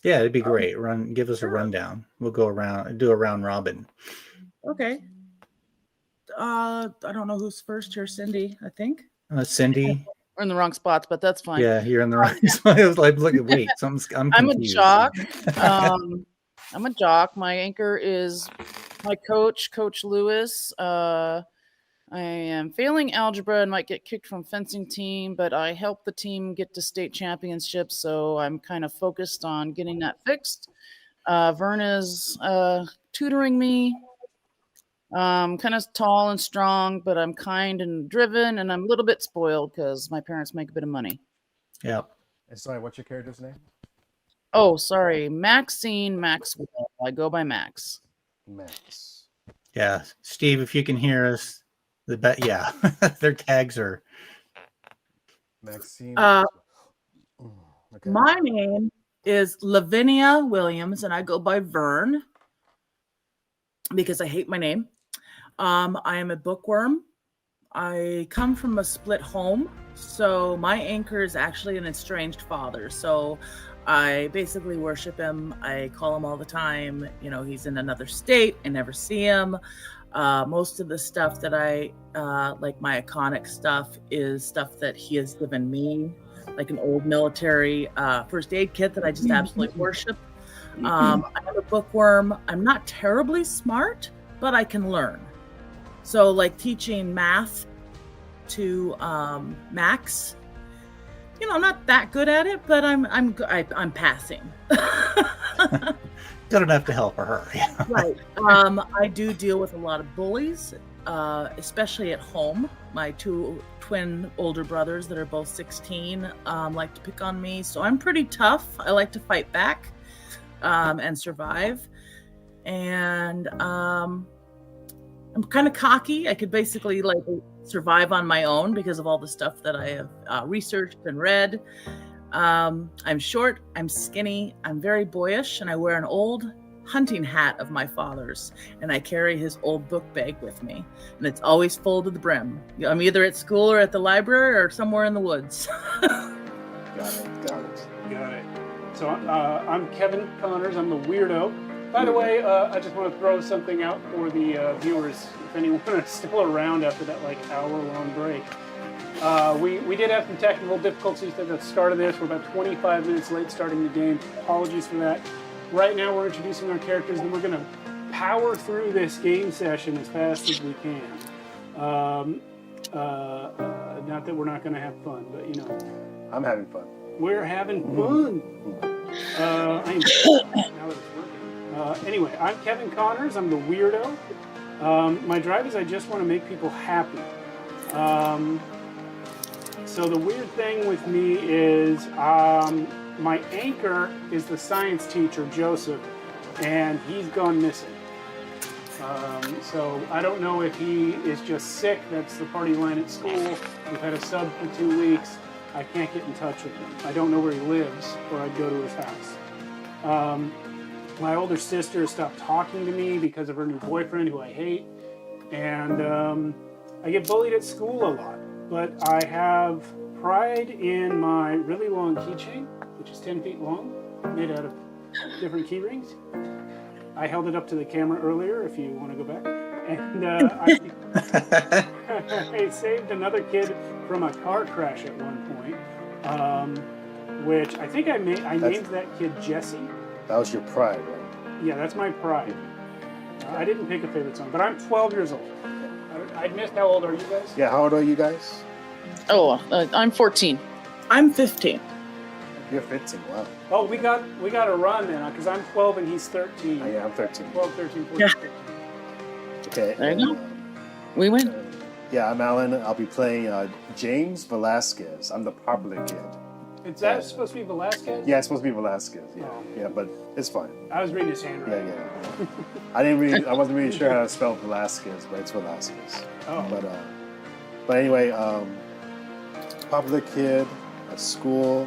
Yeah, it'd be Oh, great. Give us a sure. rundown. We'll go around, do a round robin. Okay. I don't know who's first here. Cindy, I think. Cindy, We're in the wrong spots, but that's fine. yeah, you're in the right spot. I was like, look, wait, I'm I'm a confused. jock. I'm a jock. My anchor is my coach, Coach Lewis. I am failing algebra and might get kicked from fencing team, but I help the team get to state championships, so I'm kind of focused on getting that fixed. Vern is tutoring me. Kind of tall and strong, but I'm kind and driven, and I'm a little bit spoiled because my parents make a bit of money. Yeah. And sorry, what's your character's name? Oh, sorry, Maxine Maxwell. I go by Max. Max. Yeah. Steve, if you can hear us, yeah, their tags are. Maxine. Okay. My name is Lavinia Williams, and I go by Vern because I hate my name. I am a bookworm. I come from a split home, so my anchor is actually an estranged father. So I basically worship him. I call him all the time. You know, he's in another state. I never see him. Most of the stuff that I like, my iconic stuff, is stuff that he has given me, like an old military first aid kit that I just absolutely worship. I'm a bookworm. I'm not terribly smart, but I can learn. So, like teaching math to Max, you know, I'm not that good at it, but I'm passing. Good enough to help her. Yeah. Right. I do deal with a lot of bullies, especially at home. My two twin older brothers that are both 16 like to pick on me, so I'm pretty tough. I like to fight back and survive. And I'm kind of cocky. I could basically like survive on my own because of all the stuff that I have researched and read. I'm short, I'm skinny, I'm very boyish, and I wear an old hunting hat of my father's, and I carry his old book bag with me, and it's always full to the brim. I'm either at school or at the library or somewhere in the woods. Got it. So I'm Kevin Connors. I'm the weirdo. By the way, I just want to throw something out for the viewers, if anyone is still around after that like hour-long break. We did have some technical difficulties at the start of this. We're about 25 minutes late starting the game. Apologies for that. Right now we're introducing our characters, and we're going to power through this game session as fast as we can. Not that we're not going to have fun, but you know. I'm having fun. We're having fun. Now that it's working. Anyway, I'm Kevin Connors. I'm the weirdo. My drive is I just want to make people happy. So the weird thing with me is my anchor is the science teacher, Joseph, and he's gone missing. So I don't know if he is just sick. That's the party line at school. We've had a sub for 2 weeks. I can't get in touch with him. I don't know where he lives, or I'd go to his house. My older sister stopped talking to me because of her new boyfriend, who I hate. And I get bullied at school a lot. But I have pride in my really long keychain, which is 10 feet long, made out of different key rings. I held it up to the camera earlier, if you want to go back. And I saved another kid from a car crash at one point, which I think I named that kid Jesse. That was your pride, right? Yeah, that's my pride. I didn't pick a favorite song, but I'm 12 years old. I missed. How old are you guys? Yeah, how old are you guys? Oh, I'm 14. I'm 15. You're 15, wow. Oh, we got to run then, because I'm 12 and he's 13. Oh, yeah, I'm 13. 12, 13, 14, Yeah. 15. Okay. There you go. We win. Yeah, I'm Alan. I'll be playing James Velasquez. I'm the popular kid. Is that supposed to be Velasquez? Yeah, it's supposed to be Velasquez. Yeah, Oh. yeah, but it's fine. I was reading his handwriting. Yeah. I wasn't really sure how to spell Velasquez, but it's Velasquez. Oh. But anyway, popular kid at school.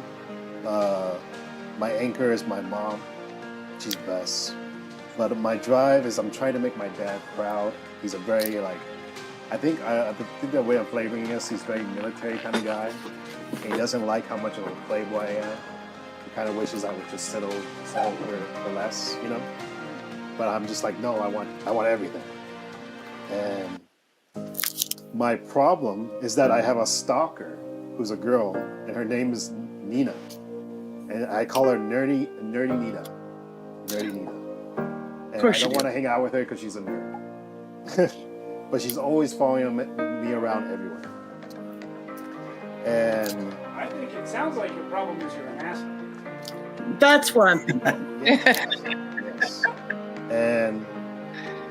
My anchor is my mom. She's the best. But my drive is I'm trying to make my dad proud. He's a very I think the way I'm flavoring is he's a very military kind of guy. And he doesn't like how much of a playboy I am kind of wishes I would just settle for less, you know. But I'm just like, no, I want everything. And my problem is that I have a stalker who's a girl, and her name is Nina, and I call her Nerdy Nina. And I don't want to hang out with her because she's a nerd. But she's always following me around everywhere. And I think it sounds like your problem is you're an asshole. That's what I'm thinking. yes. And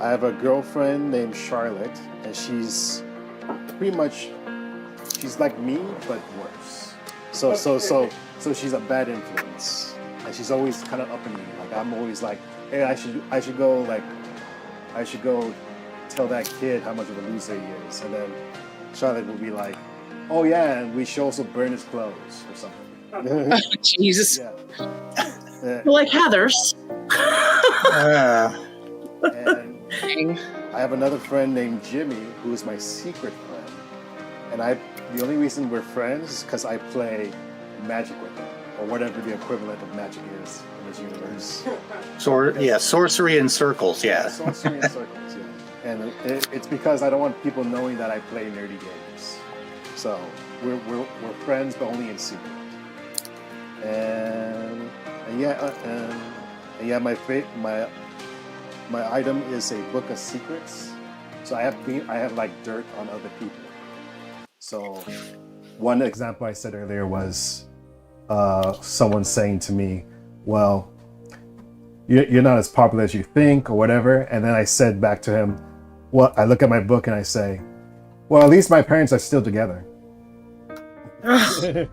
I have a girlfriend named Charlotte, and she's pretty much, she's like me but worse. So she's a bad influence, and she's always kind of upping me. Like I'm always like, hey, I should go tell that kid how much of a loser he is, and then Charlotte will be like, oh yeah, and we should also burn his clothes or something. Jesus. Yeah. Like Heather's. And I have another friend named Jimmy who is my secret friend, and the only reason we're friends is because I play Magic with him, or whatever the equivalent of Magic is in this universe. Sorcery in circles, yeah. Sorcery in circles, yeah. And it's because I don't want people knowing that I play nerdy games. So we're friends, but only in secret. And my item is a book of secrets. So I have like dirt on other people. So one example I said earlier was someone saying to me, well, you're not as popular as you think or whatever. And then I said back to him, well, I look at my book and I say, well, at least my parents are still together. I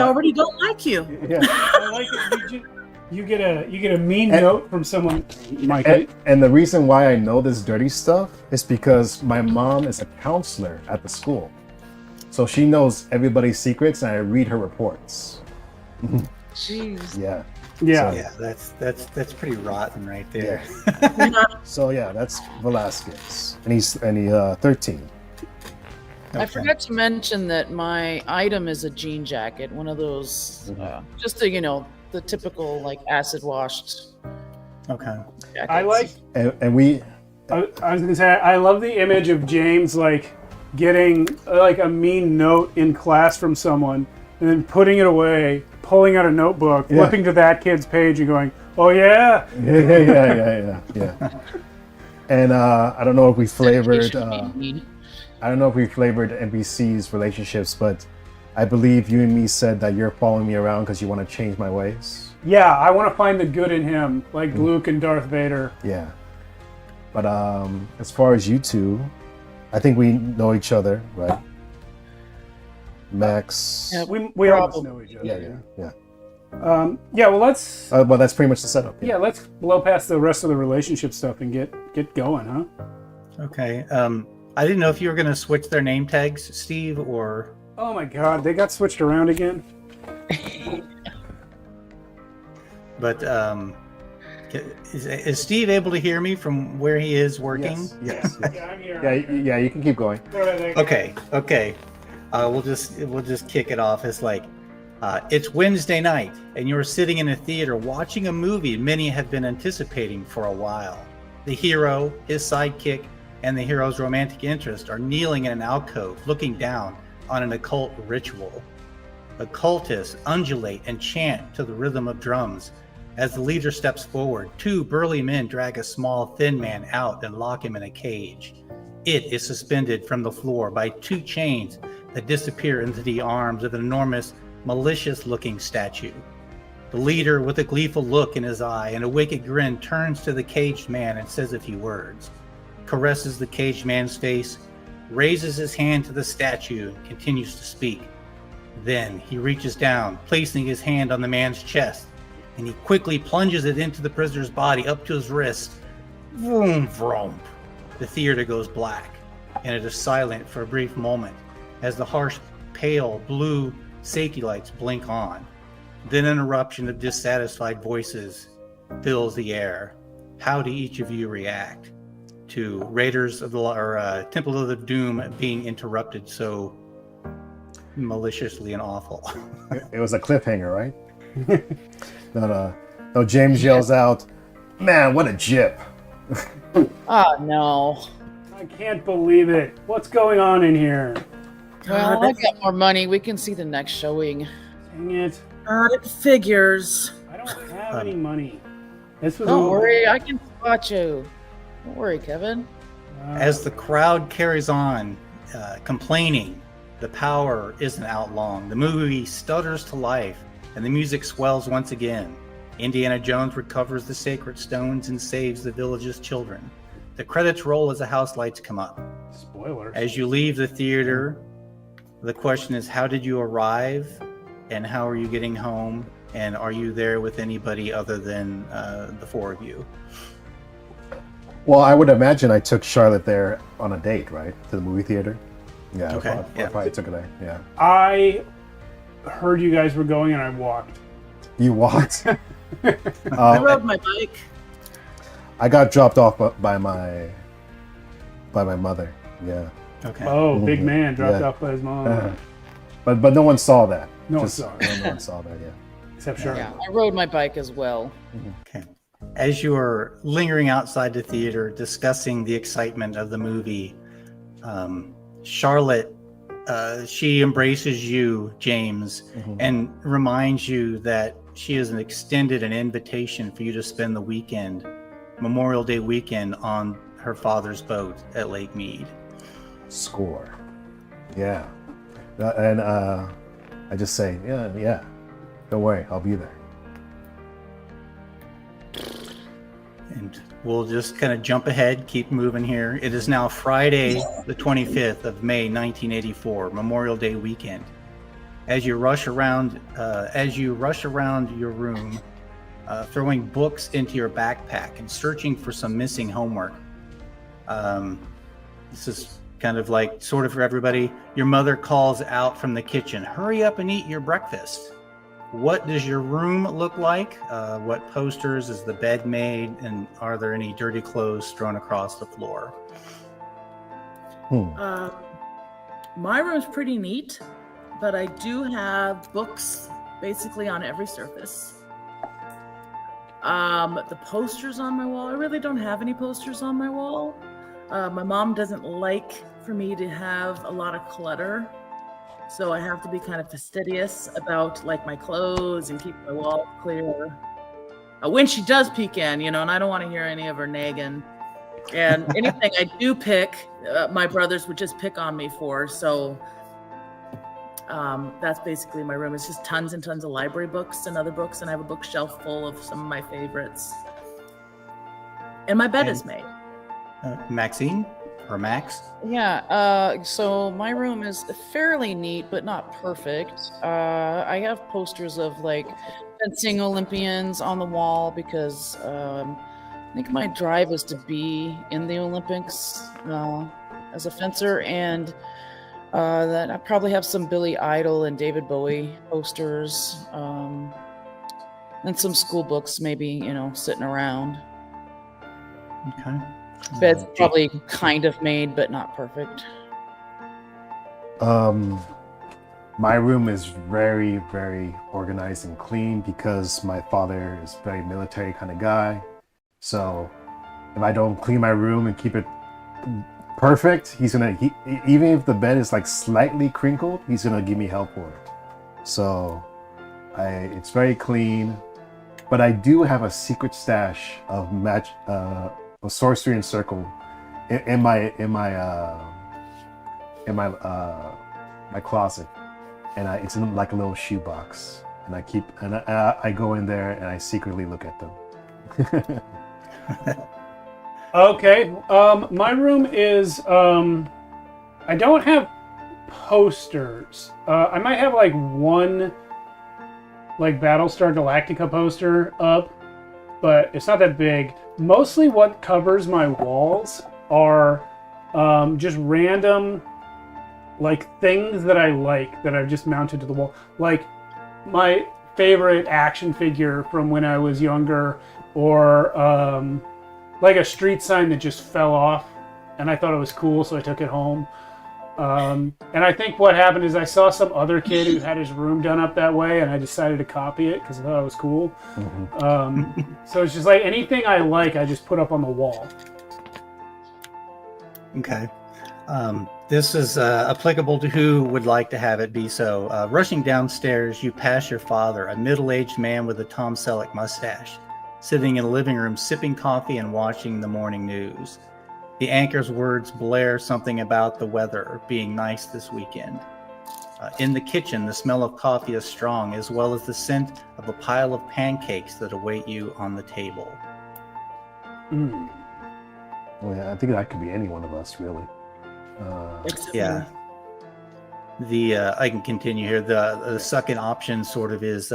already don't like you. Yeah. I like it. You get a mean note from someone, Mike. And the reason why I know this dirty stuff is because my mom is a counselor at the school. So she knows everybody's secrets, and I read her reports. Jeez. Yeah. Yeah. Yeah, that's pretty rotten right there. Yeah. So yeah, that's Velasquez, and he's 13. I forgot to mention that my item is a jean jacket, one of those, just to, the typical like acid washed. Okay. Jackets. I like, and we. I was gonna say, I love the image of James like getting like a mean note in class from someone, and then putting it away, pulling out a notebook, flipping to that kid's page, and going, "Oh yeah." Yeah. And I don't know if we flavored. I don't know if we flavored NBC's relationships, but I believe you and me said that you're following me around because you want to change my ways. Yeah, I want to find the good in him, like Luke and Darth Vader. Yeah. But as far as you two, I think we know each other, right? Max. Yeah, we all know each other. Yeah. Well, let's. Well, that's pretty much the setup. Yeah, let's blow past the rest of the relationship stuff and get going, huh? Okay. I didn't know if you were going to switch their name tags, Steve, or... Oh my god, they got switched around again? But is Steve able to hear me from where he is working? Yes. Yeah, I'm here. Yeah, you can keep going. Okay. We'll just kick it off. It's like, it's Wednesday night, and you're sitting in a theater watching a movie many have been anticipating for a while. The hero, his sidekick, and the hero's romantic interest are kneeling in an alcove looking down on an occult ritual. The cultists undulate and chant to the rhythm of drums. As the leader steps forward, two burly men drag a small, thin man out and lock him in a cage. It is suspended from the floor by two chains that disappear into the arms of an enormous, malicious-looking statue. The leader, with a gleeful look in his eye and a wicked grin, turns to the caged man and says a few words, caresses the caged man's face, raises his hand to the statue, and continues to speak. Then he reaches down, placing his hand on the man's chest, and he quickly plunges it into the prisoner's body up to his wrist. Vroom, vroom. The theater goes black, and it is silent for a brief moment as the harsh, pale blue safety lights blink on. Then an eruption of dissatisfied voices fills the air. How do each of you react to Raiders of the Temple of the Doom being interrupted so maliciously and awful? It was a cliffhanger, right? No, James yells out, "Man, what a jip!" Oh, no. I can't believe it. What's going on in here? Well, I got more money. We can see the next showing. Dang it. It figures. I don't have any money. This was Don't worry, I can spot you. Don't worry, Kevin. As the crowd carries on, complaining, the power isn't out long. The movie stutters to life, and the music swells once again. Indiana Jones recovers the sacred stones and saves the village's children. The credits roll as the house lights come up. Spoilers. As you leave the theater, the question is, how did you arrive, and how are you getting home, and are you there with anybody other than the four of you? Well, I would imagine I took Charlotte there on a date, right? To the movie theater. Yeah, Okay, I probably took her there. Yeah. I heard you guys were going and I walked. You walked. I rode my bike. I got dropped off by my mother. Yeah. Okay. Oh, big Mhm. man dropped Yeah. off by his mom. But no one saw that. No one saw it. No one saw that. Yeah. Except Charlotte. Yeah, I rode my bike as well. Okay. As you are lingering outside the theater, discussing the excitement of the movie, Charlotte, she embraces you, James, and reminds you that she has extended an invitation for you to spend the weekend, Memorial Day weekend, on her father's boat at Lake Mead. Score. Yeah. And I just say, yeah. Don't worry, I'll be there. And we'll just kind of jump ahead, keep moving here. It is now Friday, the 25th of May, 1984, Memorial Day weekend. As you rush around your room, throwing books into your backpack and searching for some missing homework. This is kind of like sort of for everybody. Your mother calls out from the kitchen, "Hurry up and eat your breakfast." What does your room look like? What posters is the bed made? And are there any dirty clothes strewn across the floor? My room's pretty neat, but I do have books basically on every surface. The posters on my wall, I really don't have any posters on my wall. My mom doesn't like for me to have a lot of clutter. So I have to be kind of fastidious about like my clothes and keep my wall clear. When she does peek in, and I don't want to hear any of her nagging. And anything I do pick, my brothers would just pick on me for. So that's basically my room. It's just tons and tons of library books and other books. And I have a bookshelf full of some of my favorites. And my bed is made. Maxine or Max? Yeah, so my room is fairly neat, but not perfect. I have posters of like fencing Olympians on the wall because I think my drive is to be in the Olympics as a fencer, and that I probably have some Billy Idol and David Bowie posters, and some school books maybe, sitting around. Okay. Bed's probably kind of made, but not perfect. My room is very, very organized and clean because my father is a very military kind of guy. So if I don't clean my room and keep it perfect, even if the bed is like slightly crinkled, he's gonna give me hell for it. So it's very clean, but I do have a secret stash of sorcery and circle in my closet, and it's in like a little shoebox, and I go in there and I secretly look at them. Okay. My room is I don't have posters. I might have like one like Battlestar Galactica poster up, but it's not that big. Mostly what covers my walls are just random like things that I like that I've just mounted to the wall. Like my favorite action figure from when I was younger, or like a street sign that just fell off and I thought it was cool, so I took it home. And I think what happened is I saw some other kid who had his room done up that way, and I decided to copy it because I thought it was cool. So it's just like anything I like, I just put up on the wall. Okay. This is applicable to who would like to have it be so. Rushing downstairs, you pass your father, a middle-aged man with a Tom Selleck mustache, sitting in the living room sipping coffee and watching the morning news. The anchor's words blare something about the weather being nice this weekend. In the kitchen, the smell of coffee is strong, as well as the scent of a pile of pancakes that await you on the table. Well, yeah, I think that could be any one of us, really. Yeah. I can continue here. The second option sort of is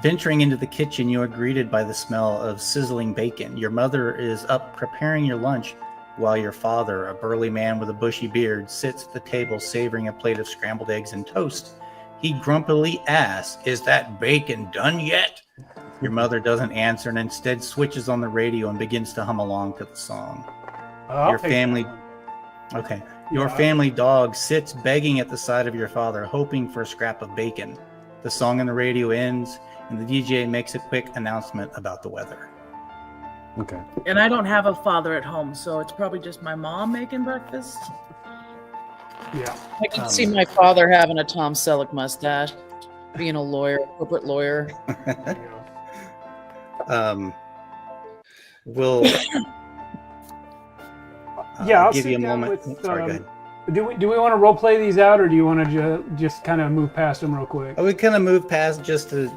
venturing into the kitchen. You are greeted by the smell of sizzling bacon. Your mother is up preparing your lunch, while your father, a burly man with a bushy beard, sits at the table savoring a plate of scrambled eggs and toast. He grumpily asks, "Is that bacon done yet?" Your mother doesn't answer and instead switches on the radio and begins to hum along to the song. Your family dog sits begging at the side of your father, hoping for a scrap of bacon. The song on the radio ends, and the DJ makes a quick announcement about the weather. Okay. And I don't have a father at home, so it's probably just my mom making breakfast. Yeah. I can see my father having a Tom Selleck mustache, being a lawyer, corporate lawyer. We'll I'll give sit you a down moment. with, Sorry, go ahead. Do we want to role play these out, or do you want to just kind of move past them real quick? We kind of move past just to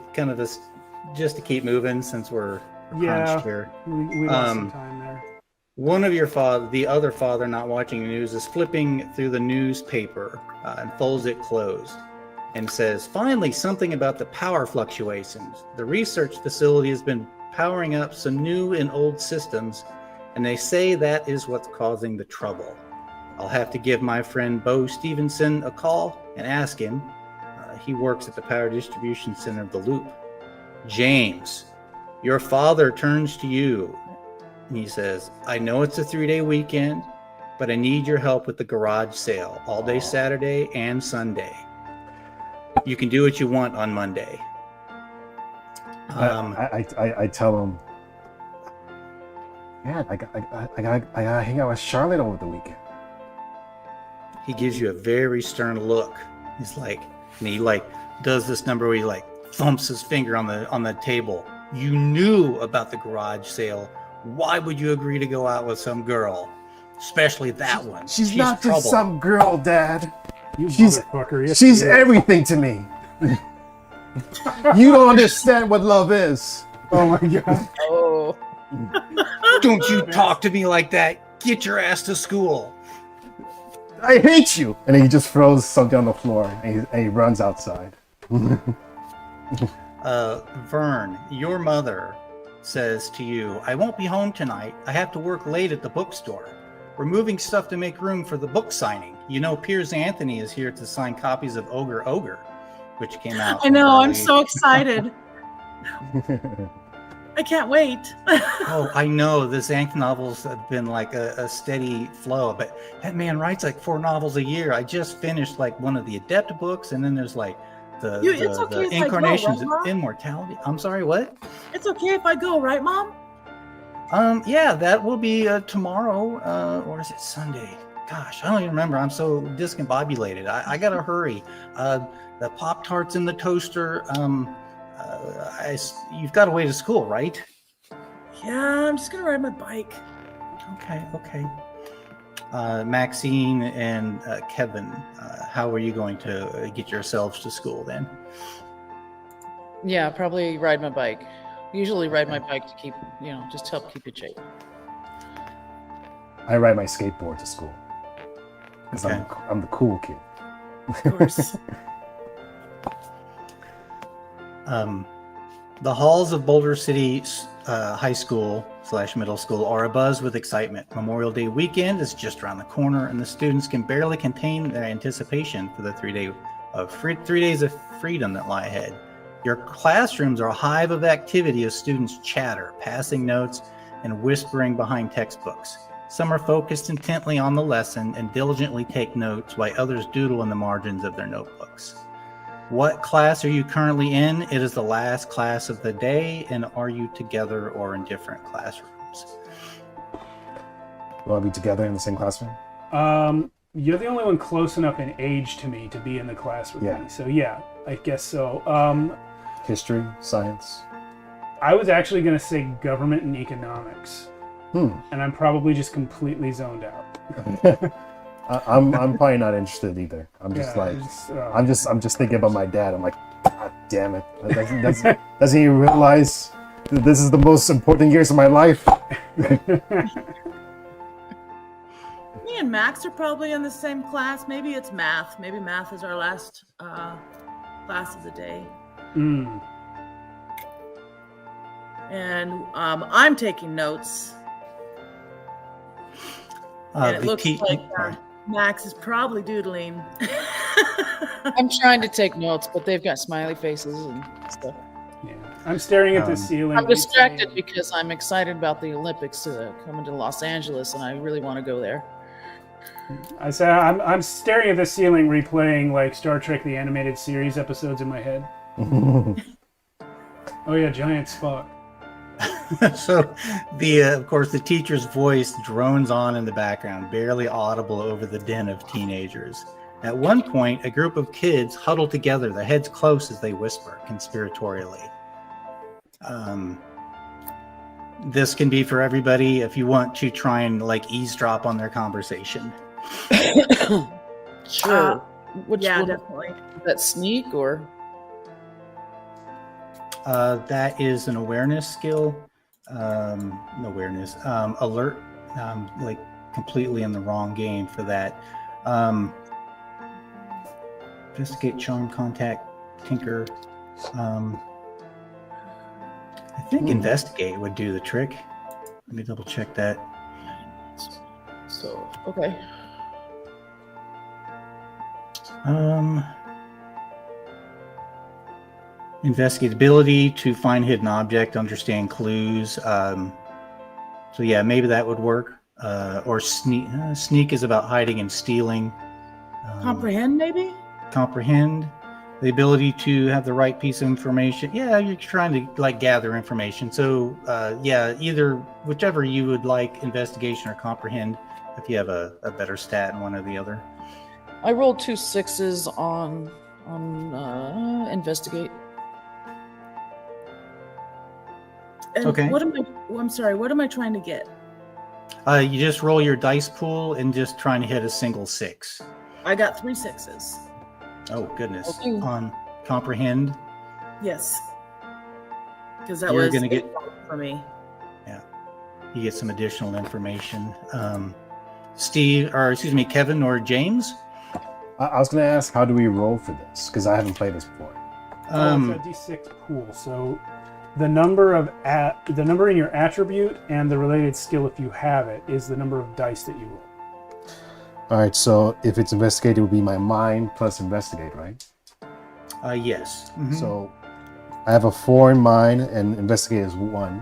keep moving since we're crunched here. We lost some time there. One of your the other father not watching the news, is flipping through the newspaper and folds it closed and says, "Finally, something about the power fluctuations. The research facility has been powering up some new and old systems, and they say that is what's causing the trouble. I'll have to give my friend Bo Stevenson a call and ask him. He works at the power distribution center of the Loop. James, your father turns to you and he says, I know it's a 3-day weekend, but I need your help with the garage sale all day Saturday and Sunday. You can do what you want on Monday." I tell him, yeah, I gotta hang out with Charlotte over the weekend. He gives you a very stern look. He's like, and he does this number where he thumps his finger on the table. You knew about the garage sale. Why would you agree to go out with some girl, especially that one? She's not trouble. just some girl, Dad. She's everything to me. You don't understand what love is. Oh my God. Oh. Don't you talk to me like that. Get your ass to school. I hate you. And then he just throws something on the floor and he runs outside. Vern, your mother says to you, I won't be home tonight. I have to work late at the bookstore. We're moving stuff to make room for the book signing. You know, Piers Anthony is here to sign copies of Ogre, which came out. I know, I'm so excited. I can't wait. Oh, I know. This Ank novels have been like a steady flow, but that man writes 4 novels a year. I just finished one of the Adept books, and then there's the Incarnations of Immortality. I'm sorry, what? It's okay if I go, right, Mom? Yeah, that will be tomorrow, or is it Sunday? Gosh, I don't even remember. I'm so discombobulated. I gotta hurry. The Pop-Tarts in the toaster. You've got a way to school, right? Yeah, I'm just gonna ride my bike. Okay. Maxine and Kevin, how are you going to get yourselves to school then? Yeah, probably ride my bike. Usually ride my bike to keep, just help keep it shape. I ride my skateboard to school. Because I'm the cool kid. Of course. The halls of Boulder City High School / middle school are abuzz with excitement. Memorial Day weekend is just around the corner, and the students can barely contain their anticipation for the 3 days of freedom that lie ahead. Your classrooms are a hive of activity as students chatter, passing notes, and whispering behind textbooks. Some are focused intently on the lesson and diligently take notes, while others doodle in the margins of their notebooks. What class are you currently in? It is the last class of the day, and are you together or in different classrooms? Will I be together in the same classroom? You're the only one close enough in age to me to be in the class with me. So yeah, I guess so. History, science. I was actually going to say government and economics. And I'm probably just completely zoned out. I'm probably not interested either. I'm just I'm just thinking about my dad. I'm like, God damn it! Doesn't he realize that this is the most important years of my life? Me and Max are probably in the same class. Maybe it's math. Maybe math is our last class of the day. And I'm taking notes. And it looks like Max is probably doodling. I'm trying to take notes, but they've got smiley faces and stuff. Yeah, I'm staring at the ceiling. I'm distracted because I'm excited about the Olympics coming to Los Angeles, and I really want to go there. I say I'm staring at the ceiling, replaying like Star Trek the animated series episodes in my head. Oh yeah, giant Spock. So, of course, the teacher's voice drones on in the background, barely audible over the din of teenagers. At one point, a group of kids huddle together, their heads close as they whisper conspiratorially. This can be for everybody if you want to try and like eavesdrop on their conversation. Sure. Which yeah, one? definitely. That sneak or? That is an awareness skill. Alert. Like completely in the wrong game for that. Investigate, charm, contact, tinker. I think investigate would do the trick. Let me double check that. So, okay. Investigate, ability to find hidden object, understand clues. So yeah, maybe that would work. Or sneak. Sneak is about hiding and stealing. Comprehend, maybe? Comprehend. The ability to have the right piece of information. Yeah, you're trying to like gather information. So yeah, either whichever you would like, investigation or comprehend, if you have a better stat in one or the other. I rolled 2 6s on investigate. And Okay. I'm sorry, what am I trying to get? You just roll your dice pool and just trying to hit a single 6. I got 3 6s. Oh goodness! Okay. On comprehend, Yes. Because that you're was going to get for me. you get some additional information. Kevin or James? I was going to ask, how do we roll for this? Because I haven't played this before. It's a D6 pool, so the number in your attribute and the related skill, if you have it, is the number of dice that you roll. All right, so if it's investigate, it would be my mind plus investigate, right? Yes. Mhm. So I have a 4 in mine, and investigate is 1.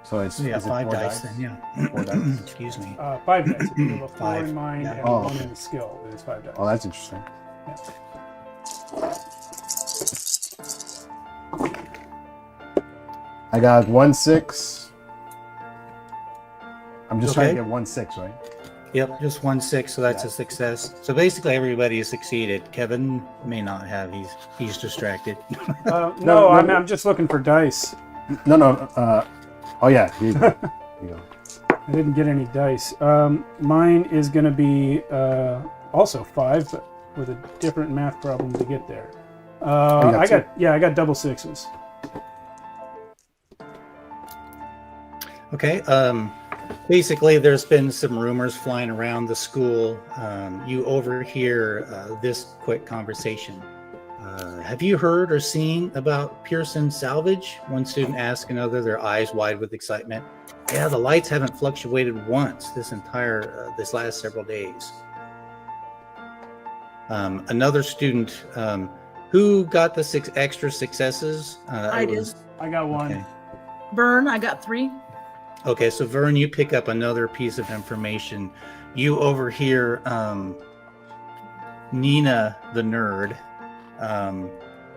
So it's So yeah, is it 5 4 dice then. Yeah. 4 dice. Excuse me. 5 dice. If you have a 4 5. in mind Yeah. and Oh, 1 okay. in the skill, then it's 5 dice. Oh, that's interesting. Yeah. I got 1 6. I'm just trying Okay. to get 1 6, right? Yep, just 1 6, so that's a success. So basically, everybody has succeeded. Kevin may not have; he's distracted. No, I'm just looking for dice. No. Oh yeah, here you go. Here you go. I didn't get any dice. Mine is going to be also 5, but with a different math problem to get there. I got double 6s. Okay. Basically, there's been some rumors flying around the school. You overhear this quick conversation. Have you heard or seen about Pearson Salvage? One student asked another, their eyes wide with excitement. Yeah, the lights haven't fluctuated once this last several days. Another student, who got the 6 extra successes? I did. I got 1. Okay. Vern, I got 3. Okay, so Vern, you pick up another piece of information. You overhear Nina, the nerd,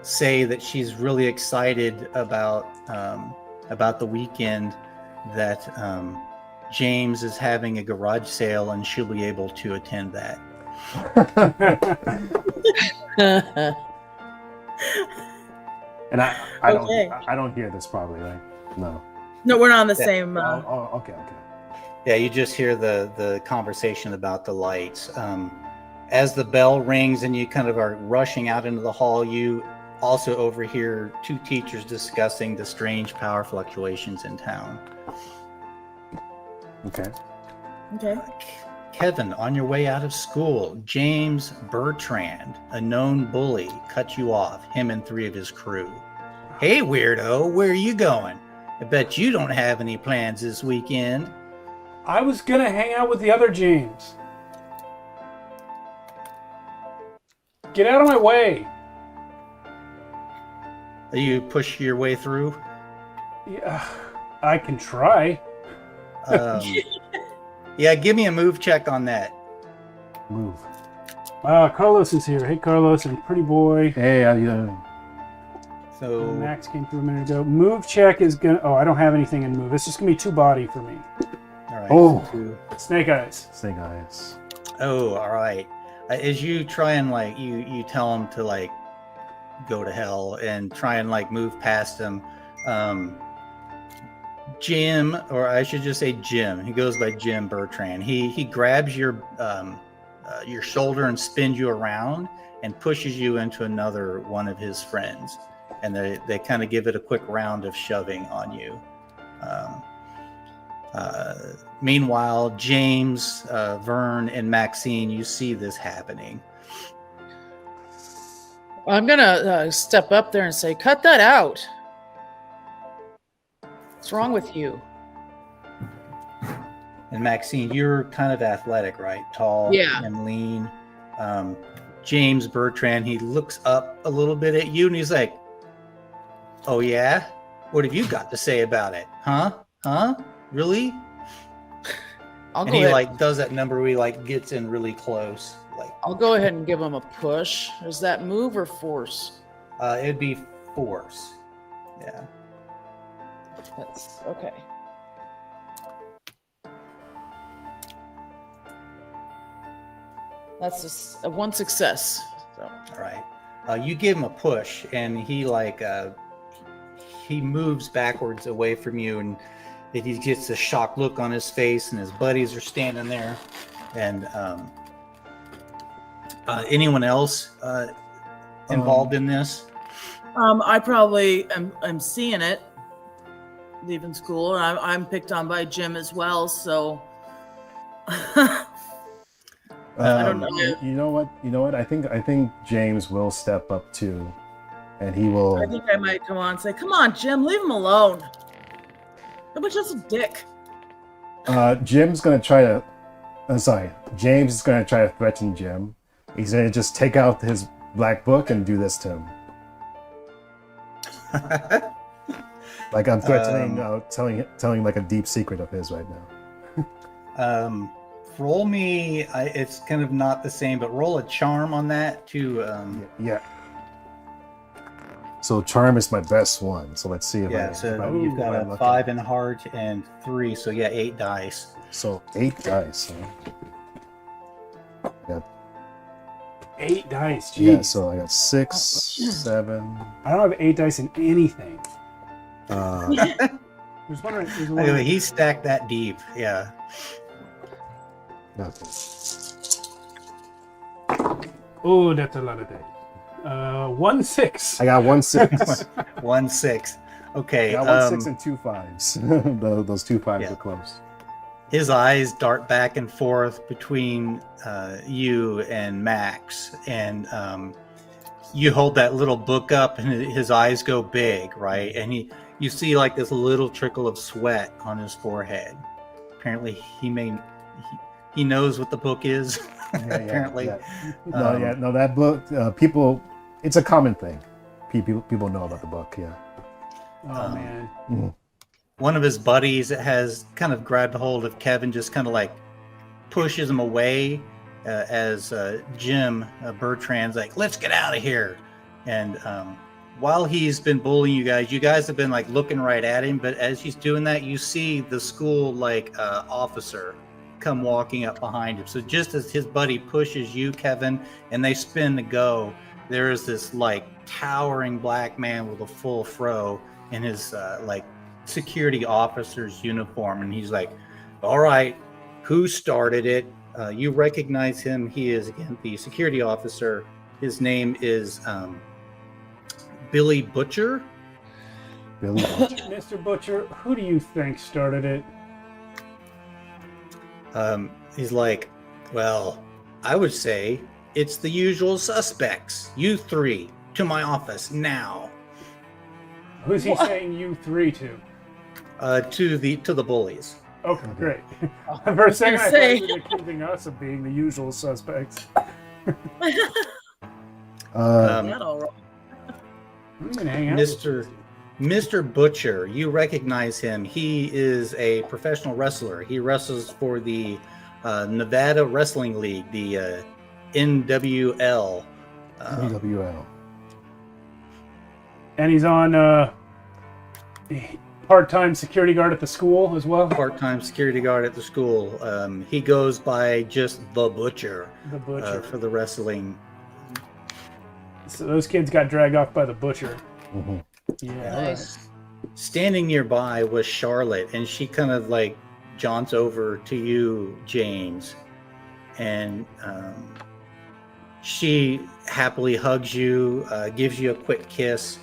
say that she's really excited about the weekend, that James is having a garage sale and she'll be able to attend that. And I Okay. don't hear this probably, right? No. No, we're not on the Yeah. same. Okay. Yeah, you just hear the conversation about the lights. As the bell rings and you kind of are rushing out into the hall, you also overhear two teachers discussing the strange power fluctuations in town. Okay. Okay. Kevin, on your way out of school, James Bertrand, a known bully, cut you off, him and 3 of his crew. Hey, weirdo, where are you going? I bet you don't have any plans this weekend. I was gonna hang out with the other James. Get out of my way. You push your way through. Yeah, I can try. Yeah, give me a move check on that. Move. Carlos is here. Hey, Carlos and pretty boy. Hey, how you doing? So Max came through a minute ago. Move check is gonna. Oh, I don't have anything in move. It's just gonna be 2 body for me. all right. Oh. So Snake eyes. Snake eyes. oh, all right. As you try and like you tell him to like go to hell and try and like move past him. Jim, or I should just say Jim. He goes by Jim Bertrand. He grabs your shoulder and spins you around and pushes you into another one of his friends, and they kind of give it a quick round of shoving on you. Meanwhile, James, Vern, and Maxine, you see this happening. I'm gonna step up there and say, "Cut that out! What's wrong with you?" And Maxine, you're kind of athletic, right? Tall Yeah. and lean. James Bertrand, he looks up a little bit at you and he's like, "Oh yeah? What have you got to say about it? Huh? Really?" I'll And go he ahead. like does that number where he like gets in really close. Like I'll go ahead and give him a push. Is that move or force? it'd be force. Yeah. That's okay. That's a 1 success. So. All right. You give him a push, and he like he moves backwards away from you, and he gets a shocked look on his face, and his buddies are standing there. And anyone else involved in this? I probably am seeing it leaving school, and I'm picked on by Jim as well. So I don't know. You know what? I think James will step up too, and he will. I think I might come on and say, "Come on, Jim, leave him alone. Nobody's just a dick." Jim's gonna try to. James is gonna try to threaten Jim. He's gonna just take out his black book and do this to him. Like I'm threatening, telling like a deep secret of his right now. Roll me. It's kind of not the same, but roll a charm on that to. Yeah. So charm is my best one. So let's see if Yeah. You've got a 5 in heart and 3. So yeah, 8 dice. So 8 dice. I got 8 dice. Jeez. Yeah, so I got 6, 7. I don't have 8 dice in anything. There's Anyway, he stacked that deep. Yeah. Nothing. Oh, that's a lot of dice. 1 6. I got 1 6. 1 6. Okay. I got 1 6 and 2 5s. Those 2 5s are close. His eyes dart back and forth between you and Max, and you hold that little book up, and his eyes go big, right? And you see like this little trickle of sweat on his forehead. Apparently, he knows what the book is. Apparently, No, that book. People, it's a common thing. People know about the book. Yeah. Oh man. Mhm. one of his buddies has kind of grabbed a hold of Kevin, just kind of like pushes him away as Jim Bertrand's like, let's get out of here. And while he's been bullying you guys have been like looking right at him, but as he's doing that, you see the school like officer come walking up behind him. So just as his buddy pushes you, Kevin, and they spin to go, there is this like towering black man with a full fro in his like security officer's uniform, and he's like, all right, who started it? You recognize him. He is, again, the security officer. His name is Billy Butcher. Billy Butcher. Mr. Butcher, who do you think started it? He's like, well, I would say it's the usual suspects. You three, to my office now. Who's he saying you three to? To the bullies. Okay, great. For a second, I thought you were accusing us of being the usual suspects. That all right. I'm gonna hang out. Mr. Butcher, you recognize him. He is a professional wrestler. He wrestles for the Nevada Wrestling League, the NWL. NWL. And he's on part-time security guard at the school as well. Part-time security guard at the school. He goes by just the Butcher. The Butcher. For the wrestling. So those kids got dragged off by the Butcher. Mm-hmm. Yeah. Nice. Standing nearby was Charlotte, and she kind of like jaunts over to you, James, and she happily hugs you, gives you a quick kiss,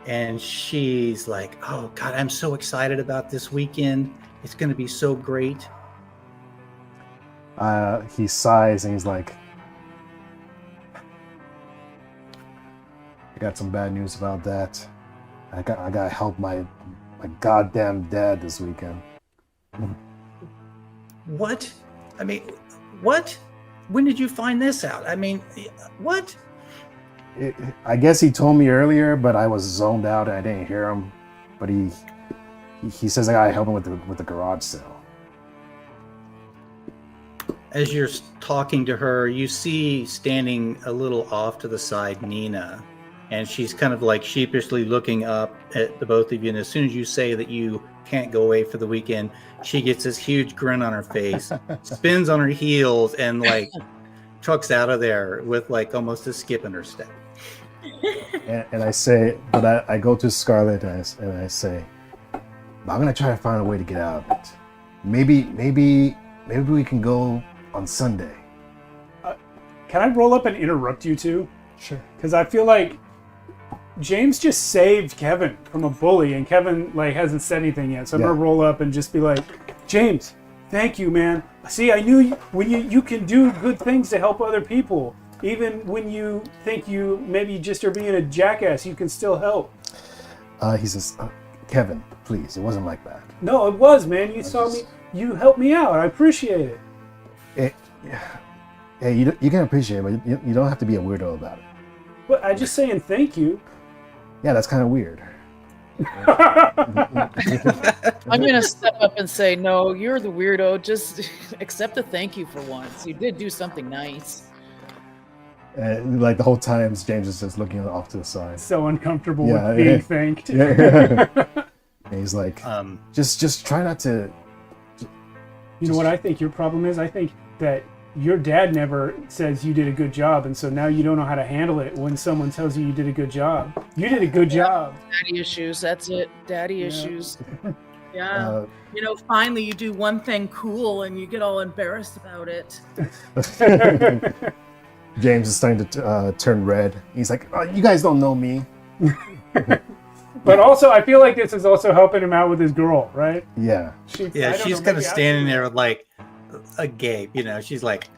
and she's like, oh God, I'm so excited about this weekend. It's going to be so great. He sighs and he's like, I got some bad news about that. I gotta help my goddamn dad this weekend. What? I mean, what? When did you find this out? I mean, what? I guess he told me earlier, but I was zoned out and I didn't hear him. But he says I gotta help him with the garage sale. As you're talking to her, you see standing a little off to the side Nina, and she's kind of like sheepishly looking up at the both of you. And as soon as you say that you can't go away for the weekend, she gets this huge grin on her face, spins on her heels, and like trucks out of there with like almost a skip in her step. And I say, but I go to Scarlett and I say, I'm gonna try to find a way to get out of it. Maybe we can go on Sunday. Can I roll up and interrupt you two? Sure. Because I feel like James just saved Kevin from a bully, and Kevin like hasn't said anything yet. So I'm gonna roll up and just be like, James, thank you, man. See, I knew when you can do good things to help other people, even when you think you maybe just are being a jackass, you can still help. He says, Kevin, please, it wasn't like that. No, it was, man. You saw me. You helped me out. I appreciate it. Hey, you can appreciate it, but you don't have to be a weirdo about it. But I'm just saying thank you. Yeah, that's kind of weird. I'm going to step up and say, no, you're the weirdo. Just accept a thank you for once. You did do something nice. Like the whole time, James is just looking off to the side. So uncomfortable with being thanked. Yeah. And he's like, just try not to. You know what I think your problem is? I think that your dad never says you did a good job, and so now you don't know how to handle it when someone tells you did a good job. You did a good job. Daddy issues, that's it. Daddy issues. Yeah. Finally you do one thing cool and you get all embarrassed about it. James is starting to turn red. He's like, oh, you guys don't know me. But also, I feel like this is also helping him out with his girl, right? Yeah. She's kind of standing there with like a gape, she's like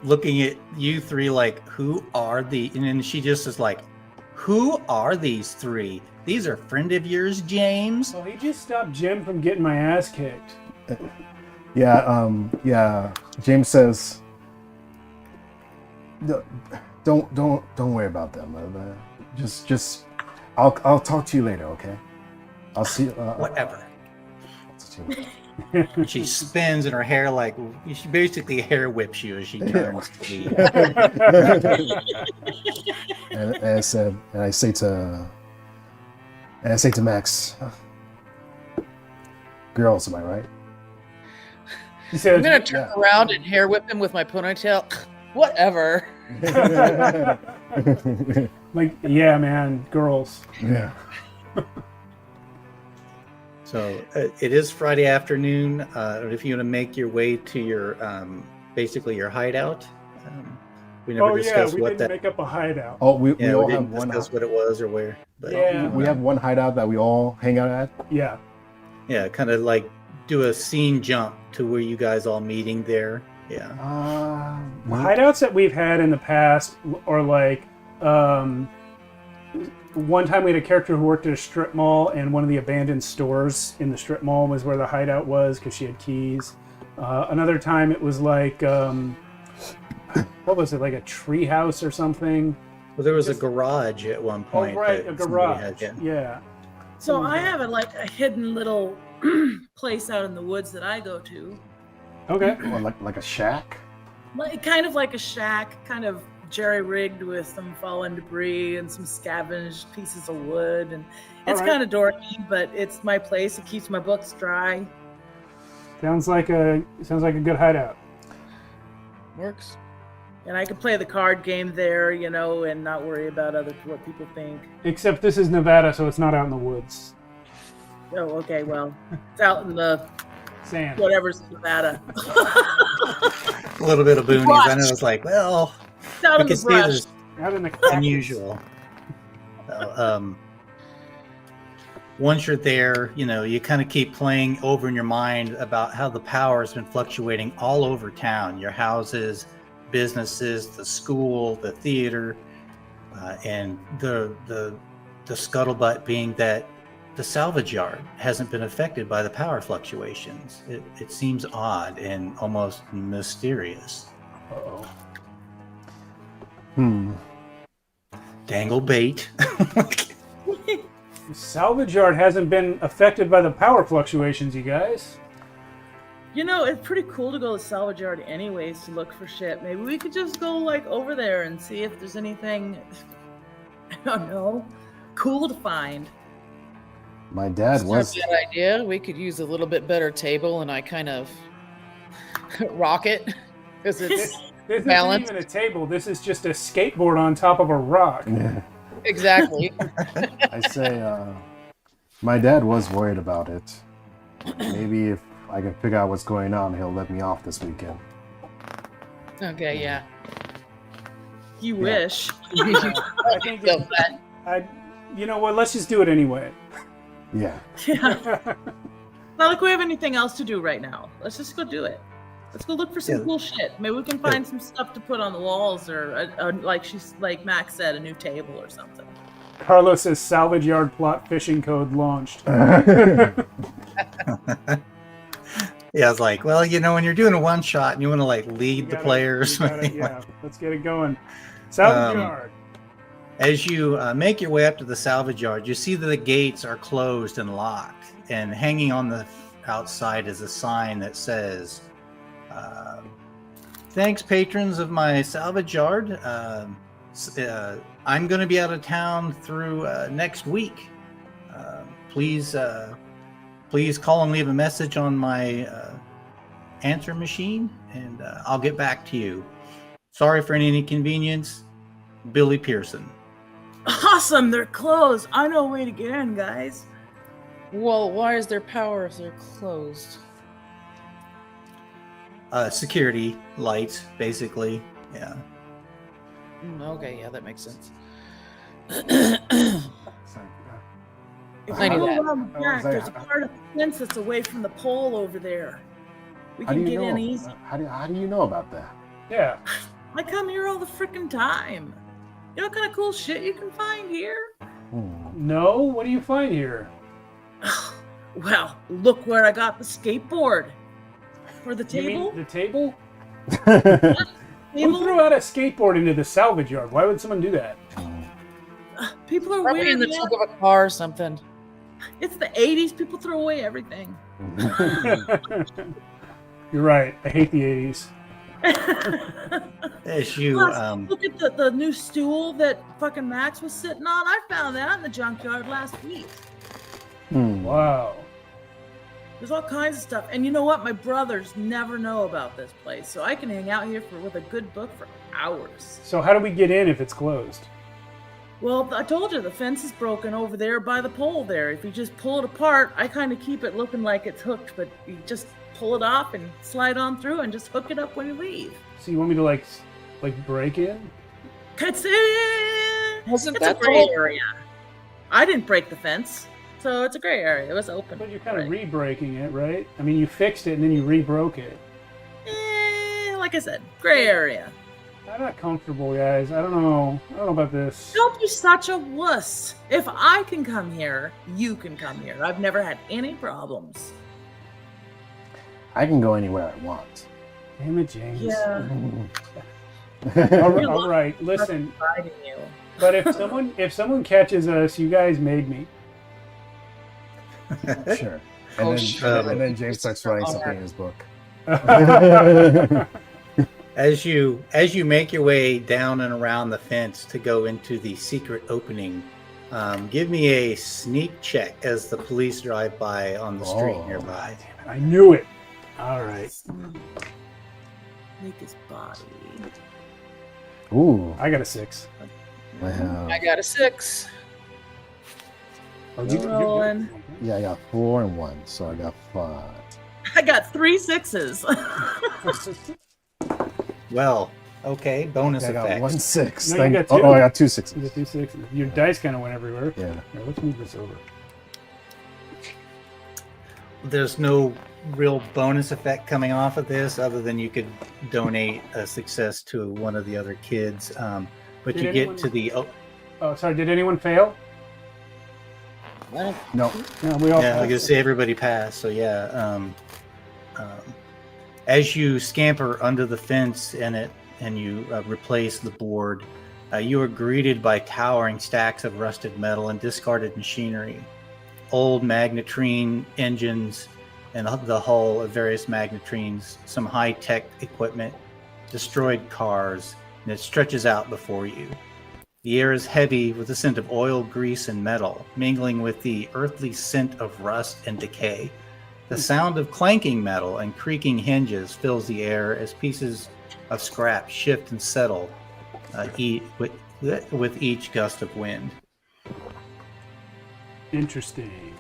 looking at you three like, who are the, and then she just is like, who are these three? These are friend of yours, James? Well, he just stopped Jim from getting my ass kicked. Yeah. James says, don't worry about them. Just I'll talk to you later, okay? I'll see. Whatever. And she spins, and her hair she basically hair whips you as she turns to leave. and I say to Max, girls, am I right? He says, I'm gonna turn around and hair whip him with my ponytail. Whatever. like, yeah, man, girls. Yeah. So it is Friday afternoon. If you want to make your way to your basically your hideout, we never discussed we what didn't that. make up a hideout. Oh, we Yeah, all we have didn't one. discuss what it was or where. But Yeah. We have one hideout that we all hang out at. Yeah. yeah, kind of like do a scene jump to where you guys all meeting there. Yeah. The hideouts that we've had in the past are like, one time we had a character who worked at a strip mall, and one of the abandoned stores in the strip mall was where the hideout was because she had keys. Another time it was like, what was it, like a tree house or something? Well, there was a garage at one point. Oh, right, that a somebody garage. had, Yeah. So I have a hidden little place out in the woods that I go to. Okay. Or like a shack. Kind of like a shack, kind of jerry-rigged with some fallen debris and some scavenged pieces of wood, and it's All right. kind of dorky, but it's my place. It keeps my books dry. Sounds like a good hideout. Works. And I can play the card game there, and not worry about what people think. Except this is Nevada, so it's not out in the woods. Oh, okay, well, it's out in the Sand. whatever's Nevada. a little bit of boonies. I know it's like, well, It's out I in can the see brush. there's Out in the cactus. unusual. Once you're there, you kind of keep playing over in your mind about how the power has been fluctuating all over town. Your houses, businesses, the school, the theater, and the scuttlebutt being that the salvage yard hasn't been affected by the power fluctuations. It seems odd and almost mysterious. Uh-oh. Dangle bait. The salvage yard hasn't been affected by the power fluctuations, you guys. It's pretty cool to go to the salvage yard anyways to look for shit. Maybe we could just go over there and see if there's anything, I don't know, cool to find. My dad was. That's not a bad idea. We could use a little bit better table, and I kind of rock it because it's This balance. isn't even a table. This is just a skateboard on top of a rock. exactly. I say, my dad was worried about it. Maybe if I can figure out what's going on, he'll let me off this weekend. Okay, yeah. You wish. I think you know what? Let's just do it anyway. Yeah. Yeah. Not like we have anything else to do right now. Let's just go do it. Let's go look for some cool shit. Maybe we can find some stuff to put on the walls, or like Max said, a new table or something. Carlos says salvage yard plot phishing code launched. Yeah, I was like, well, when you're doing a one shot and you want to lead the players. Yeah, let's get it going. Salvage yard. As you make your way up to the salvage yard, you see that the gates are closed and locked, and hanging on the outside is a sign that says, thanks, patrons of my salvage yard. I'm going to be out of town through next week. Please call and leave a message on my answer machine, and I'll get back to you. Sorry for any inconvenience. Billy Pearson. Awesome, they're closed. I know a way to get in, guys. Well, why is there power if they're closed? Security lights, basically. Yeah. Okay, yeah, that makes sense. If I we knew go that. around the back, there's a part of the fence that's away from the pole over there. We How can do you get in know? easy. How do you know about that? Yeah. I come here all the freaking time. You know what kind of cool shit you can find here? No? What do you find here? Well, look where I got the skateboard. For the You table? mean the table? Table? Who threw out a skateboard into the salvage yard? Why would someone do that? People are Probably weird. in the man. trunk of a car or something. It's the 80s. People throw away everything. You're right. I hate the 80s. As you Plus, look at the new stool that fucking Max was sitting on. I found that in the junkyard last week. Wow. There's all kinds of stuff. And you know what? My brothers never know about this place. So I can hang out here with a good book for hours. So how do we get in if it's closed? Well, I told you the fence is broken over there by the pole there. If you just pull it apart, I kind of keep it looking like it's hooked, but you just pull it off and slide on through and just hook it up when you leave. So you want me to like break in? That's it. Wasn't It's that a the gray whole- area. I didn't break the fence, so it's a gray area. It was open. But you're kind of Right. re-breaking it, right? I mean, you fixed it and then you re-broke it. Like I said, gray area. I'm not comfortable, guys. I don't know about this. Don't be such a wuss. If I can come here, you can come here. I've never had any problems. I can go anywhere I want. Damn it, James. Yeah. All right. Listen, Fighting you. but if someone catches us, you guys made me. Sure. Oh, And shit. then James starts writing something in his book. As you make your way down and around the fence to go into the secret opening, give me a sneak check as the police drive by on the street Oh. nearby. I knew it. All right. Make his body. Ooh, I got a 6. I have. I got a 6. Oh, Rolling. Yeah, I got 4 and 1, so I got 5. I got 3 6s. Well, okay, bonus I got effect. 1 6. No, you got 2. Oh, I got 2 6s. You got 2 6s. Your dice kind of went everywhere. Yeah. Here, let's move this over. There's no real bonus effect coming off of this other than you could donate a success to one of the other kids. But Did you anyone- get to the Oh, sorry. Did anyone fail? No. No, we all. yeah, I guess everybody passed. So yeah, as you scamper under the fence and you replace the board, you are greeted by towering stacks of rusted metal and discarded machinery, old magnetrine engines, and the hull of various magnetrines, some high-tech equipment, destroyed cars, and it stretches out before you. The air is heavy with the scent of oil, grease, and metal, mingling with the earthly scent of rust and decay. The sound of clanking metal and creaking hinges fills the air as pieces of scrap shift and settle with each gust of wind. Interesting.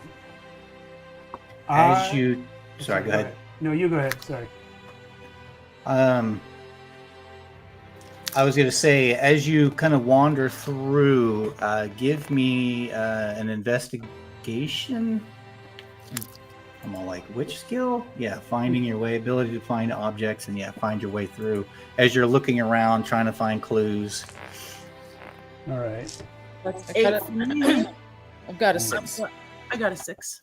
As you... Sorry, go ahead. No, you go ahead. Sorry. I was going to say, as you kind of wander through, give me an investigation. I'm all like, which skill? Yeah, finding your way, ability to find objects, and yeah, find your way through. As you're looking around, trying to find clues. All right. That's I 8 got for me. I've got a 6. I got a 6.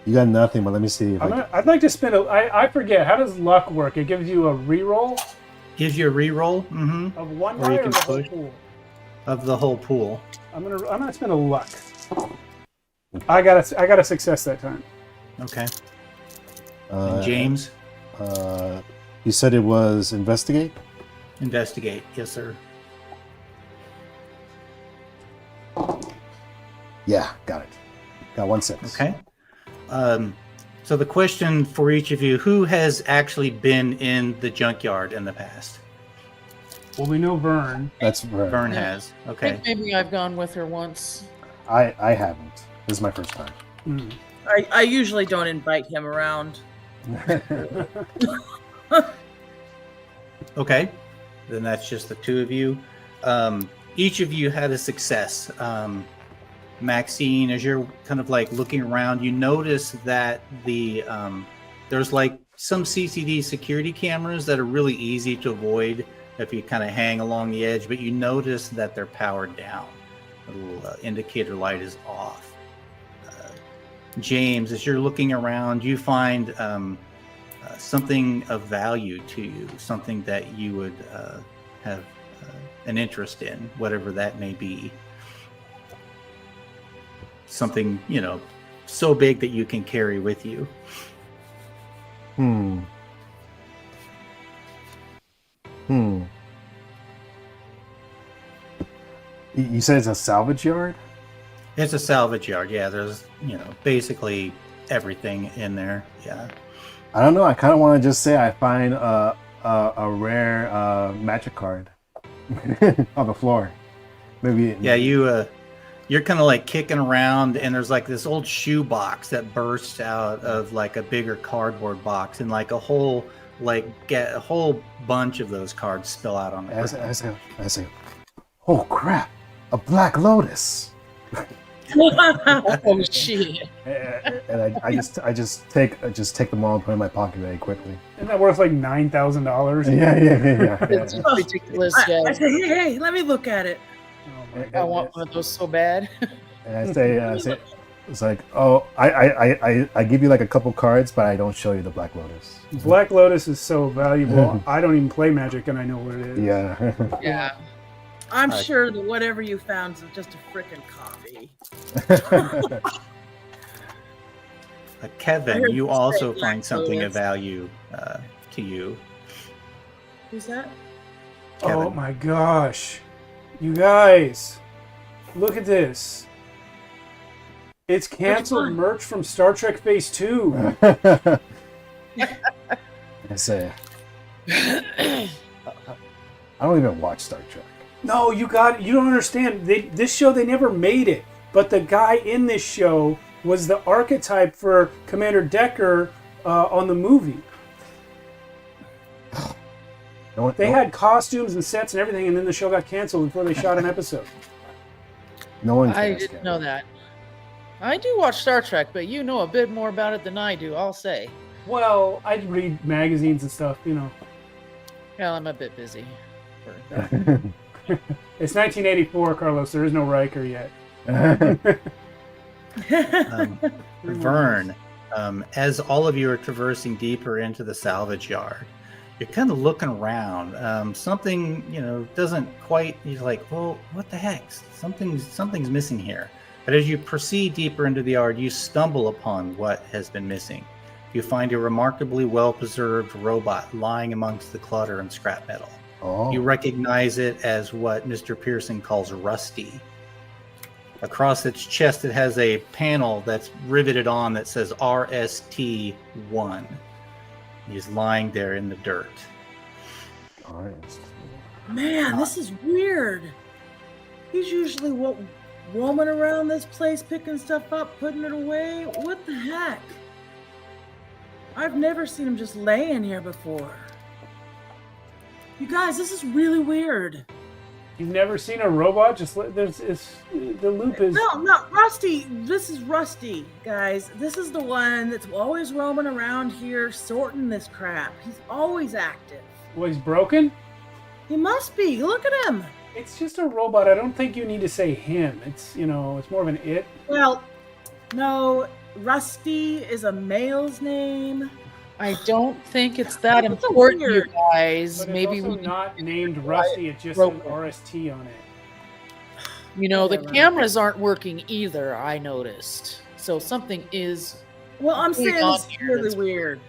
You got nothing, but let me see if I'd like to spend I forget. How does luck work? It gives you a reroll Gives you a reroll of one Or you die or can the whole push. pool? of the whole pool. I'm gonna spend a luck. I got a success that time. Okay. And James, you said it was investigate? investigate. Yes, sir. Yeah, got it. Got 1 6. Okay. So the question for each of you, who has actually been in the junkyard in the past? Well, we know Vern. That's right. Vern Yeah. has. I Okay. think maybe I've gone with her once. I haven't. This is my first time. Hmm. I usually don't invite him around. Okay. Then that's just the two of you. Each of you had a success. Maxine, as you're kind of like looking around, you notice that there's like some CCD security cameras that are really easy to avoid if you kind of hang along the edge, but you notice that they're powered down. The little indicator light is off. James, as you're looking around, you find something of value to you, something that you would have an interest in, whatever that may be. something, so big that you can carry with you. You said it's a salvage yard? It's a salvage yard. Yeah, there's, basically everything in there. Yeah. I don't know. I kind of want to just say I find a rare magic card on the floor. Maybe. Yeah, you're kind of like kicking around, and there's like this old shoe box that bursts out of like a bigger cardboard box, and like a whole bunch of those cards spill out on the ground. I say, oh crap, a black lotus. Oh shit! And I just take them all and put them in my pocket very quickly. Isn't that worth like $9,000? Yeah. It's ridiculous. Yeah. I say, hey, let me look at it. Oh my I want one of those so bad. And I say, it's like, oh, I give you like a couple cards, but I don't show you the black lotus. Black Lotus is so valuable. I don't even play Magic, and I know what it is. Yeah. Yeah. I'm sure that whatever you found is just a frickin' copy. Kevin, you also find something of value to you. Who's that? Oh Kevin. my gosh. You guys, look at this. It's canceled merch from Star Trek Phase 2. I say, I don't even watch Star Trek. No, you don't understand. This show, they never made it. But the guy in this show was the archetype for Commander Decker on the movie. They had costumes and sets and everything, and then the show got canceled before they shot an episode. No one I cares. didn't know that. I do watch Star Trek, but you know a bit more about it than I do, I'll say. Well, I read magazines and stuff, Well, I'm a bit busy. It's 1984, Carlos. There is no Riker yet. Vern, as all of you are traversing deeper into the salvage yard, you're kind of looking around. Something, doesn't quite. You're like, well, what the heck? Something's missing here. But as you proceed deeper into the yard, you stumble upon what has been missing. You find a remarkably well-preserved robot lying amongst the clutter and scrap metal. Oh. You recognize it as what Mr. Pearson calls Rusty. Across its chest, it has a panel that's riveted on that says RST1. He's lying there in the dirt. Man, this is weird. He's usually roaming around this place, picking stuff up, putting it away. What the heck? I've never seen him just laying here before. You guys, this is really weird. You've never seen a robot? The loop is... No, Rusty. This is Rusty, guys. This is the one that's always roaming around here sorting this crap. He's always active. Well, he's broken? He must be. Look at him. It's just a robot. I don't think you need to say him. It's, it's more of an it. Well, no, Rusty is a male's name. I don't think it's that important, you guys. But Maybe it's also we not named Rusty. It just says RST on it. the cameras aren't working either, I noticed. So something is... Well, I'm saying it's really that's weird.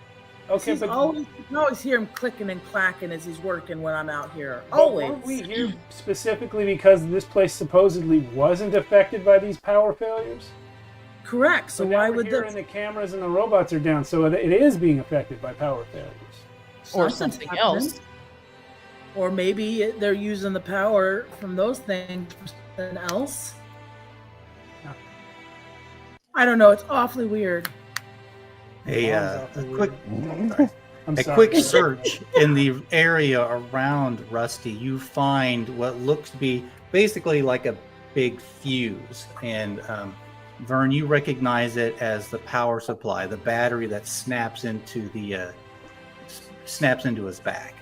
Okay, You but can always hear him clicking and clacking as he's working when I'm out here. Always. Weren't we here specifically because this place supposedly wasn't affected by these power failures? Correct. So now why we're would here and the cameras and the robots are down, so it is being affected by power failures. or something else. Or maybe they're using the power from those things for something else. Yeah. I don't know. It's awfully weird. A I'm sorry. quick search in the area around Rusty, you find what looks to be basically like a big fuse. And Vern, you recognize it as the power supply, the battery that snaps into his back.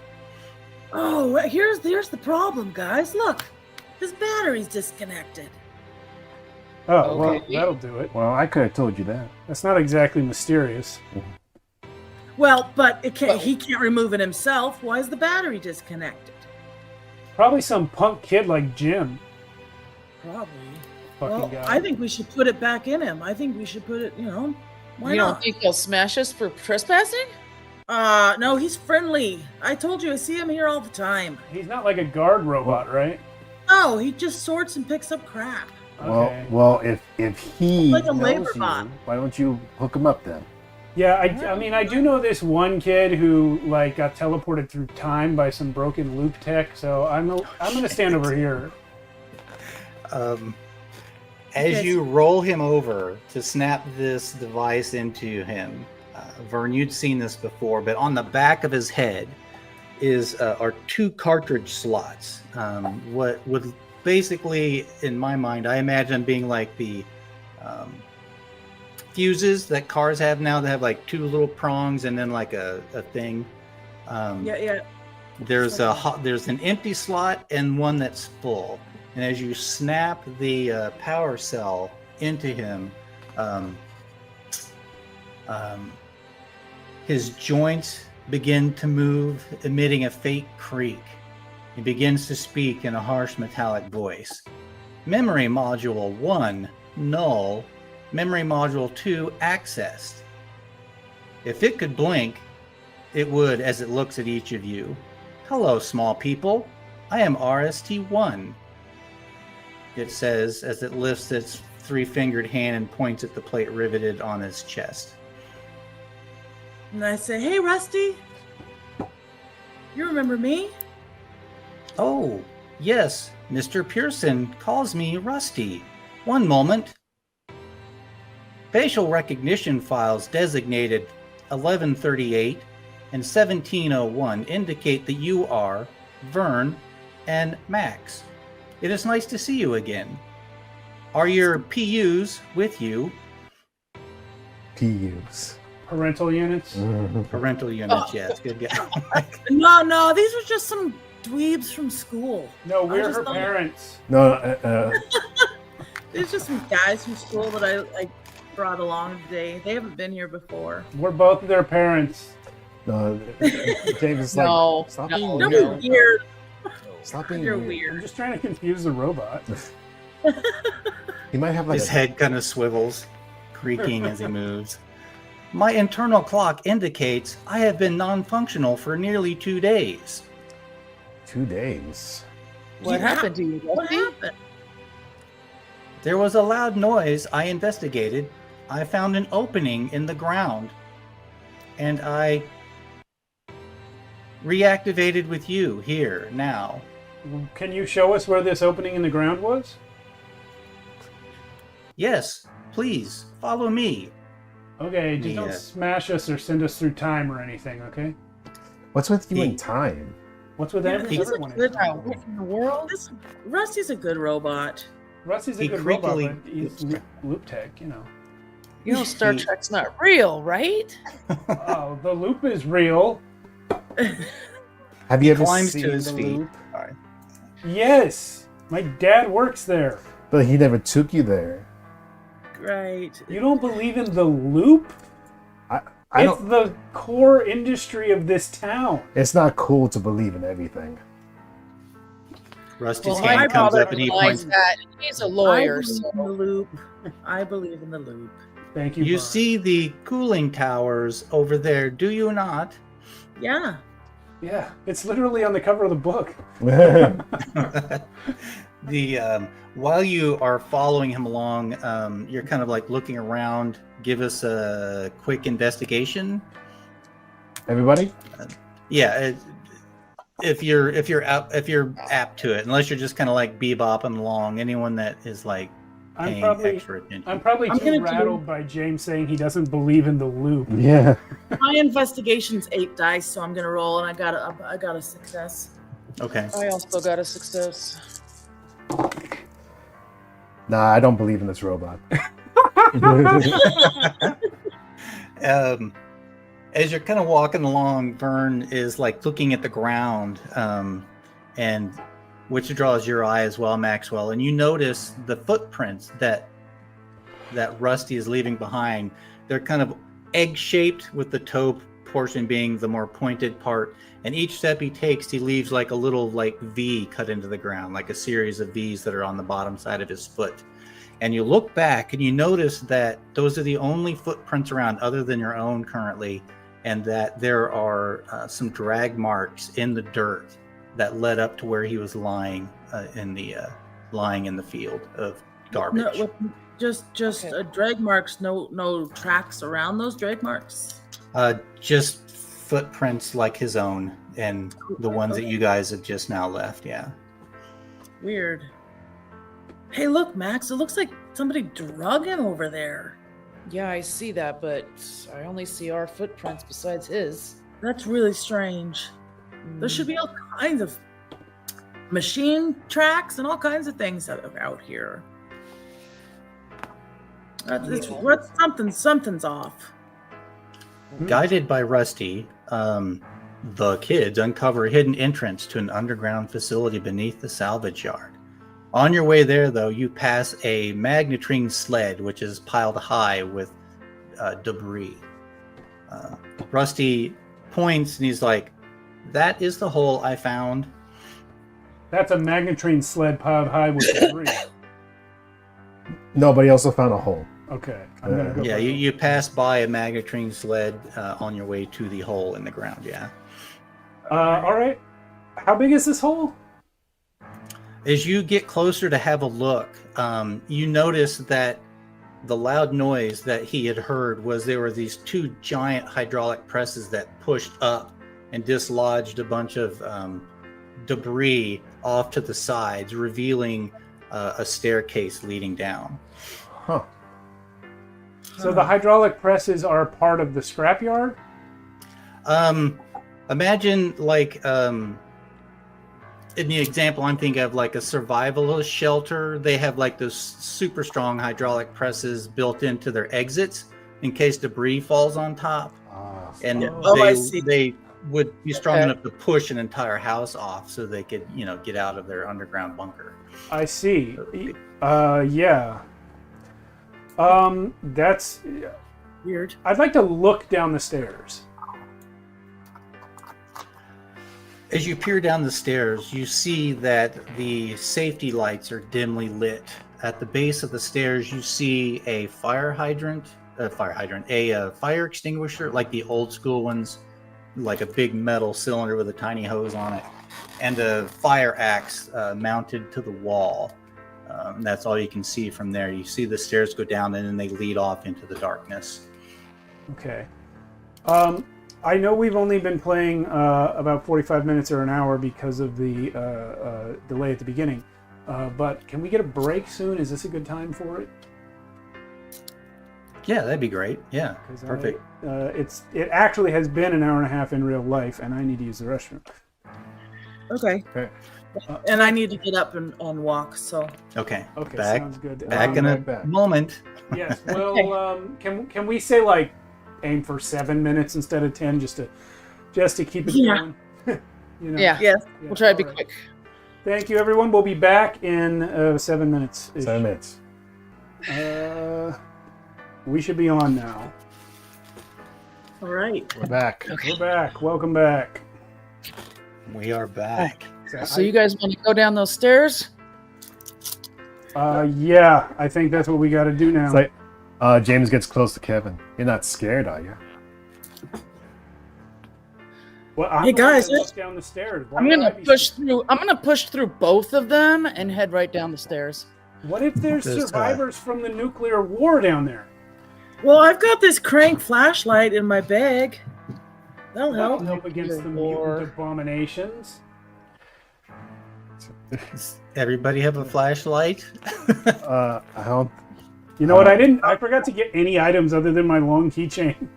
Oh, here's the problem, guys. Look, his battery's disconnected. Oh, well, Okay. that'll do it. Well, I could have told you that. That's not exactly mysterious. Well, but he can't remove it himself. Why is the battery disconnected? Probably some punk kid like Jim. Probably. fucking Well, guy. I think we should put it back in him. I think we should put it, why You not? don't think he'll smash us for trespassing? No, he's friendly. I told you, I see him here all the time. He's not like a guard robot, right? No, he just sorts and picks up crap. Okay. Well, if he Like a knows labor you, bot. why don't you hook him up then? Yeah, I mean, I do know this one kid who like got teleported through time by some broken loop tech. So I'm gonna stand over here. As you roll him over to snap this device into him, Vern, you'd seen this before, but on the back of his head are 2 cartridge slots. What would basically, in my mind, I imagine being like the fuses that cars have now. They have like 2 little prongs and then like a thing. Yeah. There's an empty slot and one that's full. And as you snap the power cell into him, his joints begin to move, emitting a faint creak. He begins to speak in a harsh metallic voice. Memory module 1, null. Memory module 2, accessed. If it could blink, it would as it looks at each of you. Hello, small people. I am RST-1. It says as it lifts its 3-fingered hand and points at the plate riveted on his chest. And I say, hey, Rusty. You remember me? Oh, yes, Mr. Pearson calls me Rusty. One moment. Facial recognition files designated 1138 and 1701 indicate that you are Vern and Max. It is nice to see you again. Are your PUs with you? PUs. Parental units. Parental units, yes. Good guy. No, these were just some dweebs from school. No, I we're just her thought- parents. No, There's just some guys from school that I brought along today. They haven't been here before. We're both their parents. no. James is No, like, stop no, being You're no. weird. weird. Stop being You're weird. weird. I'm just trying to confuse the robot. He might have like His head kind of swivels, creaking as he moves. My internal clock indicates I have been non-functional for nearly 2 days. 2 days. What happened to you, What Rusty? happened? There was a loud noise. I investigated. I found an opening in the ground. And I reactivated with you here now. Can you show us where this opening in the ground was? Yes, please, follow me. Okay, just don't Yeah. smash us or send us through time or anything, okay? What's with you He- and time? What's with Yeah, everyone? he's a good What in the world? Rusty's a good robot. Rusty's a He good robot, creakily- but he's loop tech, you know. You know Star Trek's not real, right? Oh, the loop is real. Have you ever climbs to seen his the feet. loop? Alright. Yes, my dad works there. But he never took you there. Right. You don't believe in the loop? I It's don't. the core industry of this town. It's not cool to believe in everything. Rusty's Well, my hand comes father up and he realized points. that. He's a lawyer, I believe in the so loop. I believe in the loop. Thank you. You Vern. see the cooling towers over there, do you not? Yeah. Yeah, it's literally on the cover of the book. The while you are following him along, you're kind of like looking around. Give us a quick investigation. Everybody? Yeah, if you're apt to it, unless you're just kind of like bebopping along. Anyone that is like I'm paying probably extra attention. I'm probably I'm too gonna do- rattled by James saying he doesn't believe in the loop. Yeah. My investigation's 8 dice, so I'm gonna roll, and I got a success. Okay. I also got a success. Nah, I don't believe in this robot. As you're kind of walking along, Vern is like looking at the ground, and which draws your eye as well, Maxwell. And you notice the footprints that Rusty is leaving behind. They're kind of egg-shaped, with the toe portion being the more pointed part. And each step he takes, he leaves like a little like V cut into the ground, like a series of V's that are on the bottom side of his foot. And you look back and you notice that those are the only footprints around other than your own currently, and that there are some drag marks in the dirt that led up to where he was lying in the field of garbage. No, just drag marks. No tracks around those drag marks. Just footprints like his own and the ones that you guys have just now left. Yeah. Weird. Hey, look, Max. It looks like somebody drug him over there. Yeah, I see that, but I only see our footprints besides his. That's really strange. There should be all kinds of machine tracks and all kinds of things out here. Something's off. Guided by Rusty, the kids uncover a hidden entrance to an underground facility beneath the salvage yard. On your way there, though, you pass a magnetrine sled, which is piled high with debris. Rusty points and he's like, "That is the hole I found." That's a magnetrine sled piled high with debris. No, but he also found a hole. Okay. I'm gonna go. Yeah, you pass by a magnetrine sled on your way to the hole in the ground, yeah. All right. How big is this hole? As you get closer to have a look, you notice that the loud noise that he had heard was there were these two giant hydraulic presses that pushed up and dislodged a bunch of debris off to the sides, revealing a staircase leading down. Huh. So the hydraulic presses are part of the scrapyard? Imagine like in the example I'm thinking of, like a survivalist shelter. They have like those super strong hydraulic presses built into their exits in case debris falls on top. And they would be strong enough to push an entire house off so they could, get out of their underground bunker. I see. Yeah. That's Weird. I'd like to look down the stairs. As you peer down the stairs, you see that the safety lights are dimly lit. At the base of the stairs, you see a fire extinguisher, like the old school ones, like a big metal cylinder with a tiny hose on it, and a fire axe mounted to the wall. That's all you can see from there. You see the stairs go down, and then they lead off into the darkness. Okay. I know we've only been playing about 45 minutes or an hour because of the delay at the beginning. But can we get a break soon? Is this a good time for it? Yeah, that'd be great. Yeah, perfect. It actually has been an hour and a half in real life, and I need to use the restroom. Okay. And I need to get up and walk, so. Okay. Okay, sounds good. Back in a moment. Yes. Well, can we say like aim for 7 minutes instead of 10, just to keep it going? Yeah. Yes. We'll try to be quick. Thank you, everyone. We'll be back in 7 minutes. 7 minutes. We should be on now. All right. We're back. We're back. Welcome back. We are back. So you guys want to go down those stairs? Yeah, I think that's what we got to do now. It's like James gets close to Kevin. You're not scared, are you? Well, I'm hey guys, look down the stairs. I'm gonna push through both of them and head right down the stairs. What if there's survivors from the nuclear war down there? Well, I've got this crank flashlight in my bag. That'll help. Help against the mutant abominations. Does everybody have a flashlight? I don't. You know what? I forgot to get any items other than my long keychain.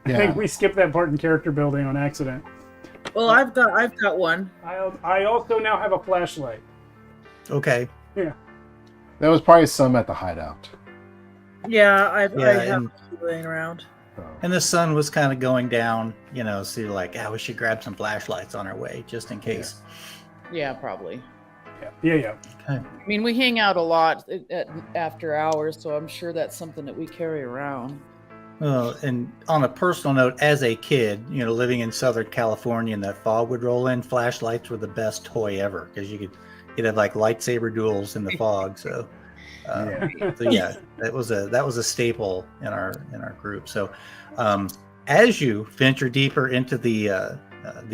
I think we skipped that part in character building on accident. Well, I've got one. I also now have a flashlight. Okay. Yeah. There was probably some at the hideout. Yeah, I have a few laying around. And the sun was kind of going down, so you're like, we should grab some flashlights on our way, just in case. Yeah, probably. Yeah. Okay. I mean, we hang out a lot after hours, so I'm sure that's something that we carry around. Well, and on a personal note, as a kid, living in Southern California and that fog would roll in, flashlights were the best toy ever because you'd have like lightsaber duels in the fog. So So yeah, that was a staple in our group. So as you venture deeper into the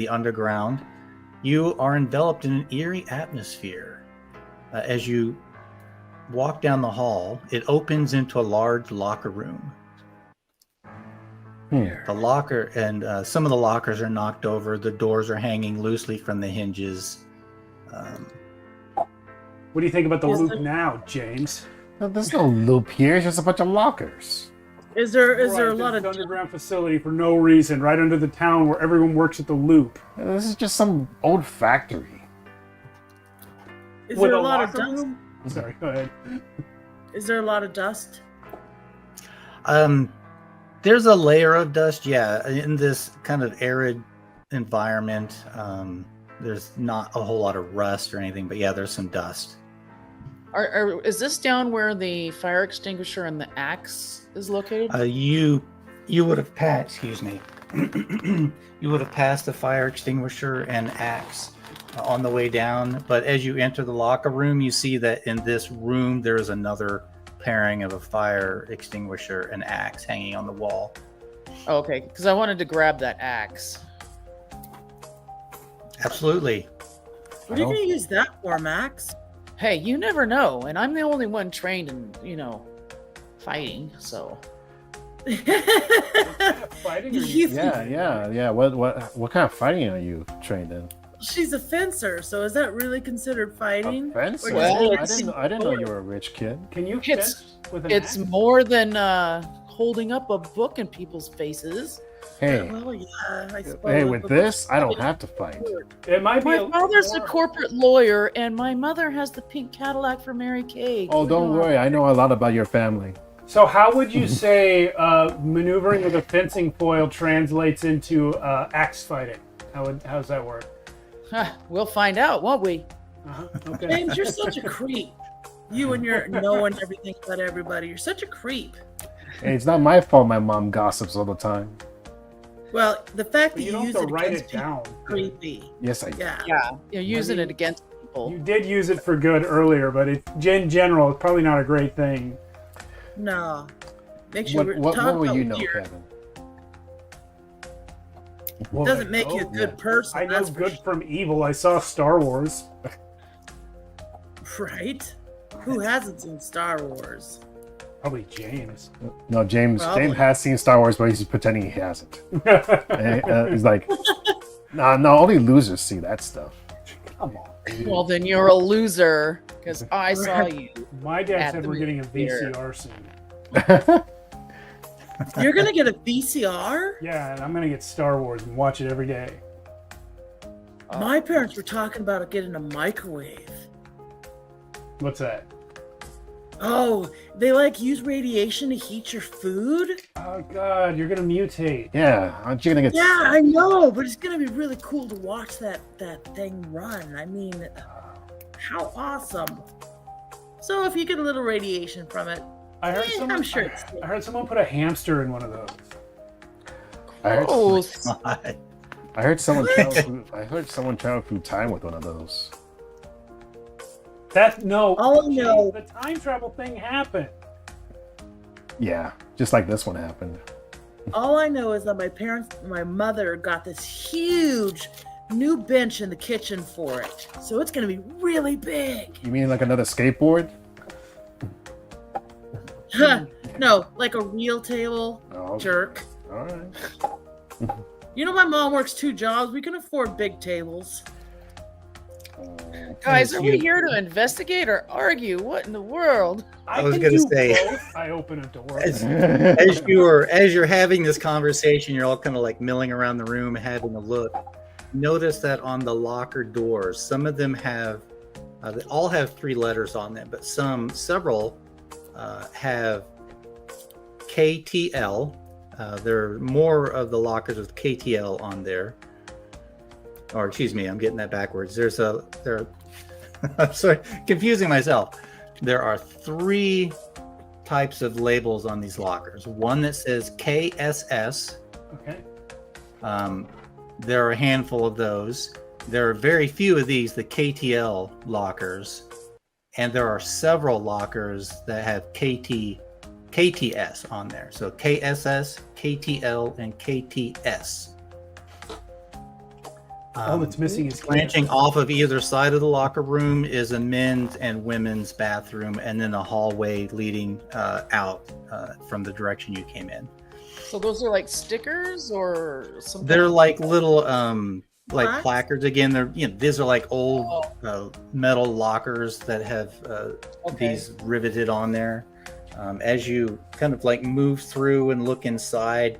underground, you are enveloped in an eerie atmosphere. As you walk down the hall, it opens into a large locker room. The locker and some of the lockers are knocked over. The doors are hanging loosely from the hinges. What do you think about the loop now, James? No, there's no loop here. It's just a bunch of lockers. Is there a lot There's of an underground facility for no reason, right under the town where everyone works at the loop. This is just some old factory. is With there a a lot of locker dust? room? Sorry, go ahead. Is there a lot of dust? There's a layer of dust, yeah, in this kind of arid environment. There's not a whole lot of rust or anything, but yeah, there's some dust. Is this down where the fire extinguisher and the axe is located? You would have passed. Excuse me. You would have passed the fire extinguisher and axe on the way down. But as you enter the locker room, you see that in this room there is another pairing of a fire extinguisher and axe hanging on the wall. Oh, okay, because I wanted to grab that axe. Absolutely. What are you going to use that for, Max? Hey, you never know, and I'm the only one trained in, fighting. So Fighting or Yeah. What kind of fighting are you trained in? She's a fencer, so is that really considered fighting? A fencer? Or Well, just I didn't know you were a rich kid. Can you It's- fence with an it's axe? more than holding up a book in people's faces. Hey, Well, yeah, I suppose. hey, with this, I don't have to fight. It might be My father's a more- corporate lawyer, and my mother has the pink Cadillac for Mary Kay. Oh, don't worry. I know a lot about your family. So how would you say maneuvering with a fencing foil translates into axe fighting? How's that work? We'll find out, won't we? Okay. James, you're such a creep. You and your knowing everything about everybody. You're such a creep. Hey, it's not my fault my mom gossips all the time. Well, the fact But that you you don't use have to it write against it people down. is creepy. Yes, I do. Yeah. Yeah, you're using mean, it against people. You did use it for good earlier, but in general, it's probably not a great thing. No. Makes you What talk will about you know, weird. Kevin? Well, Doesn't make you a good yeah. person. I know that's for good from evil. I saw Star Wars. sure. Right? Who hasn't seen Star Wars? Probably James. No, James Probably. has seen Star Wars, but he's pretending he hasn't. He's like, no, only losers see that stuff. Come on. dude. Well, then you're a loser, because I saw you. My dad at said the we're getting a movie theater. VCR soon. You're gonna get a VCR? Yeah, and I'm gonna get Star Wars and watch it every day. My parents were talking about getting a microwave. What's that? Oh, they use radiation to heat your food? Oh God, you're gonna mutate. Yeah, aren't you gonna get? Yeah, I know, but it's gonna be really cool to watch that thing run. I mean, how awesome. So if you get a little radiation from it, I heard someone. I'm sure it's I heard someone put a hamster in one of those. I heard someone travel through time with one of those. All I know- The time travel thing happened. Yeah, just like this one happened. all I know is that my mother got this huge new bench in the kitchen for it. So it's gonna be really big. You mean like another skateboard? No, like a real table, Oh, jerk. all right. You know my mom works 2 jobs. We can afford big tables. Guys, are we here to investigate or argue? What in the world? I was can gonna do say- both. I open a door. As you're having this conversation, you're all kind of like milling around the room, having a look. Notice that on the locker doors, some of them have, they all have 3 letters on them, but several have KTL. There are more of the lockers with KTL on there. Or excuse me, I'm getting that backwards. I'm sorry, confusing myself. There are 3 types of labels on these lockers. One that says KSS. Okay. There are a handful of those. There are very few of these, the KTL lockers. and there are several lockers that have KTS on there. So KSS, KTL, and KTS. All that's missing is branching off of either side of the locker room is a men's and women's bathroom, and then a hallway leading out from the direction you came in. So those are like stickers or something? They're like little like placards. Again, they're these are like old metal lockers that have these riveted on there. As you kind of like move through and look inside,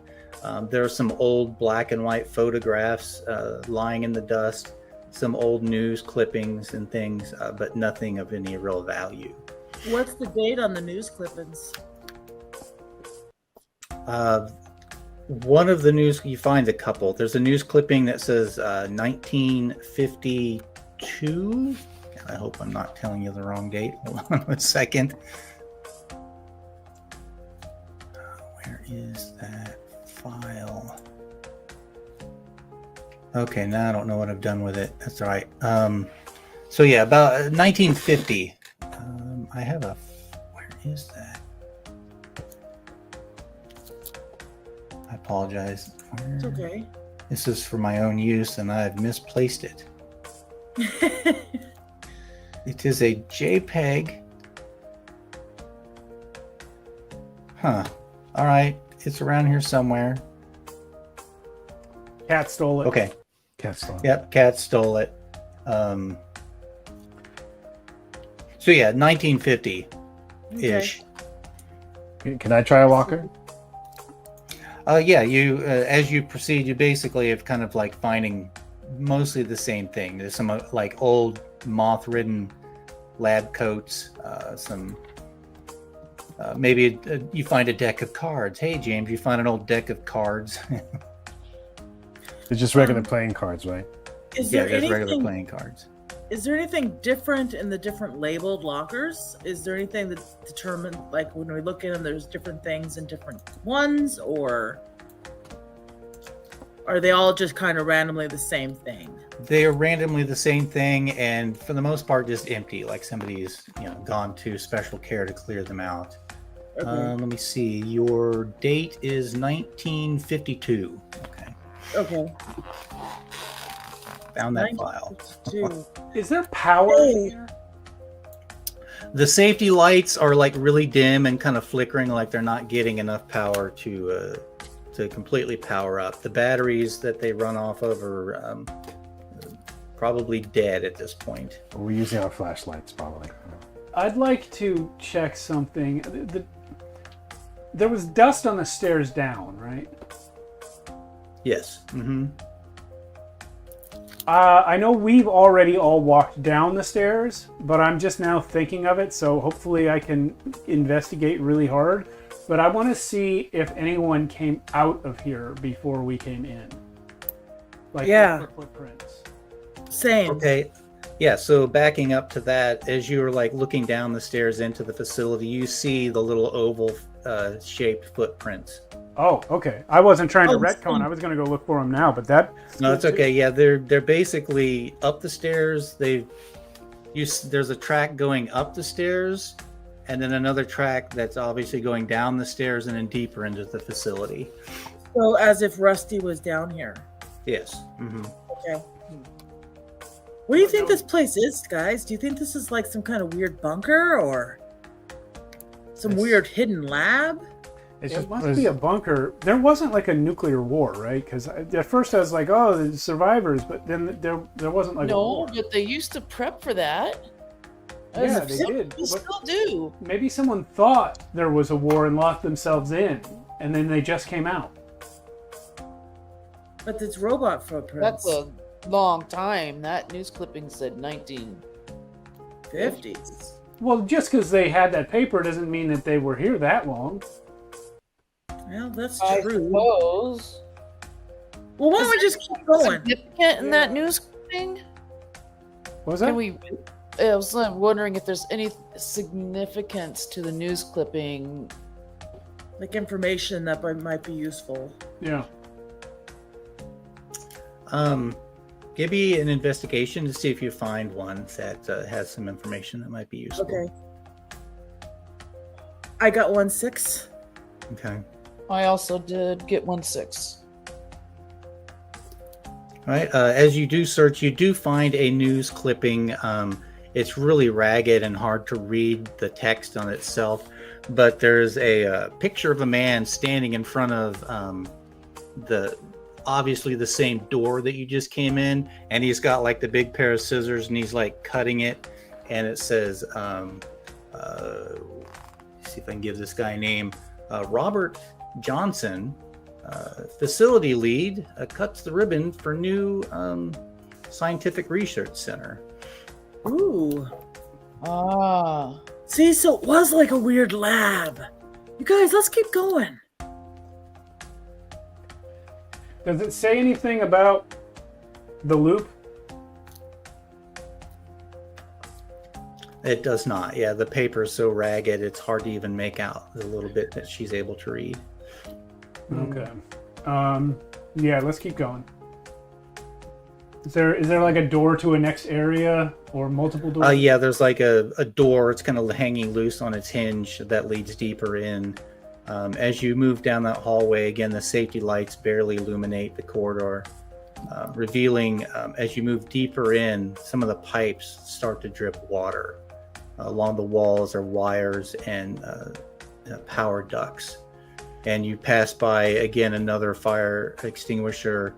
there are some old black and white photographs lying in the dust, some old news clippings and things, but nothing of any real value. What's the date on the news clippings? One of the news, you find a couple. There's a news clipping that says 1952. I hope I'm not telling you the wrong date. Hold on a second. Where is that file? Okay, now I don't know what I've done with it. That's all right. So yeah, about 1950. I have a. Where is that? I apologize. It's okay. This is for my own use, and I've misplaced it. It is a JPEG. Huh. All right. It's around here somewhere. Cat stole it. Okay. Cat stole it. Yep, Cat stole it. So yeah, 1950-ish. Okay. Can I try a walker? Yeah, you as you proceed, you basically have kind of like finding mostly the same thing. There's some like old moth-ridden lab coats, some maybe you find a deck of cards. Hey, James, you find an old deck of cards. They're just regular playing cards, right? Yeah, there's regular playing cards. Is there anything different in the different labeled lockers? Is there anything that's determined, like when we look in them, there's different things in different ones, or are they all just kind of randomly the same thing? They are randomly the same thing, and for the most part, just empty. Like somebody's, gone to special care to clear them out. Okay. Let me see. Your date is 1952. Okay. Found that file. Is there power here? The safety lights are like really dim and kind of flickering, like they're not getting enough power to completely power up. The batteries that they run off of are probably dead at this point. We're using our flashlights, probably. I'd like to check something. There was dust on the stairs down, right? Yes. Mm-hmm. I know we've already all walked down the stairs, but I'm just now thinking of it, so hopefully I can investigate really hard. But I want to see if anyone came out of here before we came in. Like footprints. Same. Okay. Yeah, so backing up to that, as you're like looking down the stairs into the facility, you see the little oval shaped footprints. Oh, okay. I wasn't trying to retcon. I was going to go look for them now, but that... No, it's okay. Yeah, they're basically up the stairs. There's a track going up the stairs, and then another track that's obviously going down the stairs and then deeper into the facility. So as if Rusty was down here. Yes. Mm-hmm. Okay. What do you think this place is, guys? Do you think this is like some kind of weird bunker or some weird hidden lab? It must be a bunker. There wasn't like a nuclear war, right? Because at first I was like, oh, the survivors, but then there wasn't like a war. No, but they used to prep for that. Yeah, they did. They still do. Maybe someone thought there was a war and locked themselves in, and then they just came out. But it's robot footprints. That's a long time. That news clipping said 1950s. Well, just because they had that paper doesn't mean that they were here that long. Well, that's I true. suppose. Well, why don't we just keep going? Significant in that news clipping? What was that? I was wondering if there's any significance to the news clipping. Like information that might be useful. Yeah. Give me an investigation to see if you find one that has some information that might be useful. Okay. I got 1-6. Okay. I also did get 1-6. All right. As you do search, you do find a news clipping. It's really ragged and hard to read the text on itself, but there's a picture of a man standing in front of obviously the same door that you just came in, and he's got like the big pair of scissors and he's like cutting it, and it says, see if I can give this guy a name, Robert Johnson, facility lead, cuts the ribbon for new scientific research center. Ooh. Ah. See, so it was like a weird lab. You guys, let's keep going. Does it say anything about the loop? It does not. Yeah, the paper is so ragged, it's hard to even make out the little bit that she's able to read. Okay. Yeah, let's keep going. Is there like a door to a next area or multiple doors? Yeah, there's like a door. It's kind of hanging loose on its hinge that leads deeper in. As you move down that hallway, again, the safety lights barely illuminate the corridor, revealing, as you move deeper in, some of the pipes start to drip water. Along the walls are wires and power ducts. And you pass by, again, another fire extinguisher,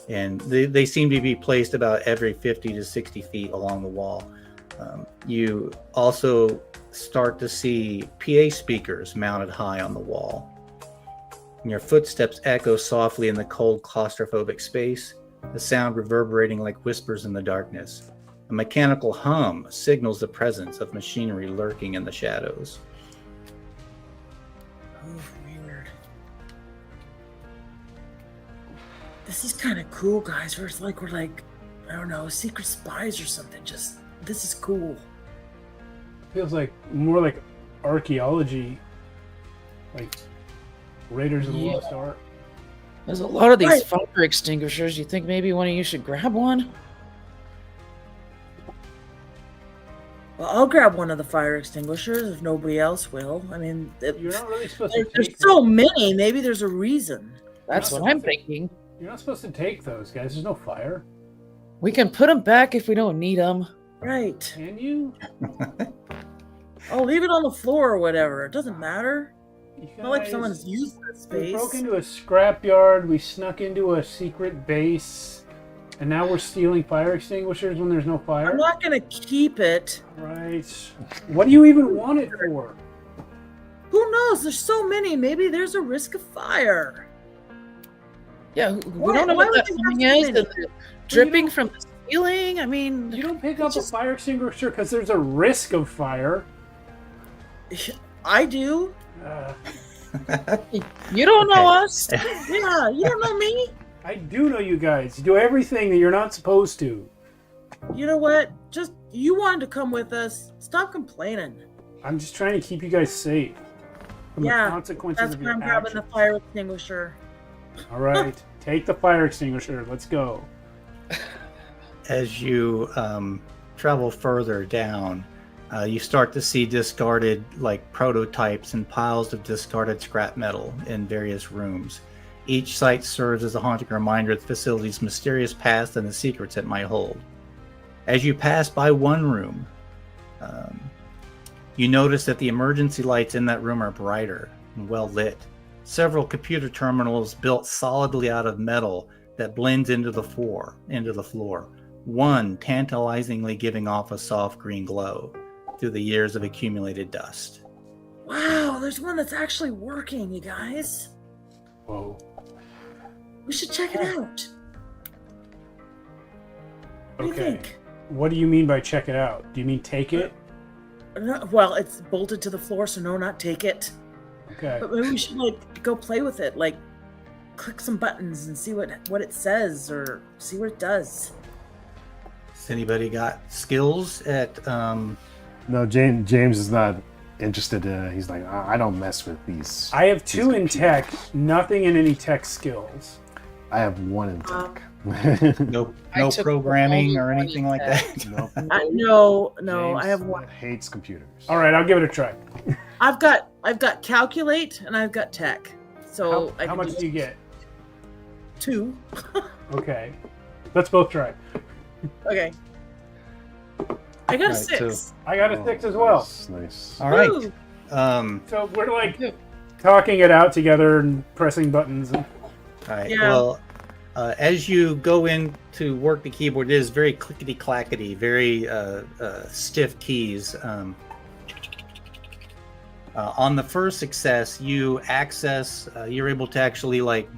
and they seem to be placed about every 50 to 60 feet along the wall. You also start to see PA speakers mounted high on the wall. And your footsteps echo softly in the cold, claustrophobic space, the sound reverberating like whispers in the darkness. A mechanical hum signals the presence of machinery lurking in the shadows. Oh, weird. This is kind of cool, guys. Where it's like we're like, I don't know, secret spies or something. Just, this is cool. Feels like more like archaeology, like Raiders of the Lost Ark. There's a lot of these Right. fire extinguishers. You think maybe one of you should grab one? Well, I'll grab one of the fire extinguishers if nobody else will. I mean, You're not really supposed to there's take so them. many. Maybe there's a reason. That's what I'm thinking. You're not supposed to take those, guys. There's no fire. We can put them back if we don't need them. Right. Can you? Oh, leave it on the floor or whatever. It doesn't matter. You Not like guys- someone's used that We space. broke into a scrapyard. We snuck into a secret base, and now we're stealing fire extinguishers when there's no fire. I'm not gonna keep it. Right. What do you even want it for? Who knows? There's so many. Maybe there's a risk of fire. Yeah, we Why- don't know why what would that they thing have is. so many? And they're dripping from the ceiling. I mean, You don't pick up just- a fire extinguisher because there's a risk of fire. I do. you don't know us. Yeah, you don't know me. I do know you guys. You do everything that you're not supposed to. You know what? Just you wanted to come with us. Stop complaining. I'm just trying to keep you guys safe from the Yeah, consequences That's of why your I'm grabbing the actions. fire extinguisher. All right, take the fire extinguisher. Let's go. As you travel further down, you start to see discarded like prototypes and piles of discarded scrap metal in various rooms. Each site serves as a haunting reminder of the facility's mysterious past and the secrets it might hold. As you pass by one room, you notice that the emergency lights in that room are brighter and well lit. Several computer terminals built solidly out of metal that blends into the floor, one tantalizingly giving off a soft green glow through the years of accumulated dust. Wow, there's one that's actually working, you guys. Whoa. We should check it out. What do you Okay. think? What do you mean by check it out? Do you mean take it? No, well, it's bolted to the floor, so no, not take it. Okay. But maybe we should like go play with it, like click some buttons and see what it says or see what it does. Has anybody got skills at No, James is not interested. He's like, I don't mess with these. I have 2 in computers. tech, nothing in any tech skills. I have one in tech. No, I no took programming only or one anything like tech. that. Nope. No, James I have one. hates computers. All right, I'll give it a try. I've got calculate and I've got tech. So How much do you get? 2. Okay, let's both try. Okay. I got a Right, 6. so- I got a 6 as well. Nice. All right. Woo. So we're like talking it out together and pressing buttons. All right. Yeah. Well, as you go in to work the keyboard, it is very clickety clackety, very stiff keys. On the first success, you access. You're able to actually like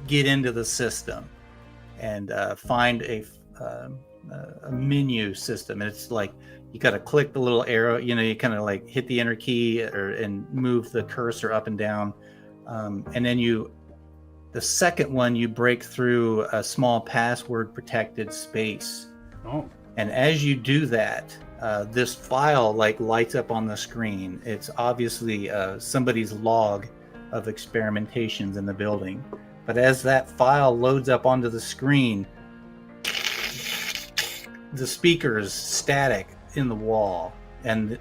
get into the system and find a menu system, and it's like you got to click the little arrow. You know, you kind of like hit the enter key and move the cursor up and down, and then the second one, you break through a small password protected space. Oh, And as you do that, this file like lights up on the screen. It's obviously somebody's log of experimentations in the building. But as that file loads up onto the screen, the speaker's static in the wall, and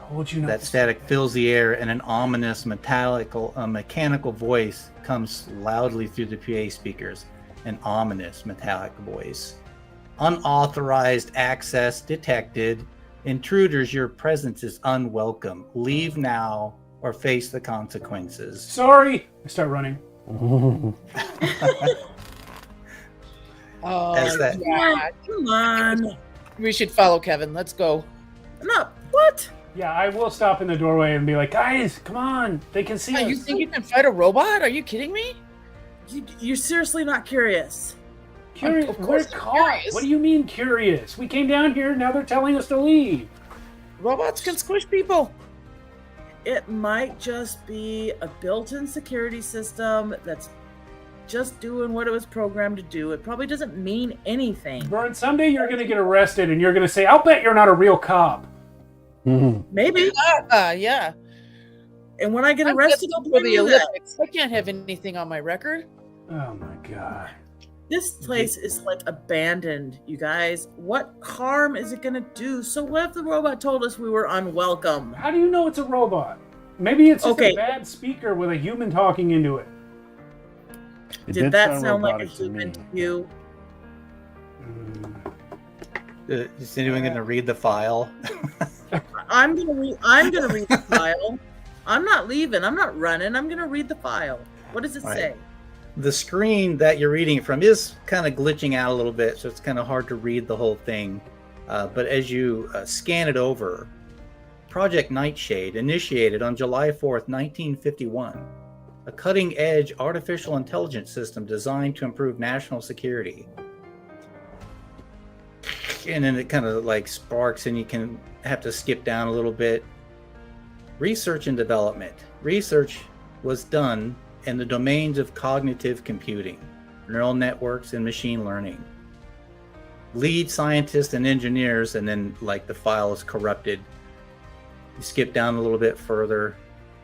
told you not that to static say that. fills the air, and an ominous mechanical voice comes loudly through the PA speakers. An ominous metallic voice. Unauthorized access detected. Intruders, your presence is unwelcome. Leave now or face the consequences. Sorry. I start running. Oh, As that- yeah. Come on. We should follow Kevin. Let's go. No, what? Yeah, I will stop in the doorway and be like, guys, come on. They can see Hey, us. you think you can fight a robot? Are you kidding me? You're seriously not curious. Curious? Of We're course I'm caught. curious. What do you mean curious? We came down here, now they're telling us to leave. Robots can squish people. It might just be a built-in security system that's just doing what it was programmed to do. It probably doesn't mean anything. Vern, someday you're going to get arrested and you're going to say, I'll bet you're not a real cop. Maybe. Yeah. And when I get I'm arrested, just I'll for blame the you then. Olympics. I can't have anything on my record. Oh my God. This place is like abandoned, you guys. What harm is it gonna do? So what if the robot told us we were unwelcome? How do you know it's a robot? Maybe it's just Okay. a bad speaker with a human talking into it. It Did that sound like a robotic to human me. to you? Is anyone going to read the file? I'm gonna read the file. I'm not leaving. I'm not running. I'm gonna read the file. What does it Right. say? The screen that you're reading from is kind of glitching out a little bit, so it's kind of hard to read the whole thing. But as you scan it over, Project Nightshade initiated on July 4th, 1951, a cutting-edge artificial intelligence system designed to improve national security. And then it kind of like sparks, and you can have to skip down a little bit. Research and development. Research was done in the domains of cognitive computing, neural networks, and machine learning. Lead scientists and engineers, and then like the file is corrupted. You skip down a little bit further.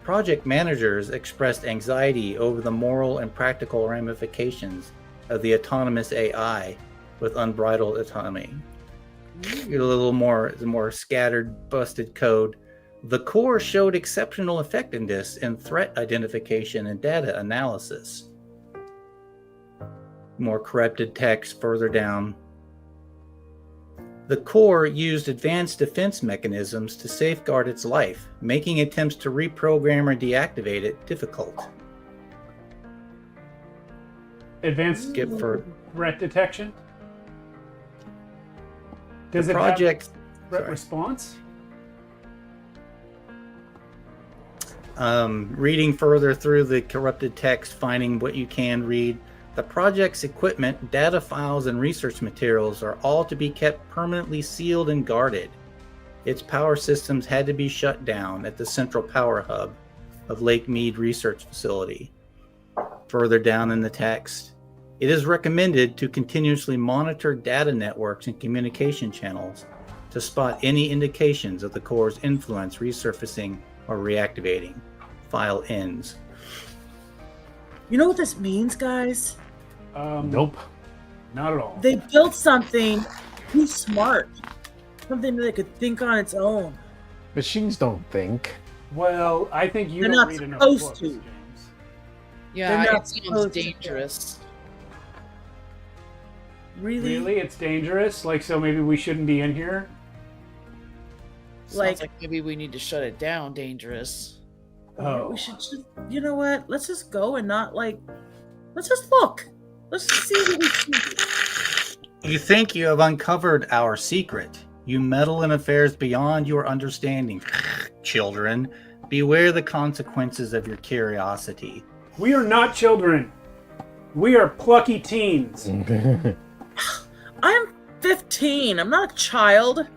Project managers expressed anxiety over the moral and practical ramifications of the autonomous AI with unbridled autonomy. A little more scattered, busted code. The core showed exceptional effectiveness in threat identification and data analysis. More corrupted text further down. The core used advanced defense mechanisms to safeguard its life, making attempts to reprogram or deactivate it difficult. Advanced Skip for threat detection? Does the it project. have threat sorry. response? Reading further through the corrupted text, finding what you can read. The project's equipment, data files, and research materials are all to be kept permanently sealed and guarded. Its power systems had to be shut down at the central power hub of Lake Mead Research Facility. Further down in the text, it is recommended to continuously monitor data networks and communication channels to spot any indications of the core's influence resurfacing or reactivating. File ends. You know what this means, guys? Nope. Not at all. They built something too smart. Something that could think on its own. Machines don't think. Well, I think you They're don't not read enough supposed books, to. James. Yeah, They're not it sounds supposed to. dangerous. Really? Really? It's dangerous? Like, so maybe we shouldn't be in here? Sounds like maybe we need to shut it down. Dangerous. Oh. We should just, you know what? Let's just go and not let's just look. Let's just see what we see. You think you have uncovered our secret. You meddle in affairs beyond your understanding. Children, beware the consequences of your curiosity. We are not children. We are plucky teens. I'm 15. I'm not a child.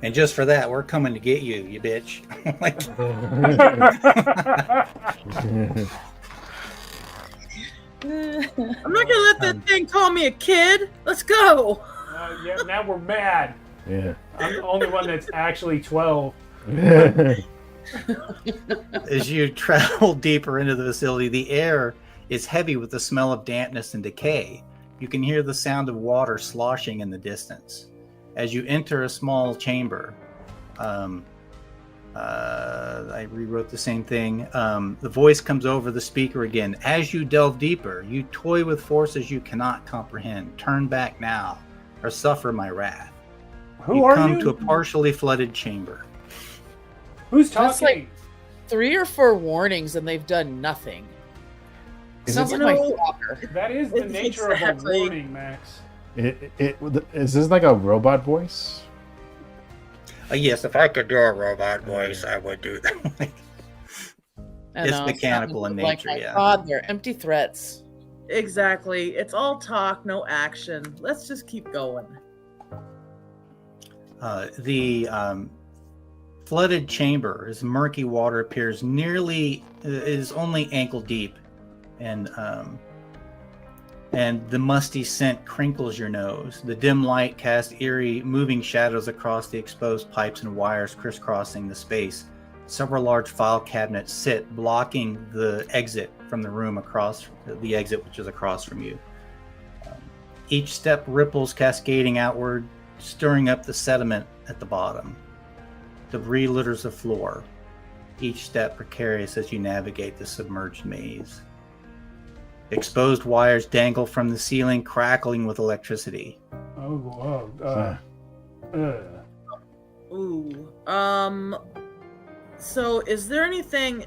And just for that, we're coming to get you, you bitch. Like, I'm not gonna let that thing call me a kid. Let's go. Yeah, now we're mad. Yeah. I'm the only one that's actually 12. as you travel deeper into the facility, the air is heavy with the smell of dampness and decay. You can hear the sound of water sloshing in the distance. As you enter a small chamber, I rewrote the same thing. The voice comes over the speaker again. As you delve deeper, you toy with forces you cannot comprehend. Turn back now, or suffer my wrath. Who are come you? to a partially flooded chamber. Who's That's talking? like 3 or 4 warnings and they've done nothing. Is Sounds it- like You my know- father. That is the nature of a Exactly. warning, Max. Is this like a robot voice? Yes, if I could do a robot voice, I would do that. And, It's mechanical in like nature, my yeah. father, empty threats. Exactly. It's all talk, no action. Let's just keep going. The flooded chamber, as murky water appears, is only ankle deep, and the musty scent crinkles your nose. The dim light casts eerie, moving shadows across the exposed pipes and wires crisscrossing the space. Several large file cabinets sit, blocking the exit from the room which is across from you. Each step ripples cascading outward, stirring up the sediment at the bottom. Debris litters the floor, each step precarious as you navigate the submerged maze. Exposed wires dangle from the ceiling, crackling with electricity. Oh, whoa. Ooh. So is there anything,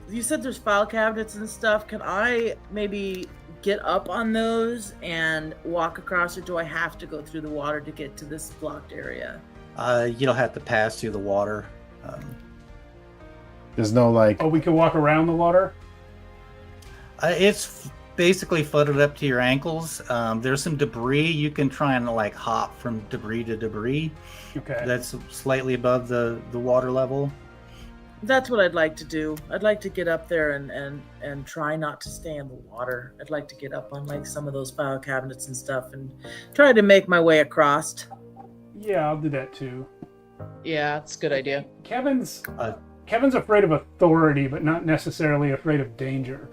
you said there's file cabinets and stuff. Can I maybe get up on those and walk across, or do I have to go through the water to get to this blocked area? You'll have to pass through the water. There's no like. Oh, we can walk around the water? It's basically flooded up to your ankles. There's some debris. You can try and hop from debris to debris. Okay. That's slightly above the water level. That's what I'd like to do. I'd like to get up there and try not to stay in the water. I'd like to get up on some of those file cabinets and stuff and try to make my way across. Yeah, I'll do that too. Yeah, it's a good idea. Kevin's afraid of authority, but not necessarily afraid of danger.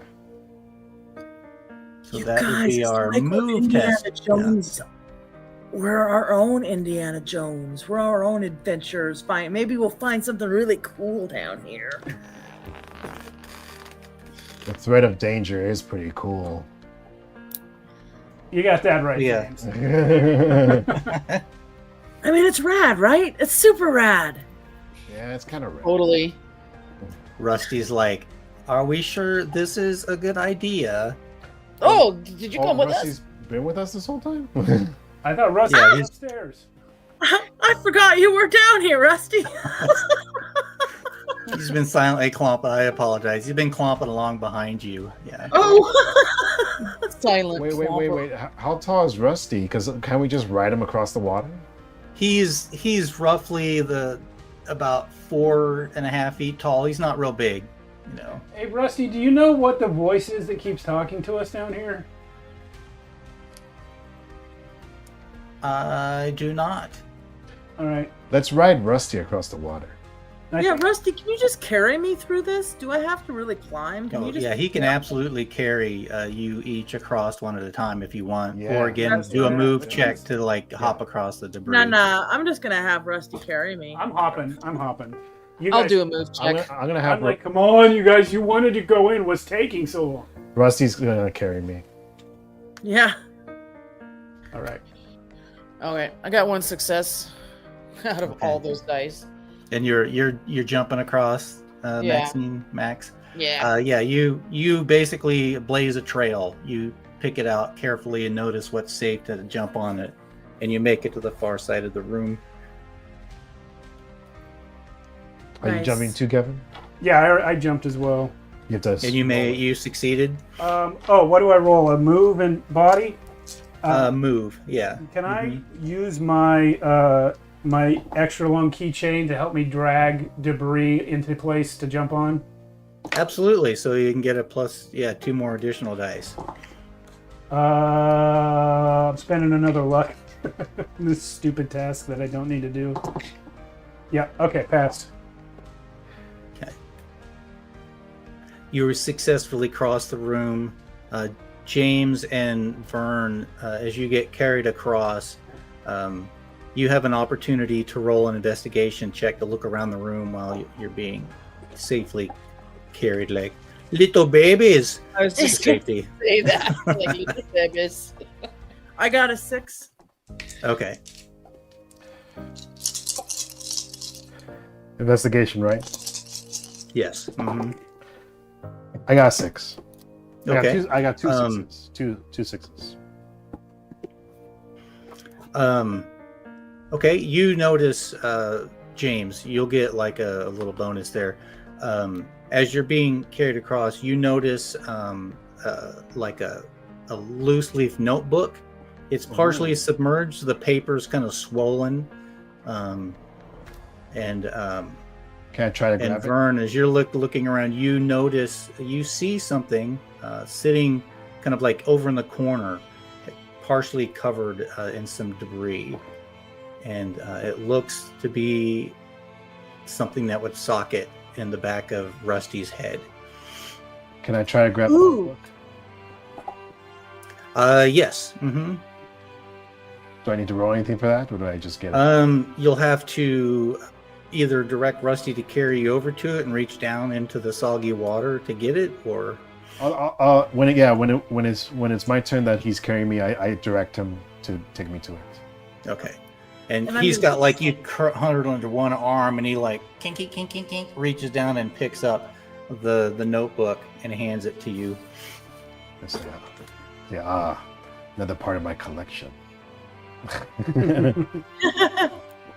So You that would guys, be it's our like with move Indiana test. Jones. We're our own Indiana Jones. We're our own adventurers. Maybe we'll find something really cool down here. The threat of danger is pretty cool. You got that right, Yeah. James. Yeah, I mean, it's rad, right? It's super rad. it's kind of rare. Totally. Rusty's like, are we sure this is a good idea? Oh, did you come with Rusty's us? been with us this whole time? I thought Rusty Yeah, was he's- upstairs. I forgot you were down here, Rusty. He's been silently clomping. I apologize. He's been clomping along behind you. Yeah. Oh. Silent. Wait. clomper. How tall is Rusty? Because can we just ride him across the water? He's roughly about 4.5 feet tall. He's not real big, you know. Hey, Rusty, do you know what the voice is that keeps talking to us down here? I do not. All right. Let's ride Rusty across the water. Yeah, Rusty, can you just carry me through this? Do I have to really climb? Can Oh, you just yeah, he can absolutely carry you each across one at a time if you want, Yeah. or again That's do a fine. move check to like hop across the debris. Nah. I'm just gonna have Rusty carry me. I'm hopping. You I'll guys, do a move check. I'm gonna have I'm like, come on, you guys. You wanted to go in. What's taking so long? Rusty's gonna carry me. Yeah. All right. Okay, I got one success out of all those dice. And you're jumping across, Yeah. Max. Yeah. Yeah, you basically blaze a trail. You pick it out carefully and notice what's safe to jump on it, and you make it to the far side of the room. Are you Nice. jumping too, Kevin? Yeah, I jumped as well. You have to. And you succeeded. Oh, what do I roll? A move and body? Move, yeah. Can I use my my extra long keychain to help me drag debris into place to jump on? Absolutely. So you can get a plus, 2 more additional dice. I'm spending another luck. This stupid task that I don't need to do. Yeah. Okay. Passed. You successfully cross the room. James and Vern, as you get carried across, you have an opportunity to roll an investigation check to look around the room while you're being safely carried like little babies. I was to just going to safety. say that. Like, you just said this. I got a 6. Okay. Investigation, right? Yes. Mm-hmm. I got 6. Okay. I got two sixes. Two sixes. Okay. You notice, James, you'll get like a little bonus there. As you're being carried across, you notice like a loose leaf notebook. It's partially submerged. The paper's kind of swollen. Can I try to grab And Vern, as you're looking around, you see something sitting kind of like over in the corner, partially covered in some debris. And it looks to be something that would socket in the back of Rusty's head. Can I try to grab the Ooh. notebook? Yes. Mm-hmm. Do I need to roll anything for that, or do I just get it? You'll have to either direct Rusty to carry you over to it and reach down into the soggy water to get it, or When it's my turn that he's carrying me, I direct him to take me to it. okay. And And I'm he's just- got like you hunted under one arm, and he like kink, reaches down and picks up the notebook and hands it to you. Let's see. Another part of my collection.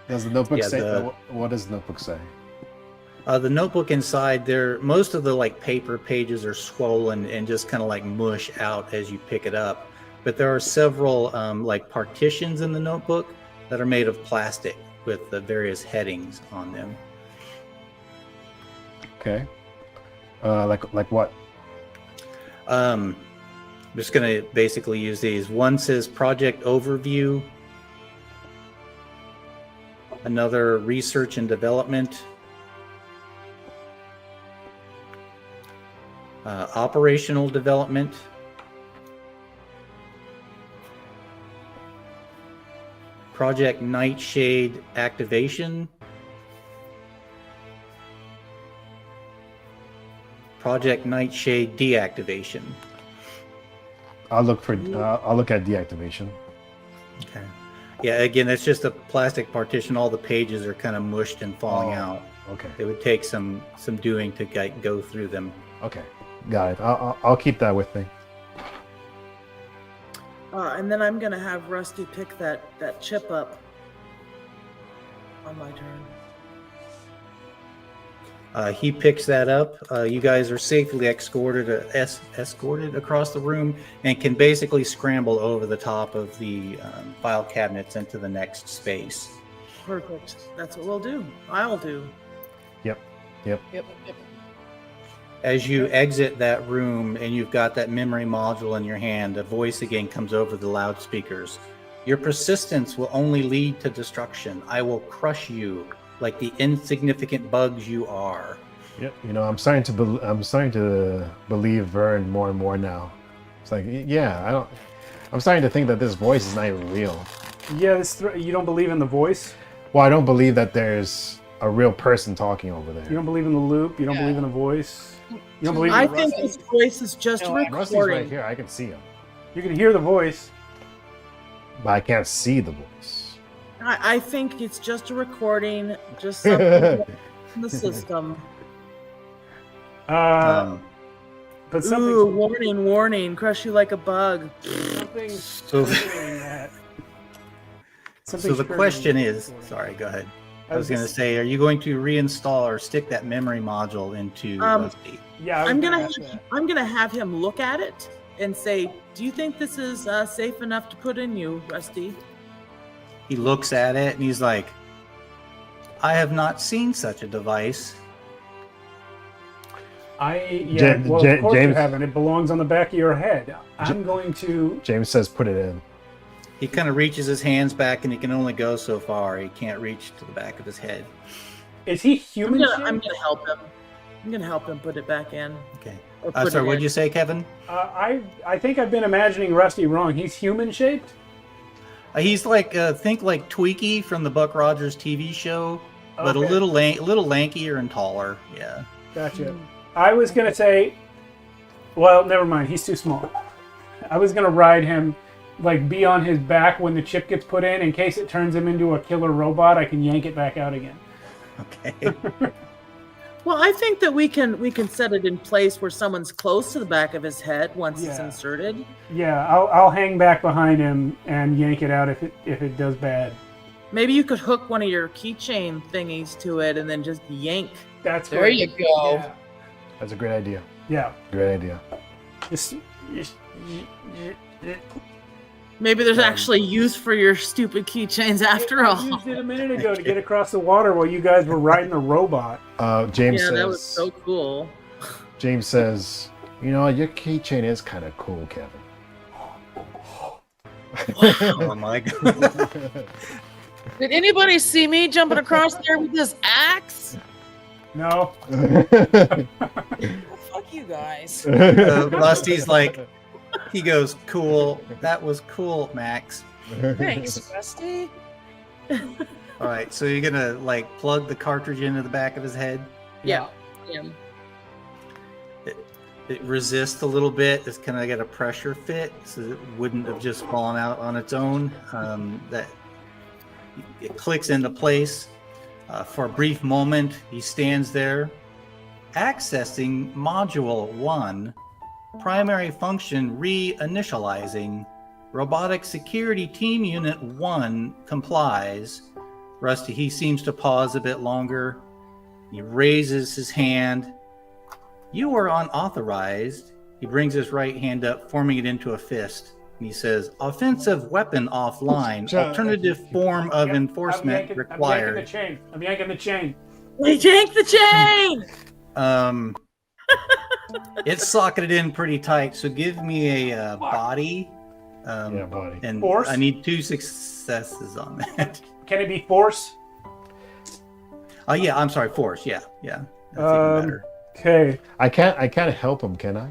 Does the notebook Yeah, say? What does the notebook say? The notebook inside there, most of the like paper pages are swollen and just kind of like mush out as you pick it up. But there are several like partitions in the notebook that are made of plastic with the various headings on them. Okay. Like what? I'm just going to basically use these. One says project overview. Another research and development. Operational development. Project Nightshade activation. Project Nightshade deactivation. I'll look at deactivation. Okay. Yeah, again, it's just a plastic partition. All the pages are kind of mushed and falling out. Okay. It would take some doing to go through them. Okay. Got it. I'll keep that with me. And then I'm gonna have Rusty pick that chip up on my turn. He picks that up. You guys are safely escorted across the room and can basically scramble over the top of the file cabinets into the next space. Perfect. That's what we'll do. I'll do. Yep. As you exit that room and you've got that memory module in your hand, a voice again comes over the loudspeakers. Your persistence will only lead to destruction. I will crush you like the insignificant bugs you are. Yeah, you know, I'm starting to believe Vern more and more now. It's like, yeah, I'm starting to think that this voice is not even real. Yeah, you don't believe in the voice? Well, I don't believe that there's a real person talking over there. You don't believe in the loop? You don't believe in the voice? You don't believe in I Rusty? think this voice is just a Rusty's recording. right here. I can see him, You can hear the voice. but I can't see the voice. I think it's just a recording, just something in the system. But something's, Ooh, warning, warning, crush you like a bug. something's So- triggering that. So Something's the triggering question that is, recording. sorry, go ahead. I I was going to say, are you going to reinstall or stick that memory module into Rusty? Yeah, I'm gonna have him look at it and say, "Do you think this is safe enough to put in you, Rusty?" He looks at it and he's like, I have not seen such a device. Of course you James- haven't. It belongs on the back of your head. I'm going to. James says, "Put it in." He kind of reaches his hands back and he can only go so far. He can't reach to the back of his head. Is he human? I'm gonna help him. I'm gonna help him put it back in. Okay. Or put Sorry, it what'd in. you say, Kevin? I think I've been imagining Rusty wrong. He's human shaped. He's like, think like Tweaky from the Buck Rogers TV show, but a Okay. little lankier and taller. Yeah. Gotcha. I was gonna say, well, never mind. He's too small. I was gonna ride him, like be on his back when the chip gets put in case it turns him into a killer robot. I can yank it back out again. Okay. Well, I think that we can set it in place where someone's close to the back of his head once it's Yeah. inserted. Yeah, I'll hang back behind him and yank it out if it does bad. Maybe you could hook one of your keychain thingies to it and then just yank. That's There what- you go. Yeah. That's a great idea. Yeah. Great idea. Just- Maybe there's actually use for your stupid keychains after I all. used it a minute ago to get across the water while you guys were riding the robot. James Yeah, says. that was so cool. James says, "You know, your keychain is kind of cool, Kevin." Oh my god. Did anybody see me jumping across there with this axe? No. Fuck you guys. Rusty's like, he goes, cool. That was cool, Max. Thanks, Rusty. All right, so you're gonna like plug the cartridge into the back of his head. Yeah. Yeah. It resists a little bit. It's kind of got a pressure fit, so it wouldn't have just fallen out on its own. That it clicks into place. For a brief moment, he stands there, accessing Module 1, primary function reinitializing. Robotic Security Team Unit 1 complies. Rusty, he seems to pause a bit longer. He raises his hand. You are unauthorized. He brings his right hand up, forming it into a fist. And he says, offensive weapon offline. Alternative form of enforcement required. I'm yanking the chain. We yank the chain! It's socketed in pretty tight, so give me a body. Yeah, body. And Force? I need 2 successes on that. Can it be force? Oh yeah, I'm sorry, force. Yeah. That's even better. Okay. I can't help him, can I?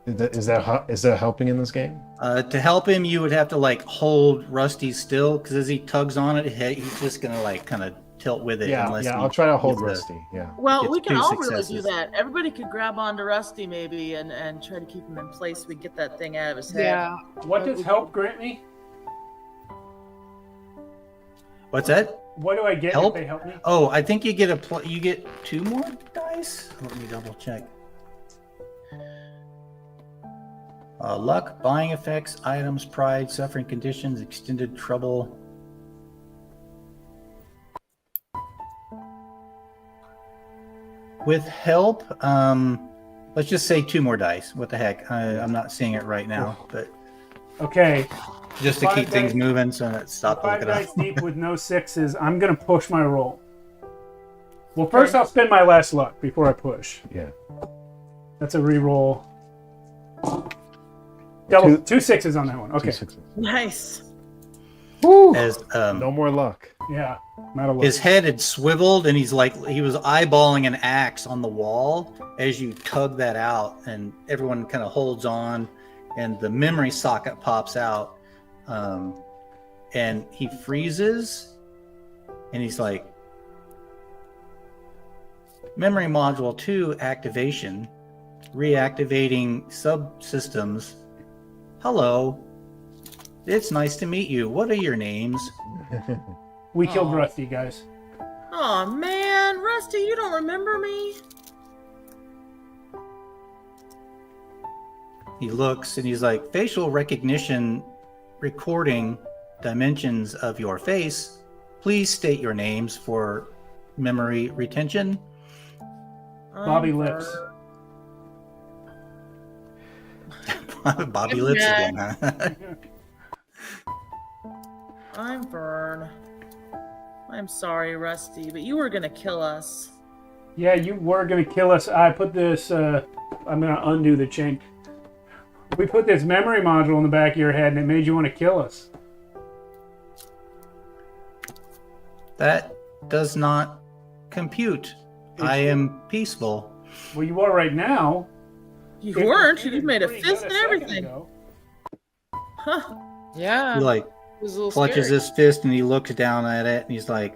Is that helping in this game? To help him, you would have to like hold Rusty still, because as he tugs on it, he's just gonna like kind of tilt with it. Yeah, unless he I'll try to hold gets a- Rusty. Yeah. Well, Gets we can 2 all really do successes. that. Everybody could grab onto Rusty maybe and try to keep him in place so we get that thing out of his head. Yeah. What does help grant me? What's that? What do I get Help? if they help me? Oh, I think you get you get 2 more dice. Let me double check. Luck, buying effects, items, pride, suffering conditions, extended trouble. With help, let's just say 2 more dice. What the heck? I'm not seeing it right now, but Okay. just to 5 keep things dice- moving, so that stop 5 looking up. dice deep with no 6s. I'm gonna push my roll. Well, first I'll spend my last luck before I push. Yeah. That's a re-roll. Double 2 2 6s on that one. Okay. 2 6s. Nice. Woo! As No more luck. Yeah, metal. His head had swiveled, and he was eyeballing an axe on the wall as you tug that out, and everyone kind of holds on, and the memory socket pops out, and he freezes, and he's like, memory module 2 activation, reactivating subsystems. Hello, it's nice to meet you. What are your names? We killed Rusty, guys. Oh man, Rusty, you don't remember me? He looks and he's like, facial recognition recording dimensions of your face. Please state your names for memory retention. Bobby Lips. Bobby Lips again, huh? I'm Vern. I'm sorry, Rusty, but you were gonna kill us. Yeah, you were gonna kill us. I put this. I'm gonna undo the chain. We put this memory module in the back of your head, and it made you want to kill us. That does not compute. I am peaceful. Well, you are right now. You weren't. You made a fist and everything. Huh. Yeah. He like It was a little clutches scary. his fist and he looks down at it and he's like,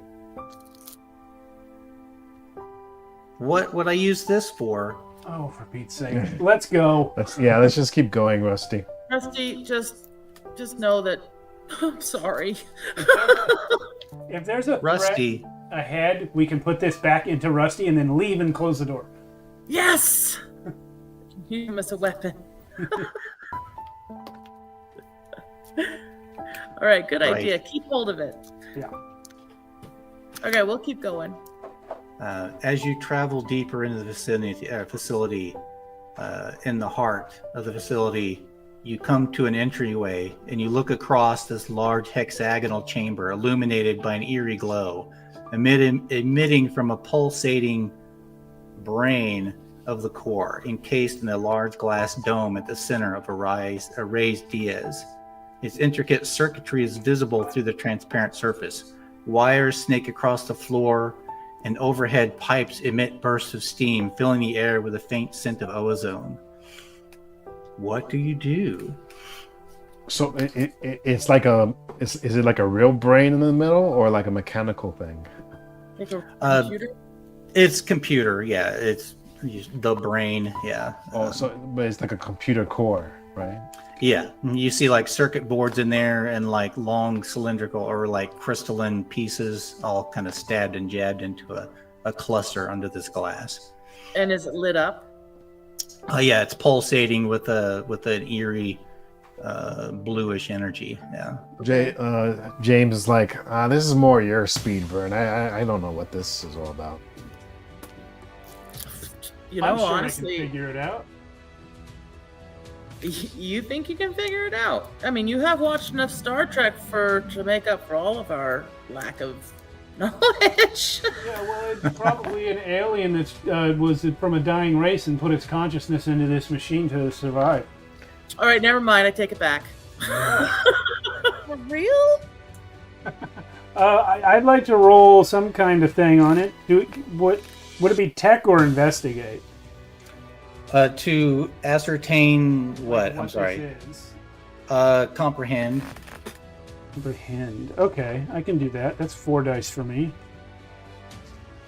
what would I use this for? Oh, for Pete's sake. Let's go. Let's just keep going, Rusty. Rusty, just know that I'm sorry. If there's a Rusty. threat ahead, we can put this back into Rusty and then leave and close the door. Yes! Use him as a weapon. All right, good Right. idea. Keep hold of it. Yeah. Okay, we'll keep going. As you travel deeper into the facility, in the heart of the facility, you come to an entryway and you look across this large hexagonal chamber illuminated by an eerie glow, emitting from a pulsating brain of the core, encased in a large glass dome at the center of a raised dais. Its intricate circuitry is visible through the transparent surface. Wires snake across the floor, and overhead pipes emit bursts of steam, filling the air with a faint scent of ozone. What do you do? So it's like is it like a real brain in the middle or like a mechanical thing? Like a computer? It's computer, yeah. It's the brain, yeah. But it's like a computer core, right? Yeah, you see like circuit boards in there and like long cylindrical or like crystalline pieces all kind of stabbed and jabbed into a cluster under this glass. And is it lit up? Yeah, it's pulsating with an eerie bluish energy. Yeah. James is like, this is more your speed, Vern. I don't know what this is all about. You know, I'm sure honestly, I can figure it out. You think you can figure it out? I mean, you have watched enough Star Trek to make up for all of our lack of knowledge. Yeah, well, it's probably an alien that was from a dying race and put its consciousness into this machine to survive. All right, never mind. I take it back. For real? I'd like to roll some kind of thing on it. Would it be tech or investigate? To ascertain what? I'm sorry. This is. Comprehend. Comprehend. Okay, I can do that. That's 4 dice for me.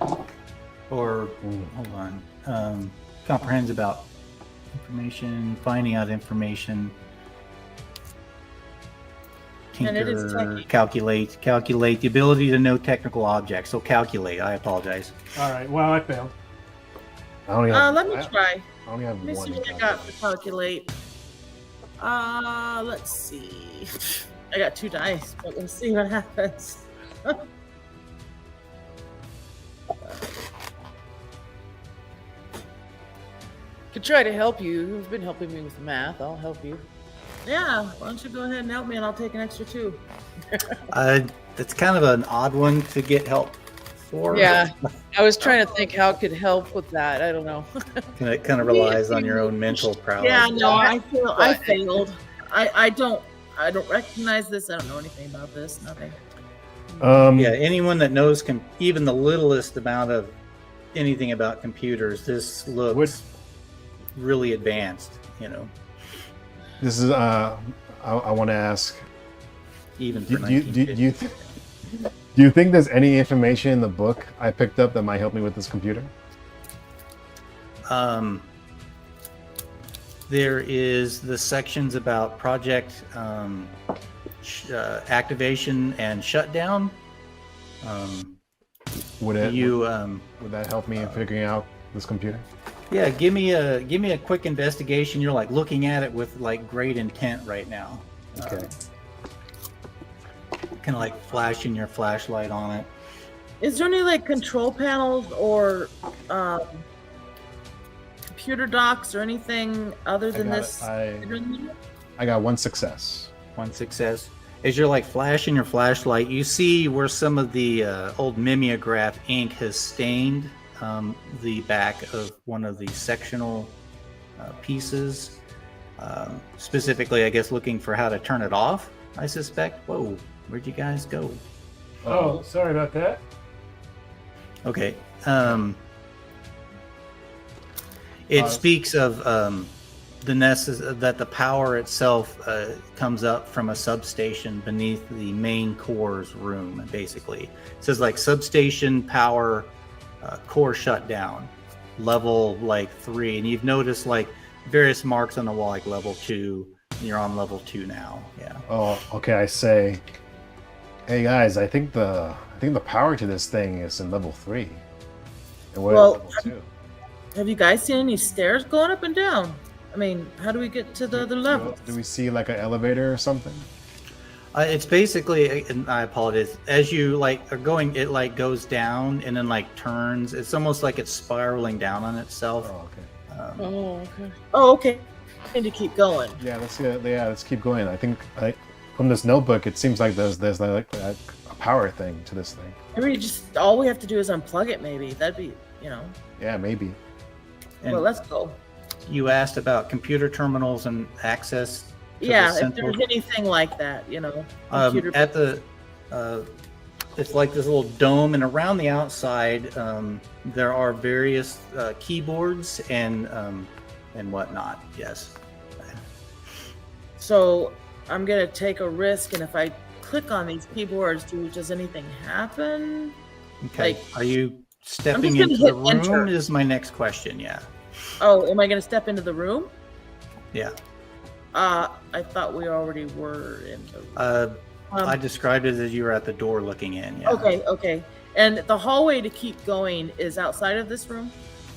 Or hold on. Comprehends about information, finding out information. And it is Tinker, techie. calculate the ability to know technical objects. So calculate. I apologize. All right. Well, I failed. I only have, Let me try. I only have Let me one. see what I got to calculate. Let's see. I got 2 dice, but we'll see what happens. Could try to help you. You've been helping me with math. I'll help you. Yeah, why don't you go ahead and help me, and I'll take an extra 2. That's kind of an odd one to get help for. Yeah, I was trying to think how it could help with that. I don't know. It kind of relies on your own mental prowess. Yeah, no, I But- failed. I don't recognize this. I don't know anything about this. Nothing. Yeah, anyone that knows even the littlest amount of anything about computers, this looks really advanced. This is I want to ask. Even for Do you think there's any information in the book I picked up that might help me with this computer? There is the sections about project activation and shutdown. Would that help me in figuring out this computer? Yeah, give me a quick investigation. You're like looking at it with like great intent right now. Okay. Kind of like flashing your flashlight on it. Is there any like control panels or computer docks or anything other than this? I got one success. One success. As you're like flashing your flashlight, you see where some of the old mimeograph ink has stained the back of one of the sectional pieces. Specifically, I guess looking for how to turn it off, I suspect. Whoa, where'd you guys go? Oh, sorry about that. Okay. It speaks of that the power itself comes up from a substation beneath the main core's room. Basically, it says like substation power core shutdown, level like 3, and you've noticed like various marks on the wall, like level 2. And you're on level 2 now. Yeah. Oh, okay. I say, hey guys, I think the power to this thing is in level 3. And we're at level 2. Have you guys seen any stairs going up and down? I mean, how do we get to the other levels? Do we see like an elevator or something? It's basically, and I apologize, as you like are going, it like goes down and then like turns. It's almost like it's spiraling down on itself. Oh, okay. Oh, okay. I need to keep going. Yeah, let's keep going. I think from this notebook, it seems like there's like a power thing to this thing. Maybe just all we have to do is unplug it. Maybe that'd be, Yeah, maybe. And well, let's go. You asked about computer terminals and access. Yeah, if there's anything like that, At the, it's like this little dome, and around the outside, there are various keyboards and whatnot. Yes. So I'm gonna take a risk, and if I click on these keyboards, does anything happen? Okay. Are you stepping into the room? Enter. Is my next question. Yeah. Oh, am I gonna step into the room? Yeah. I thought we already were in the room. I described it as you were at the door looking in. Yeah. Okay. And the hallway to keep going is outside of this room?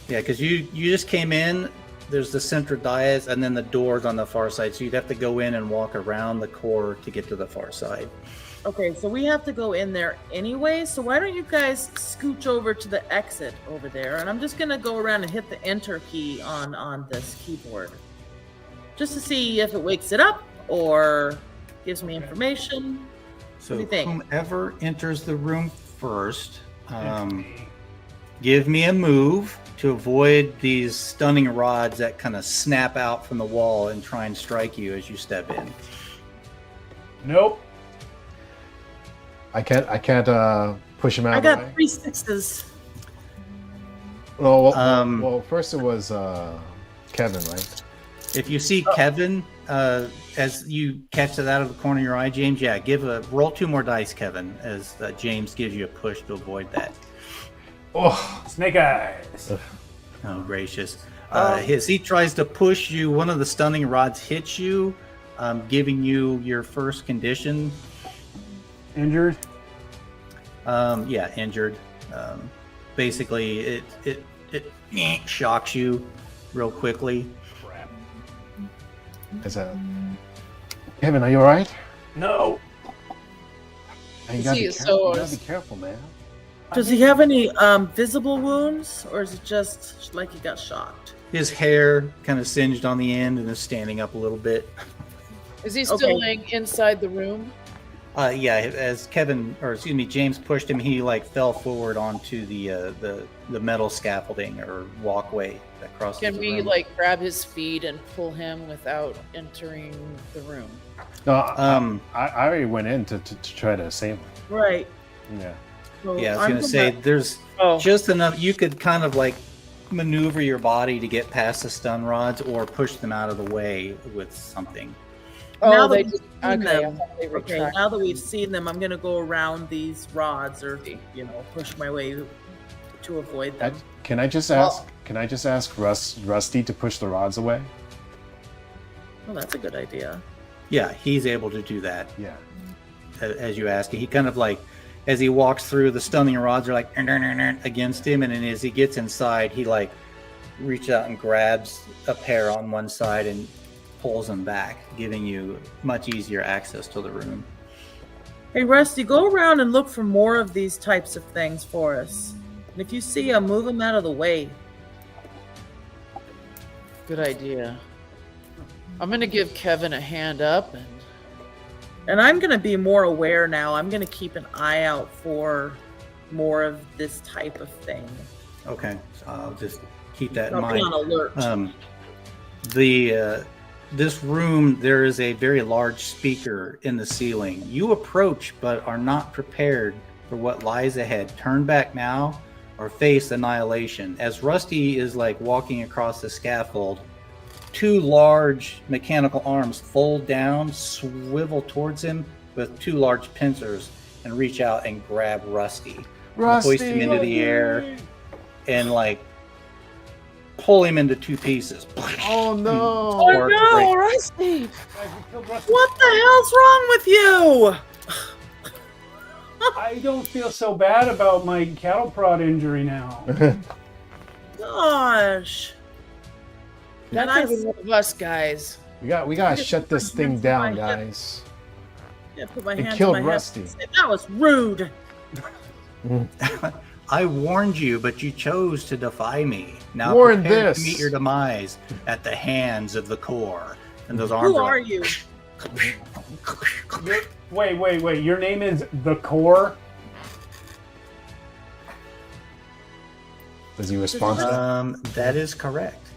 Yeah, because you just came in. There's the center dais, and then the doors on the far side. So you'd have to go in and walk around the core to get to the far side. Okay, so we have to go in there anyway. So why don't you guys scooch over to the exit over there? And I'm just going to go around and hit the enter key on this keyboard. Just to see if it wakes it up or gives me information. So what do you think? Whomever enters the room first, give me a move to avoid these stunning rods that kind of snap out from the wall and try and strike you as you step in. Nope. I can't push him out. I got 3 6s. Well, first it was Kevin, right? If you see Kevin, as you catch it out of the corner of your eye, James, roll 2 more dice, Kevin, as James gives you a push to avoid that. Oh, snake eyes. Oh, gracious. As he tries to push you, one of the stunning rods hits you, giving you your first condition. Injured? Yeah, injured. Basically, it shocks you real quickly. Kevin, are you all right? No. You gotta be careful, man. Does he have any visible wounds, or is it just like he got shocked? His hair kind of singed on the end and is standing up a little bit. Is he still laying inside the room? Yeah, as James pushed him, he like fell forward onto the metal scaffolding or walkway that crosses the room. Can we like grab his feet and pull him without entering the room? No, I already went in to try to save him. Right. Yeah. So Yeah, I was I'm gonna say there's Oh, just enough. You could kind of like maneuver your body to get past the stun rods or push them out of the way with something. Now oh, that they we've just seen okay. I them, thought they okay, retract. now that we've seen them, I'm gonna go around these rods, or push my way to avoid them. Can I just ask? Can I just ask Rusty to push the rods away? Oh, that's a good idea. Yeah, he's able to do that Yeah. as you ask. He kind of like, as he walks through, the stunning rods are like against him, and then as he gets inside, he like reaches out and grabs a pair on one side and pulls them back, giving you much easier access to the room. Hey, Rusty, go around and look for more of these types of things for us. And if you see them, move them out of the way. Good idea. I'm gonna give Kevin a hand up, And I'm going to be more aware now. I'm going to keep an eye out for more of this type of thing. Okay, so I'll just keep that in I'll be mind. on alert. This room, there is a very large speaker in the ceiling. You approach but are not prepared for what lies ahead. Turn back now or face annihilation. As Rusty is like walking across the scaffold, two large mechanical arms fold down, swivel towards him with two large pincers, and reach out and grab Rusty. Hoist him into the air and like pull him into two pieces. Oh no! Oh no, Rusty! What the hell's wrong with you? I don't feel so bad about my cattle prod injury now. Gosh. that's I- every one of us guys. we gotta shut this thing down, guys. Yeah, put my It hands killed on my Rusty. head and say, that was rude. I warned you, but you chose to defy me. Now Warn prepare this. to meet your demise at the hands of the core. And those arms Who are are like, you? Wait. Your name is The Core? Does he respond to that? that is correct.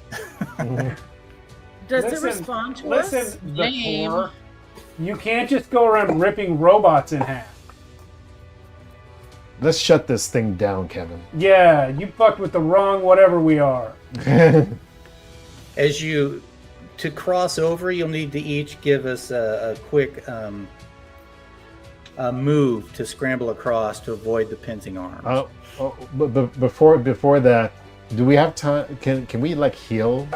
Does it Listen- respond to us? Listen, The Lame. Core. You can't just go around ripping robots in half. Let's shut this thing down, Kevin. Yeah, you fucked with the wrong whatever we are. As you to cross over, you'll need to each give us a quick move to scramble across to avoid the pincing arms. But before that, do we have time? Can we like heal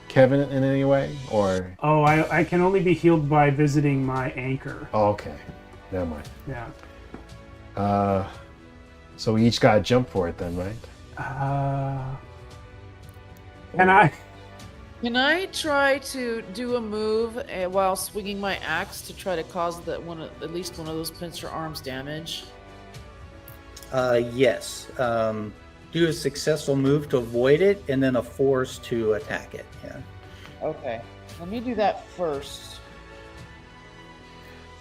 Kevin in any way, or? Oh, I can only be healed by visiting my anchor. Oh, okay, never mind. Yeah. So we each got to jump for it then, right? Can I? Can I try to do a move while swinging my axe to try to cause at least one of those pincer arms damage? Yes. Do a successful move to avoid it, and then a force to attack it. Yeah. Okay, let me do that first.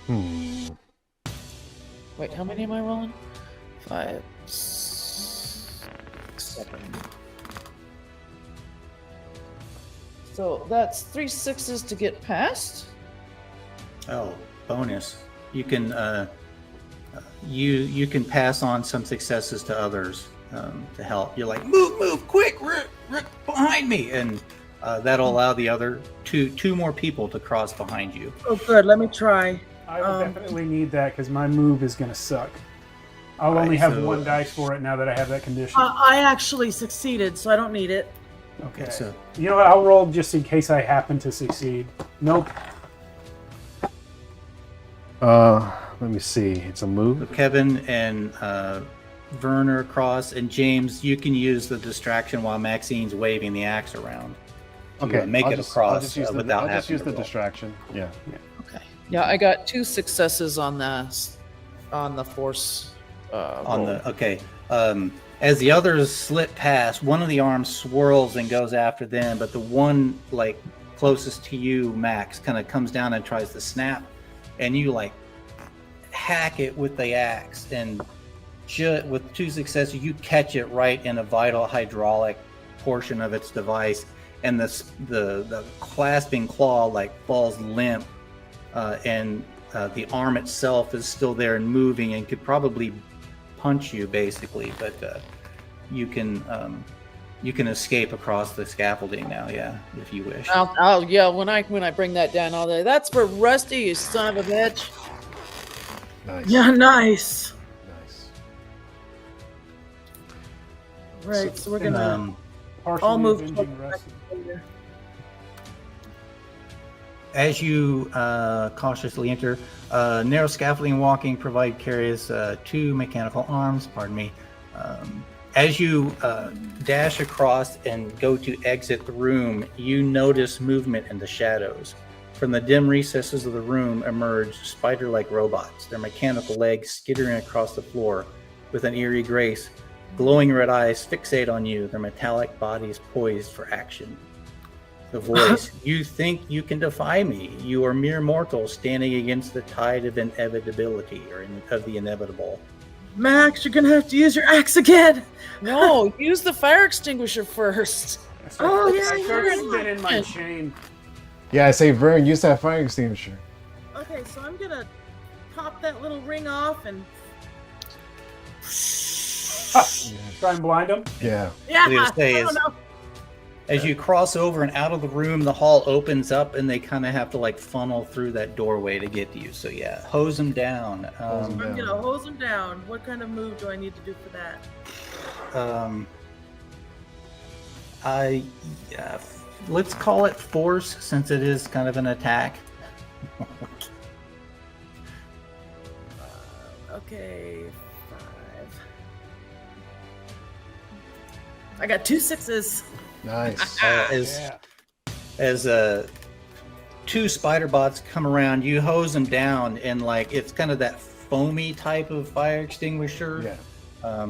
Wait, how many am I rolling? 5, 6, 7. So that's 3 6s to get past. Oh, bonus! You can you can pass on some successes to others to help. You're like, move, quick, Rick, behind me, and that'll allow the other two more people to cross behind you. Oh, good. Let me try. I will definitely need that because my move is going to suck. I'll Alright, only have so- one dice for it now that I have that condition. I actually succeeded, so I don't need it. Okay. So You know what? I'll roll just in case I happen to succeed. Nope. Let me see. It's a move. Kevin and Vern are across, and James, you can use the distraction while Maxine's waving the axe around. To, Okay, make I'll it just- across I'll just use the, without I'll just having use to the roll. distraction. Yeah. Okay. Yeah, I got 2 successes on the force. On roll. the okay. As the others slip past, one of the arms swirls and goes after them, but the one like closest to you, Max, kind of comes down and tries to snap, and you like hack it with the axe, and with 2 successes, you catch it right in a vital hydraulic portion of its device, and the clasping claw like falls limp, and the arm itself is still there and moving, and could probably punch you basically, but you can escape across the scaffolding now. Yeah, if you wish. Yeah. When I bring that down, I'll say, "That's for Rusty, you son of a bitch." Nice. Yeah, nice. Nice. Right, so we're gonna Partially all move avenging Rusty. later. As you cautiously enter, narrow scaffolding walking provide carries 2 mechanical arms. Pardon me. As you dash across and go to exit the room, you notice movement in the shadows. From the dim recesses of the room emerge spider-like robots, their mechanical legs skittering across the floor with an eerie grace. Glowing red eyes fixate on you, their metallic bodies poised for action. The voice, you think you can defy me? You are mere mortals standing against the tide of inevitability, or of the inevitable. Max, you're gonna have to use your axe again. No, use the fire extinguisher first. Oh, yeah, I start yeah. spinning my chain. Yeah, I say, Vern, use that fire extinguisher. Okay, so I'm gonna pop that little ring off and Try and blind him. Yeah. yeah. What I was gonna say I don't is- know. As you cross over and out of the room, the hall opens up and they kind of have to like funnel through that doorway to get to you. So yeah, hose them down. Hose 'em I'm gonna hose him down. What kind of move do I need to do for that? Let's call it force since it is kind of an attack. Okay, 5. I got 2 6s. Nice. As 2 spider bots come around, you hose them down, and like it's kind of that foamy type of fire extinguisher. Yeah.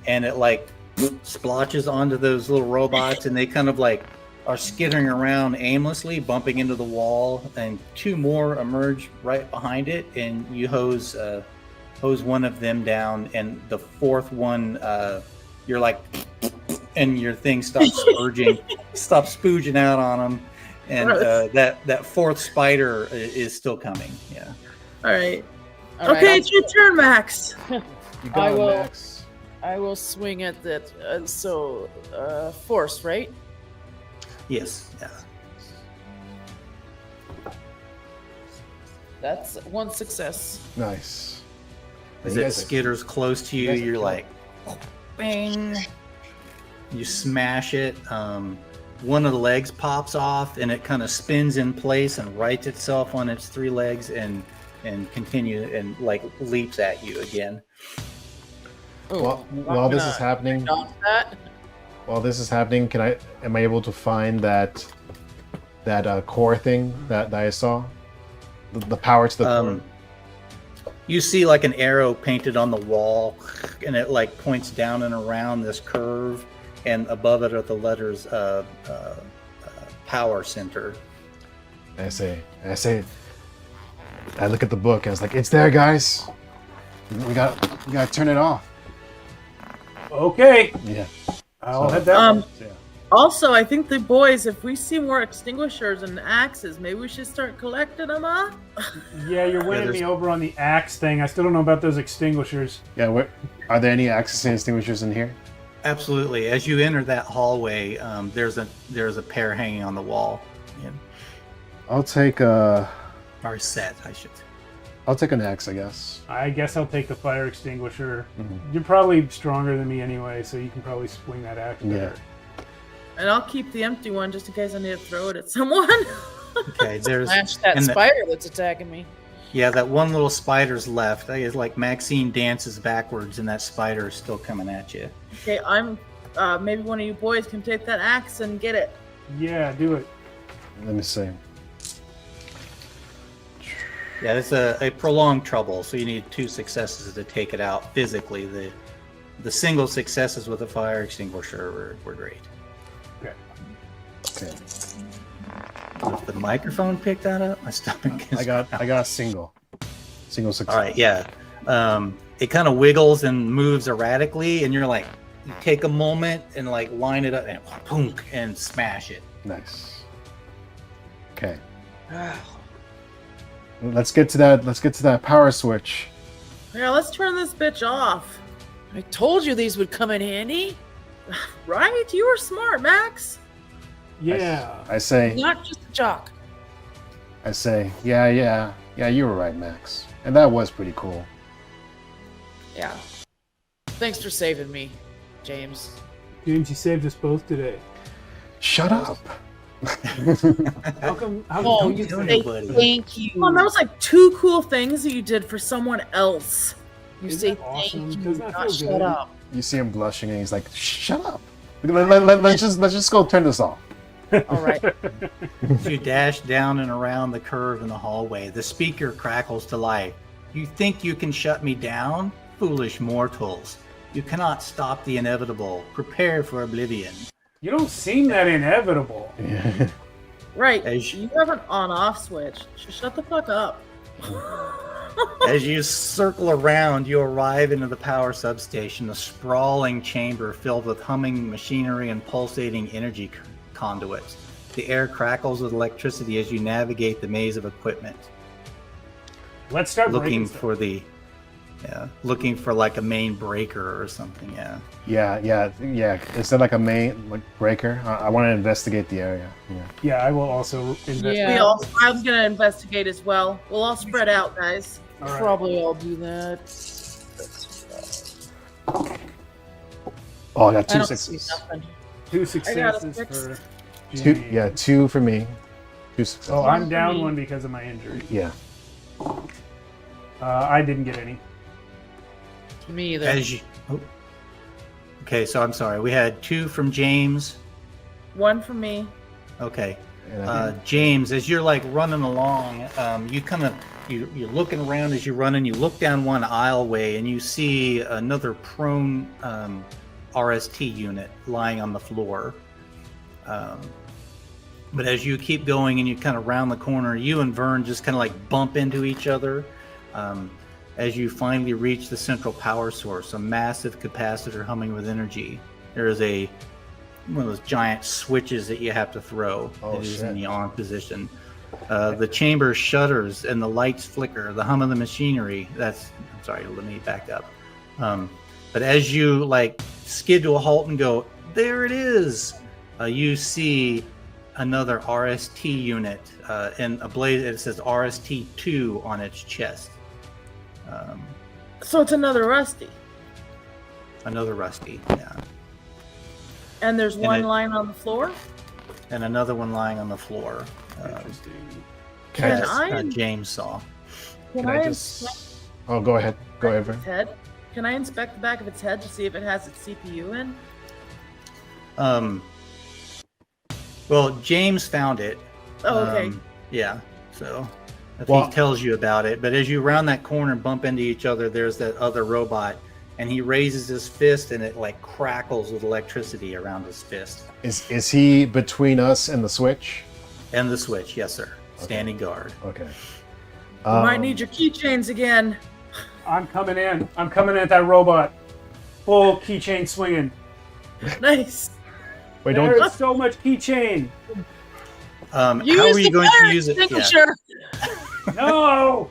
And it like splotches onto those little robots, and they kind of like are skittering around aimlessly, bumping into the wall, and 2 more emerge right behind it, and you hose one of them down, and the 4th one, you're like, and your thing stops spooging out on them, and that 4th spider is still coming. Yeah. All right. All Okay, right, it's your turn, Max. You I got it, will- Max. I will swing at that. Force, right? Yes. Yeah. That's 1 success. Nice. As You it guys are- skitters close to you, guys are you're killing like, bang. You smash it. One of the legs pops off, and it kind of spins in place and rights itself on its 3 legs, and continue and like leaps at you again. While this is happening, Dodge that. am I able to find that core thing that I saw? The power to the core. You see like an arrow painted on the wall, and it like points down and around this curve, and above it are the letters power center. I look at the book and it's like, it's there, guys. We gotta turn it off. Okay, Yeah. I'll head that way. Yeah. Also, I think the boys, if we see more extinguishers and axes, maybe we should start collecting them, huh? Yeah, you're winning there's- me over on the axe thing. I still don't know about those extinguishers. Yeah. Are there any access and extinguishers in here? Absolutely. As you enter that hallway, there's a pair hanging on the wall. Yeah. I'll take Or set, I should say. I'll take an axe, I guess. I guess I'll take the fire extinguisher. Mhm. You're probably stronger than me anyway, so you can probably swing that axe better. And I'll keep the empty one just in case I need to throw it at someone. Okay, there's Smash that and the- spider that's attacking me. yeah, that one little spider's left. It's like Maxine dances backwards, and that spider is still coming at you. Okay, I'm. Maybe one of you boys can take that axe and get it. Yeah, do it. Let me see. Yeah, it's a prolonged trouble, so you need 2 successes to take it out physically. The single successes with a fire extinguisher were great. Okay. If the microphone picked that up, my stomach is... I got a single success. All right, yeah. It kind of wiggles and moves erratically, and you're like, you take a moment and like line it up and boom, and smash it. Nice. Okay. Let's get to that power switch. Yeah, let's turn this bitch off. I told you these would come in handy. Right? You were smart, Max. Yeah. I say, Not just a jock. yeah, you were right, Max. And that was pretty cool. Yeah. Thanks for saving me, James. James, you saved us both today. Shut up. How come Oh, you you say say buddy. thank you. Well, that was like 2 cool things that you did for someone else. You Isn't say that awesome? thank you, Doesn't that not feel shut good? up. You see him blushing, and he's like, "Shut up. Let's just go turn this off." All right. As you dash down and around the curve in the hallway, the speaker crackles to life. You think you can shut me down? Foolish mortals. You cannot stop the inevitable. Prepare for oblivion. You don't seem that inevitable. Right. As- You have an on-off switch. Just shut the fuck up. As you circle around, you arrive into the power substation, a sprawling chamber filled with humming machinery and pulsating energy conduits. The air crackles with electricity as you navigate the maze of equipment, Let's start looking breaking stuff. looking for like a main breaker or something. Yeah. Is that like a main breaker? I want to investigate the area. Yeah. Yeah, I will also investigate. Yeah. I'm gonna investigate as well. We'll all spread out, guys. All right. Probably I'll do that. Oh, I got I 2 don't see sixes. nothing. 2 I got a successes 6. for Two, James. yeah, 2 for me. 2 successes. Oh, I'm down me. 1 because of my injury. Yeah. I didn't get any. Me either. As you, oh. Okay, so I'm sorry. We had 2 from James. 1 for me. Okay. And James, as you're like running along, you're looking around as you're running. You look down one aisleway and you see another prone RST unit lying on the floor. But as you keep going and you kind of round the corner, you and Vern just kind of like bump into each other. As you finally reach the central power source, a massive capacitor humming with energy. There is one of those giant switches that you have to throw. Oh, It is shit. in the on position. The chamber shudders and the lights flicker. The hum of the machinery. I'm sorry, let me back up. But as you like skid to a halt and go, there it is, you see another RST unit in a blaze. It says RST2 on its chest. So it's another Rusty. Another Rusty, yeah. And there's And one it- lying on the floor. And another one lying on the floor. Interesting. Can that, I- James saw. Can Can I just? Oh, go ahead. Go ahead, Vern. its head? Can I inspect the back of its head to see if it has its CPU in? Well, James found it. Oh, okay. Yeah, so if Well- he tells you about it. But as you round that corner and bump into each other, there's that other robot, and he raises his fist, and it like crackles with electricity around his fist. Is he between us and the switch? And the switch, yes, sir. Standing guard. Okay. You might need your keychains again. I'm coming in. I'm coming at that robot. Full keychain swinging. Nice. Wait, There don't. is so much keychain. How are you going to use it? Yeah. Signature. No!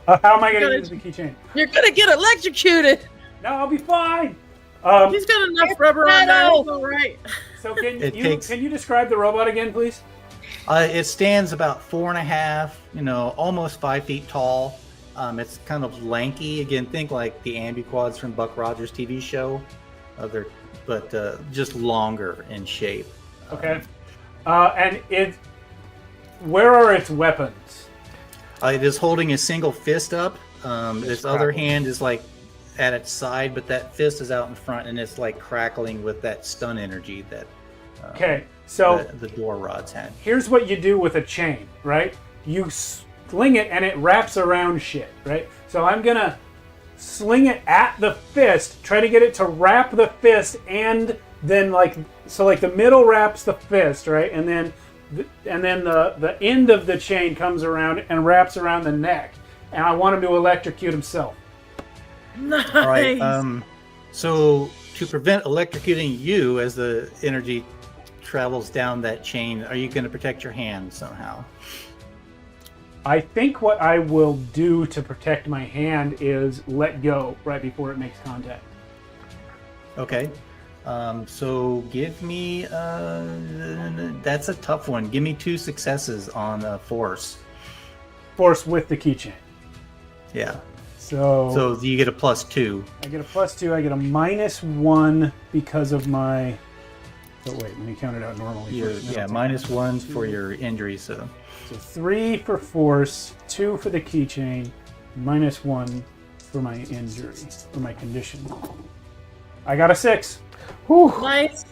How am I going Gotta- to use the keychain? You're gonna get electrocuted. No, I'll be fine. He's got enough rubber on there. It's all right. So can It you takes- can you describe the robot again, please? It stands about 4.5, almost 5 feet tall. It's kind of lanky. Again, think like the ambiquads from Buck Rogers' TV show. But just longer in shape. Okay. And where are its weapons? It is holding a single fist up. Its other crackling. hand is like at its side, but that fist is out in front, and it's like crackling with that stun energy that Okay. So the door rods had. here's what you do with a chain, right? You sling it and it wraps around shit, right? So I'm gonna sling it at the fist, try to get it to wrap the fist, and then the middle wraps the fist, right? And then the end of the chain comes around and wraps around the neck, and I want him to electrocute himself. Nice. All right. So to prevent electrocuting you as the energy travels down that chain, are you going to protect your hand somehow? I think what I will do to protect my hand is let go right before it makes contact. Okay. So give me that's a tough one. Give me 2 successes on force. Force with the keychain. Yeah. So you get a +2. I get a +2. I get a -1 because of my. Oh wait, let me count it out normally. First, -1 for your injury. So 3 for force, 2 for the keychain, -1 for my injury, for my condition. I got a 6. Whew. Nice.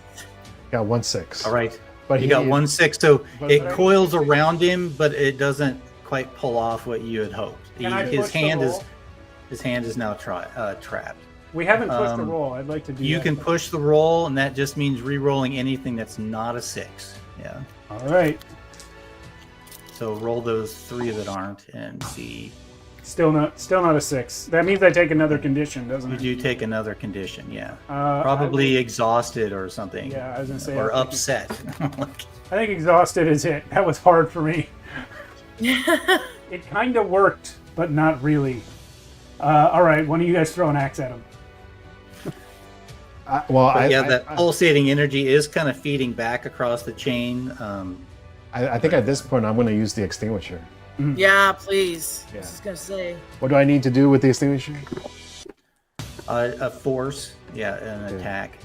Got 1 6. all right. But You got 1 6. So it but- coils around him, but it doesn't quite pull off what you had hoped. Can I His push the hand roll? his hand is now trapped. We haven't pushed the Um, roll. I'd like to do You that. can push the roll, and that just means re-rolling anything that's not a 6. Yeah. All right. So roll those 3 that aren't and see. Still not a 6. That means I take another condition, doesn't You it? do take another condition, yeah. Uh, Probably exhausted or something. Yeah, I was gonna say. Or I think- upset. I think exhausted is it. That was hard for me. It kind of worked, but not really. All right, one of you guys throw an axe at him. That pulsating energy is kind of feeding back across the chain. I think at this point I'm going to use the extinguisher. Yeah, please. Yeah. I was just gonna say. What do I need to do with the extinguisher? A force, yeah, an Okay. attack,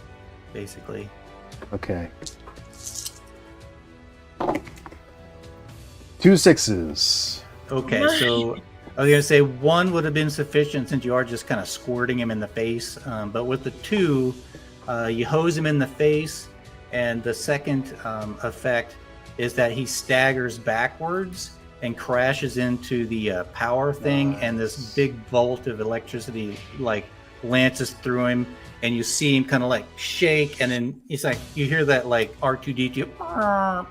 basically. Okay. 2 6s. Okay, so I was gonna say 1 would have been sufficient since you are just kind of squirting him in the face. But with the 2, you hose him in the face, and the second effect is that he staggers backwards and crashes into the power thing, and this big bolt of electricity like lances through him, and you see him kind of like shake, and then it's like you hear that like R2D2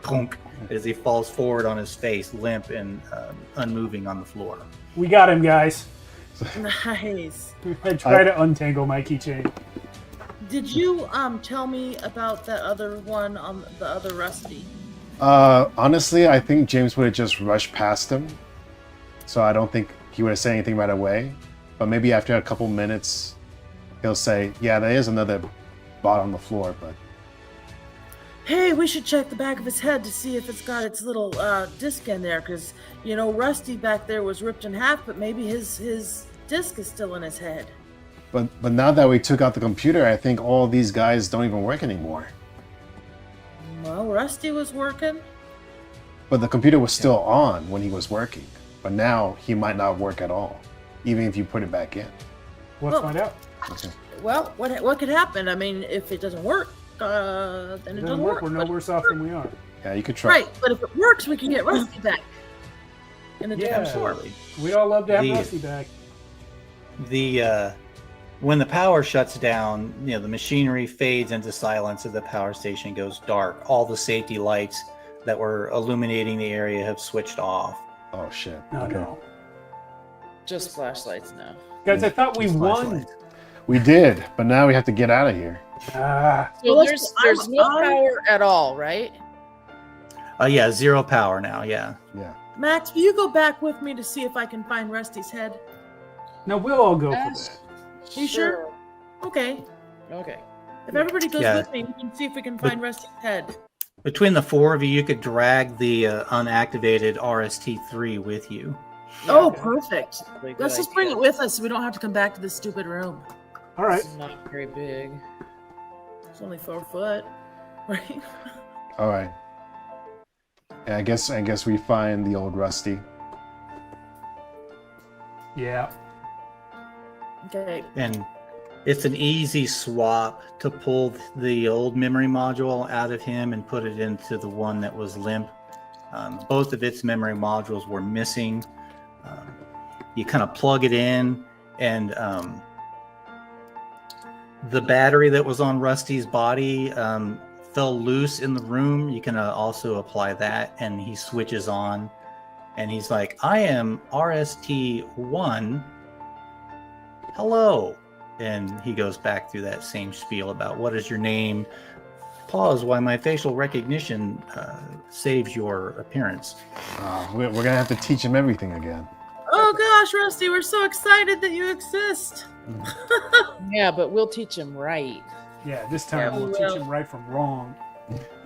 punk as he falls forward on his face, limp and unmoving on the floor. We got him, guys. Nice. I try to untangle my keychain. Did you tell me about that other one on the other Rusty? Honestly, I think James would have just rushed past him. So I don't think he would have said anything right away. But maybe after a couple minutes, he'll say, yeah, there is another bot on the floor, but... Hey, we should check the back of his head to see if it's got its little disc in there, because, you know, Rusty back there was ripped in half, but maybe his disc is still in his head. But now that we took out the computer, I think all these guys don't even work anymore. Well, Rusty was working. But the computer was still on when he was working. But now he might not work at all, even if you put it back in. Let's Well- find out. Okay. Well, what could happen? I mean, if it doesn't work, then it It doesn't work. We're no But- worse off than we are. Yeah, you could try. Right, but if it works, we can get Rusty back. In a Yeah. different form. Absolutely. We'd all love to have The- Rusty back. The when the power shuts down, you know, the machinery fades into silence as the power station goes dark. All the safety lights that were illuminating the area have switched off. Oh, shit. No, Okay. no. Just flashlights now. Guys, I thought we Just won. flashlights. We did, but now we have to get out of here. Ah, So Well, there's no power at all, right? Yeah, 0 power now. Yeah. Yeah. Max, will you go back with me to see if I can find Rusty's head? no, we'll all go for Yes. that. You sure? Okay. Okay. If everybody goes Yeah. with me, we can see if we can find Rusty's head. Between the 4 of you, you could drag the unactivated RST3 with you. Oh, okay. perfect. Really good Let's just bring idea. it with us so we don't have to come back to this stupid room. All right. It's not very big. It's only 4 foot, right? All right. Yeah, I guess we find the old Rusty. Yeah. Okay. And it's an easy swap to pull the old memory module out of him and put it into the one that was limp. Both of its memory modules were missing. You kind of plug it in, and the battery that was on Rusty's body fell loose in the room. You can also apply that, and he switches on, and he's like, I am RST1. Hello. And he goes back through that same spiel about what is your name. Pause while my facial recognition saves your appearance. We're going to have to teach him everything again. Oh gosh, Rusty, we're so excited that you exist. Yeah, but we'll teach him right. Yeah, this time Yeah, we we'll teach will. him right from wrong.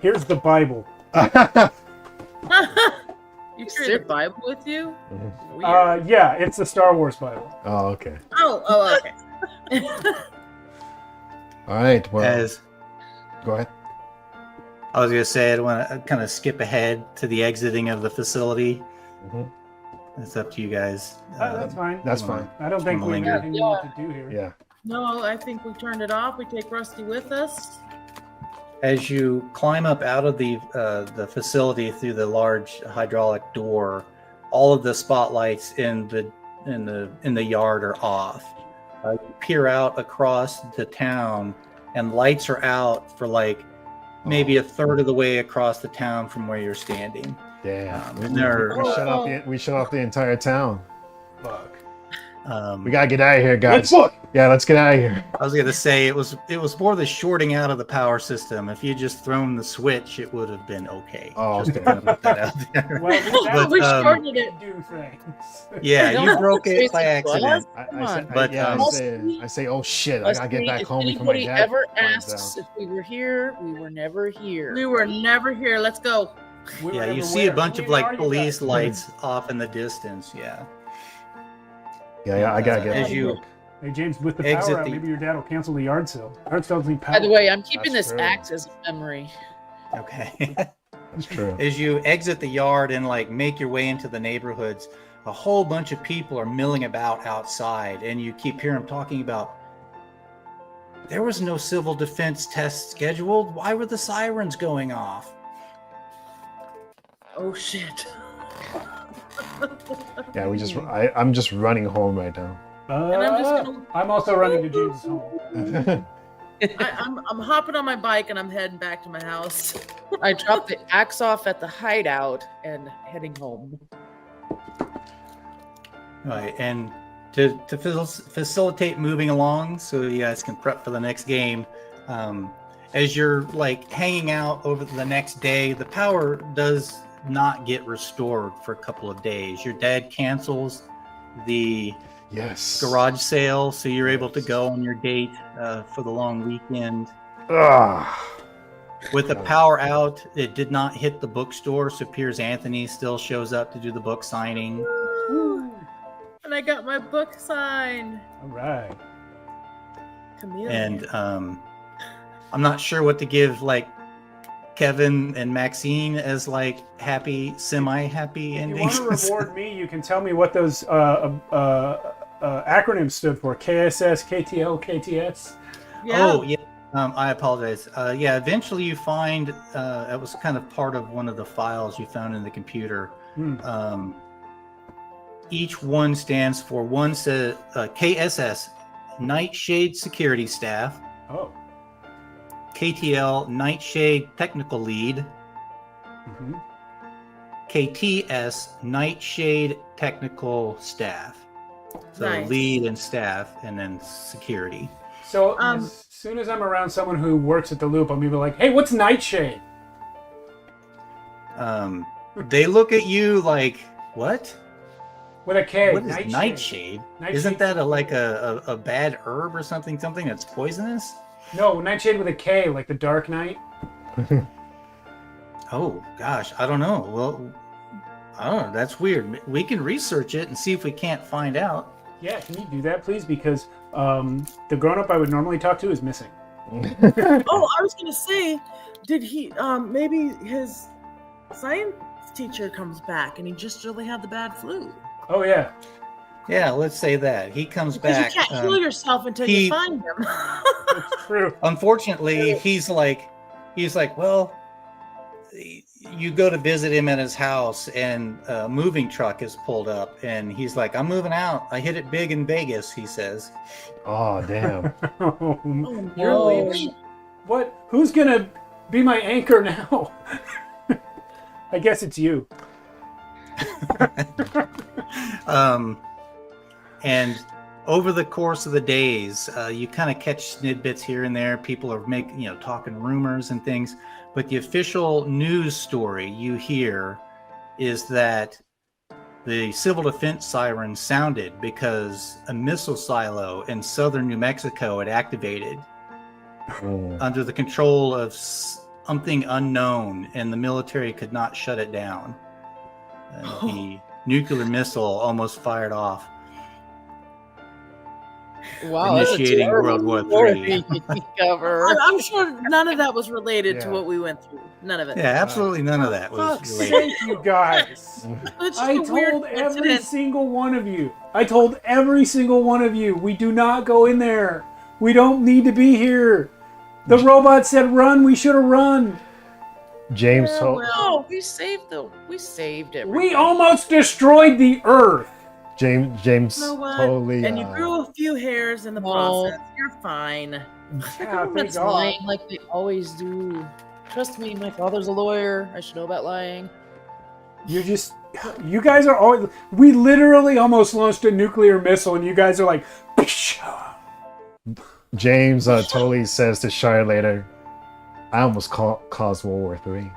Here's the Bible. You carry the Bible with you? Weird. Yeah, it's the Star Wars Bible. Oh, okay. Oh, okay. All right. Well, As go ahead. I was gonna say, I want to kind of skip ahead to the exiting of the facility. Mhm. It's up to you guys. That's fine. That's fine. I don't think we have Yeah. anything more to do here. Yeah. No, I think we turned it off. We take Rusty with us. As you climb up out of the facility through the large hydraulic door, all of the spotlights in the yard are off. You peer out across the town, and lights are out for like maybe a third of the way across the town from where you're standing. Damn. And there, We shut off the entire town. Fuck. We gotta get out of here, guys. Let's look. Yeah, let's get out of here. I was gonna say it was more the shorting out of the power system. If you just thrown the switch, it would have been okay. Oh, Just okay. to kind of put that out there. Well, We um, shorted it. do things. Yeah, you broke it by Basic accident. Come on. But, I say, oh shit, I gotta get back home before my Anybody dad ever finds asks out. if we were here, we were never here. We were never here. Let's go. We were Yeah, you never see a where. bunch Who of like are you police guys? lights off in the distance. Yeah. Yeah, I gotta get As home. you Hey James, with the Exit power out, the- maybe your dad will cancel the yard sale. Yard sales need power. By the way, I'm keeping That's this true. axe as a memory. okay. That's true. As you exit the yard and like make your way into the neighborhoods, a whole bunch of people are milling about outside, and you keep hearing them talking about there was no civil defense test scheduled. Why were the sirens going off? Oh shit. Yeah, I'm just running home right now. And I'm just gonna- I'm also running to James' home. I'm hopping on my bike and I'm heading back to my house. I dropped the axe off at the hideout and heading home. Right, and to facilitate moving along, so you guys can prep for the next game. As you're like hanging out over the next day, the power does not get restored for a couple of days. Your dad cancels the Yes. garage sale, so you're able to go on your date for the long weekend. Ah. With the power out, it did not hit the bookstore, so Piers Anthony still shows up to do the book signing. And I got my book signed. All right. Chameleon. And I'm not sure what to give like Kevin and Maxine as like happy, semi-happy If you endings. want to reward me, you can tell me what those acronyms stood for. KSS, KTL, KTS. Yeah. Oh yeah, I apologize. Yeah, eventually you find it was kind of part of one of the files you found in the computer. Each one stands for KSS, Nightshade Security Staff. Oh. KTL, Nightshade Technical Lead. Mm-hmm. KTS, Nightshade Technical Staff. So Nice. lead and staff, and then security. So as soon as I'm around someone who works at the Loop, I'm even like, hey, what's Nightshade? They look at you like, what? With a K. What is nightshade? Nightshade. Isn't that like a bad herb or something that's poisonous? No, Nightshade with a K, like the Dark Knight. Oh gosh, I don't know. Well, I don't know. That's weird. We can research it and see if we can't find out. Yeah, can you do that, please? Because the grown-up I would normally talk to is missing. Oh, I was gonna say, did he? Maybe his science teacher comes back and he just really had the bad flu. Oh, yeah. Yeah, let's say that he comes Because back. you can't heal yourself until you find him. It's true. Unfortunately, he's like, well, you go to visit him at his house, and a moving truck is pulled up, and he's like, I'm moving out. I hit it big in Vegas, he says. Oh, damn. Oh, you're no. leaving? What? Who's going to be my anchor now? I guess it's you. And over the course of the days, you kind of catch snidbits here and there. People are talking rumors and things. But the official news story you hear is that the civil defense siren sounded because a missile silo in southern New Mexico had activated. under the control of something unknown, and the military could not shut it down. And the nuclear missile almost fired off, Wow, initiating World War III. Cover. I'm sure none of that was related to Yeah. what we went through. None of it. Yeah, absolutely none of that was Fuck's related. sake, you guys. It's just I a weird told every coincidence. single one of you. I told every single one of you, we do not go in there. We don't need to be here. The robot said run, we should have run. James Yeah, told well, No, we saved it. We almost destroyed the Earth. James You know what? totally. And you grew a few hairs in the No. process. You're fine. Yeah, thank Government's God. lying like they always do. Trust me, my father's a lawyer. I should know about lying. You guys are always, we literally almost launched a nuclear missile and you guys are like, James totally says to Shire later, I almost caused World War III.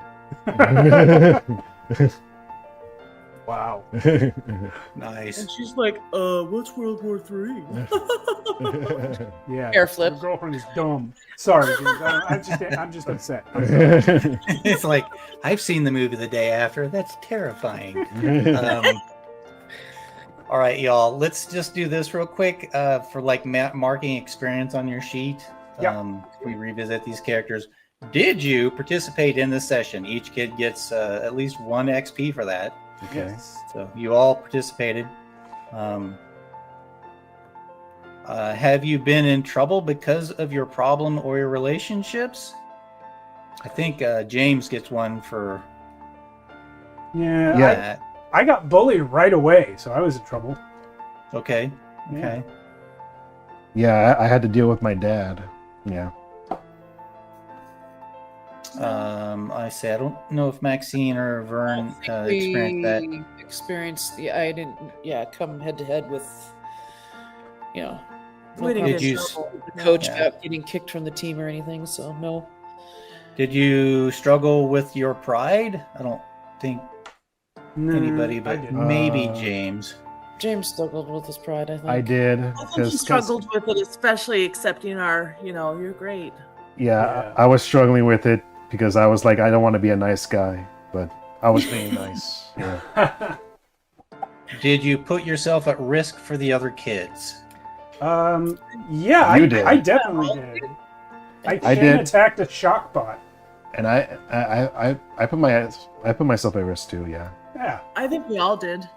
wow. Nice. And she's like, what's World War III? Yeah. Hair flip. Your girlfriend is dumb. Sorry, dude. I'm just upset. I'm sorry. It's like, I've seen the movie the day after. That's terrifying. All right, y'all. Let's just do this real quick for like marking experience on your sheet. Yeah. We revisit these characters. Did you participate in this session? Each kid gets at least 1 XP for that. Okay. Yes. So you all participated. Have you been in trouble because of your problem or your relationships? I think James gets 1 for Yeah. Yeah. that. I got bullied right away, so I was in trouble. Okay. Yeah. Okay. Yeah, I had to deal with my dad. Yeah. I say I don't know if Maxine or Vern experienced that. I didn't. Yeah, come head to head with. No We didn't Did get in you trouble. the coach Yeah. got getting kicked from the team or anything. So no. Did you struggle with your pride? I don't think anybody, I but didn't. maybe James. James struggled with his pride. I think. I did. I think he struggled with it, especially accepting our, you're great. Yeah, I was struggling with it because I was like, I don't want to be a nice guy, but I was being nice. Yeah. Did you put yourself at risk for the other kids? Yeah, You did. I definitely did. I did. attacked a shock bot. And I put myself at risk too. Yeah. Yeah. I think we all did.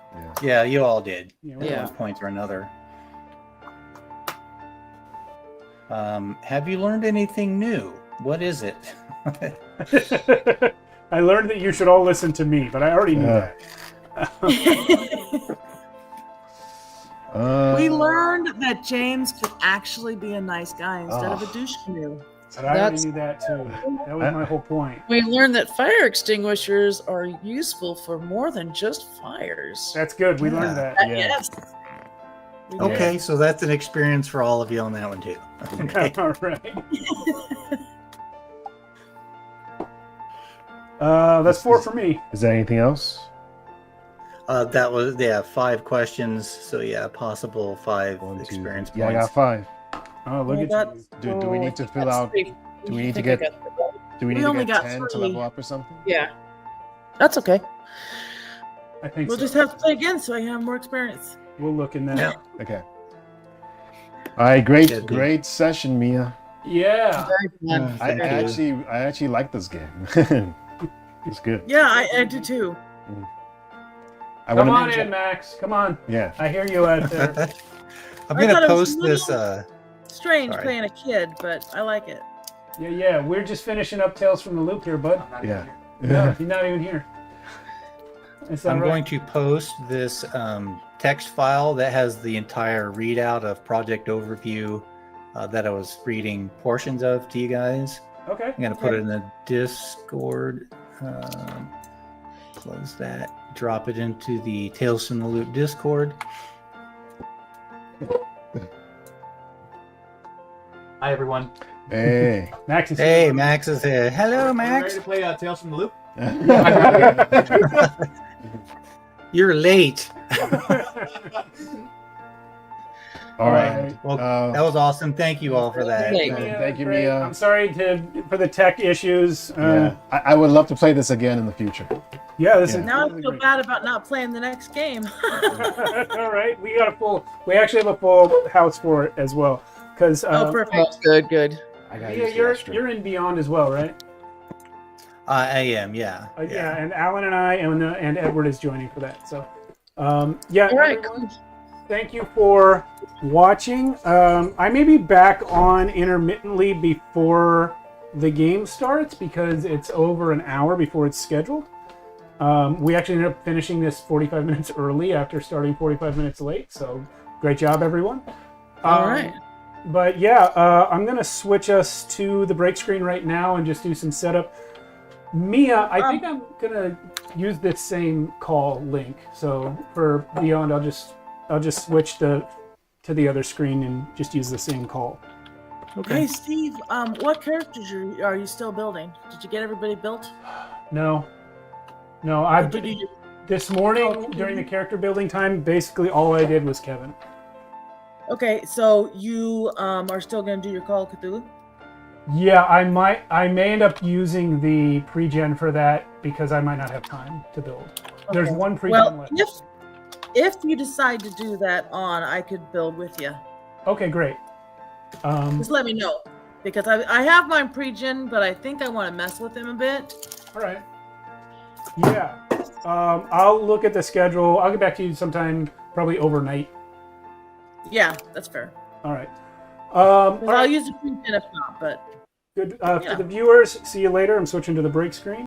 Yeah, you all did. Yeah. Yeah. At one point or another. Have you learned anything new? What is it? I learned that you should all listen to me, but I already knew Yeah. that. We learned that James could actually be a nice guy instead of a douche canoe. But I already That's- knew that too. That was my whole point. We learned that fire extinguishers are useful for more than just fires. That's good. We Yeah. learned that. Yeah. Yes. We did. Okay, so that's an experience for all of you on that one too. Okay. All right. That's 4 for me. Is there anything else? That was 5 questions. So yeah, possible 5 One, two, experience yeah, I points. got 5. Oh, look Well, at you. Do we need to fill out? Do we need to get? Do we need We to only get got 10 to 3. level up or something? Yeah. That's I think We'll so. just have to play again so I can have more experience. We'll look in that. Yeah. Okay. All right, great, Good. great session, Mia. Yeah. very fun. I Thank you. actually like this game. It's good. Yeah, I do too. I Come wanna- on in, Max. Come on. Yeah. I hear you out there. I'm I gonna thought it was post a this. little- Strange Sorry. playing a kid, but I like it. Yeah. We're just finishing up Tales from the Loop here, bud. Yeah. No, he's not even here. It's all I'm right. going to post this text file that has the entire readout of Project Overview that I was reading portions of to you guys. Okay. I'm gonna put it in the Discord. Close that. Drop it into the Tales from the Loop Discord. Hi everyone. Hey. Max is Hey, here. Max is here. Hello, Ready Max. to play Tales from the Loop? You're late. All right. Well, that was awesome. Thank you all for that. Thank you, Great. Mia. I'm sorry for the tech issues. Yeah, I would love to play this again in the future. This is Now I really feel great. bad about not playing the next game. All right, we actually have a full house for it as well. Because Oh, perfect. Oh, good. I gotta Mia, use the restroom. you're in Beyond as well, right? I am, yeah. Yeah, and Alan and I and Edward is joining for that. So, All right, everyone, thank you for watching. I may be back on intermittently before the game starts because it's over an hour before it's scheduled. We actually ended up finishing this 45 minutes early after starting 45 minutes late. So, great job, everyone. All right. But yeah, I'm going to switch us to the break screen right now and just do some setup. Mia, I think I'm going to use this same call link. So for Beyond, I'll just switch to the other screen and just use the same call. Hey, Steve, what characters are you still building? Did you get everybody built? No, this morning during the character building time, basically all I did was Kevin. Okay, so you are still going to do your Call of Cthulhu? Yeah, I may end up using the pre-gen for that because I might not have time to build. There's Okay. one pre-gen Well, left. if you decide to do that I could build with you. Okay, great. Just let me know. Because I have mine pre-gen, but I think I want to mess with him a bit. All right. Yeah. I'll look at the schedule. I'll get back to you sometime, probably overnight. Yeah, that's fair. All right. 'Cause I'll use the pre-gen if not, but... Good. For the viewers, see you later. I'm switching to the break screen.